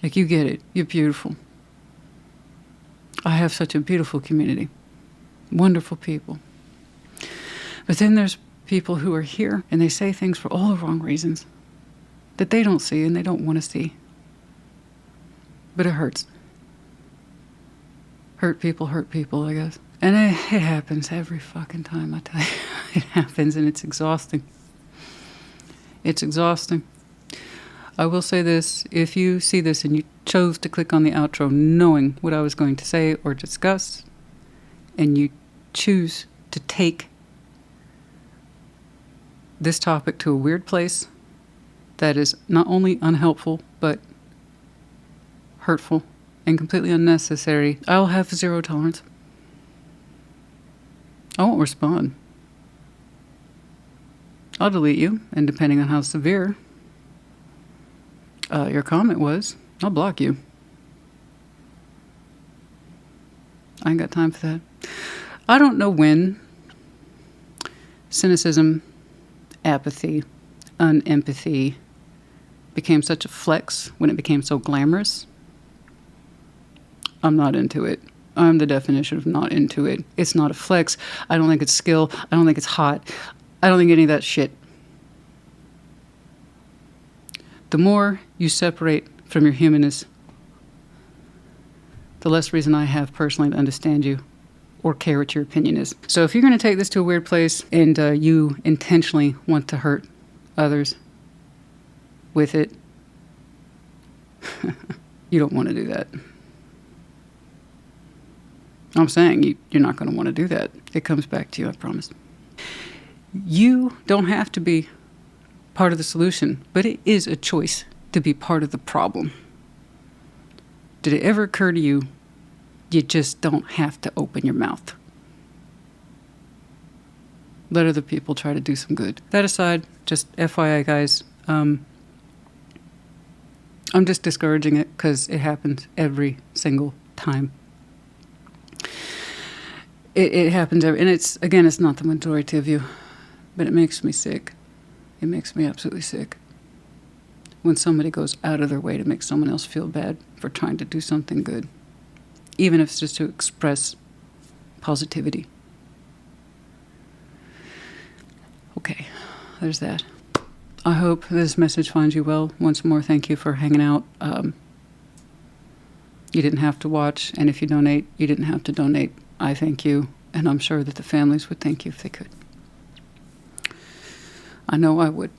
Like, you get it. You're beautiful. I have such a beautiful community. Wonderful people. But then there's people who are here and they say things for all the wrong reasons that they don't see and they don't want to see. But it hurts. Hurt people, I guess. And it happens every fucking time, I tell you. It happens, and it's exhausting. It's exhausting. I will say this. If you see this and you chose to click on the outro knowing what I was going to say or discuss, and you choose to take this topic to a weird place that is not only unhelpful, but hurtful and completely unnecessary, I'll have zero tolerance. I won't respond. I'll delete you, and depending on how severe your comment was, I'll block you. I ain't got time for that. I don't know when cynicism, apathy, unempathy became such a flex, when it became so glamorous. I'm not into it. I'm the definition of not into it. It's not a flex. I don't think it's skill. I don't think it's hot. I don't think any of that shit. The more you separate from your humanness, the less reason I have personally to understand you or care what your opinion is. So if you're going to take this to a weird place and you intentionally want to hurt others with it, you don't want to do that. I'm saying you're not going to want to do that. It comes back to you, I promise. You don't have to be part of the solution, but it is a choice to be part of the problem. Did it ever occur to you, you just don't have to open your mouth? Let other people try to do some good. That aside, just FYI, guys, I'm just discouraging it because it happens every single time. It happens every, and it's not the majority of you, but it makes me sick. It makes me absolutely sick when somebody goes out of their way to make someone else feel bad for trying to do something good, even if it's just to express positivity. Okay, there's that. I hope this message finds you well. Once more, thank you for hanging out. You didn't have to watch, and if you donate, you didn't have to donate. I thank you, and I'm sure that the families would thank you if they could. I know I would,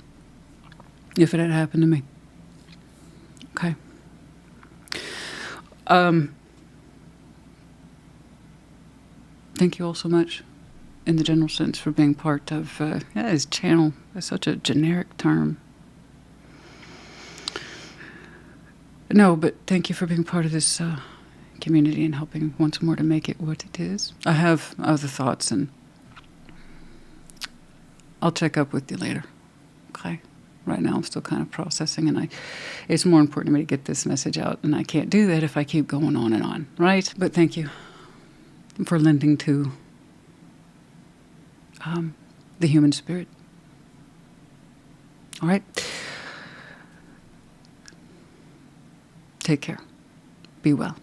if it had happened to me. Okay. Thank you all so much, in the general sense, for being part of this channel. That's such a generic term. No, but thank you for being part of this community and helping once more to make it what it is. I have other thoughts, and I'll check up with you later. Okay? Right now I'm still kind of processing, and it's more important to me to get this message out, and I can't do that if I keep going on and on, right? But thank you for lending to the human spirit. All right? Take care. Be well.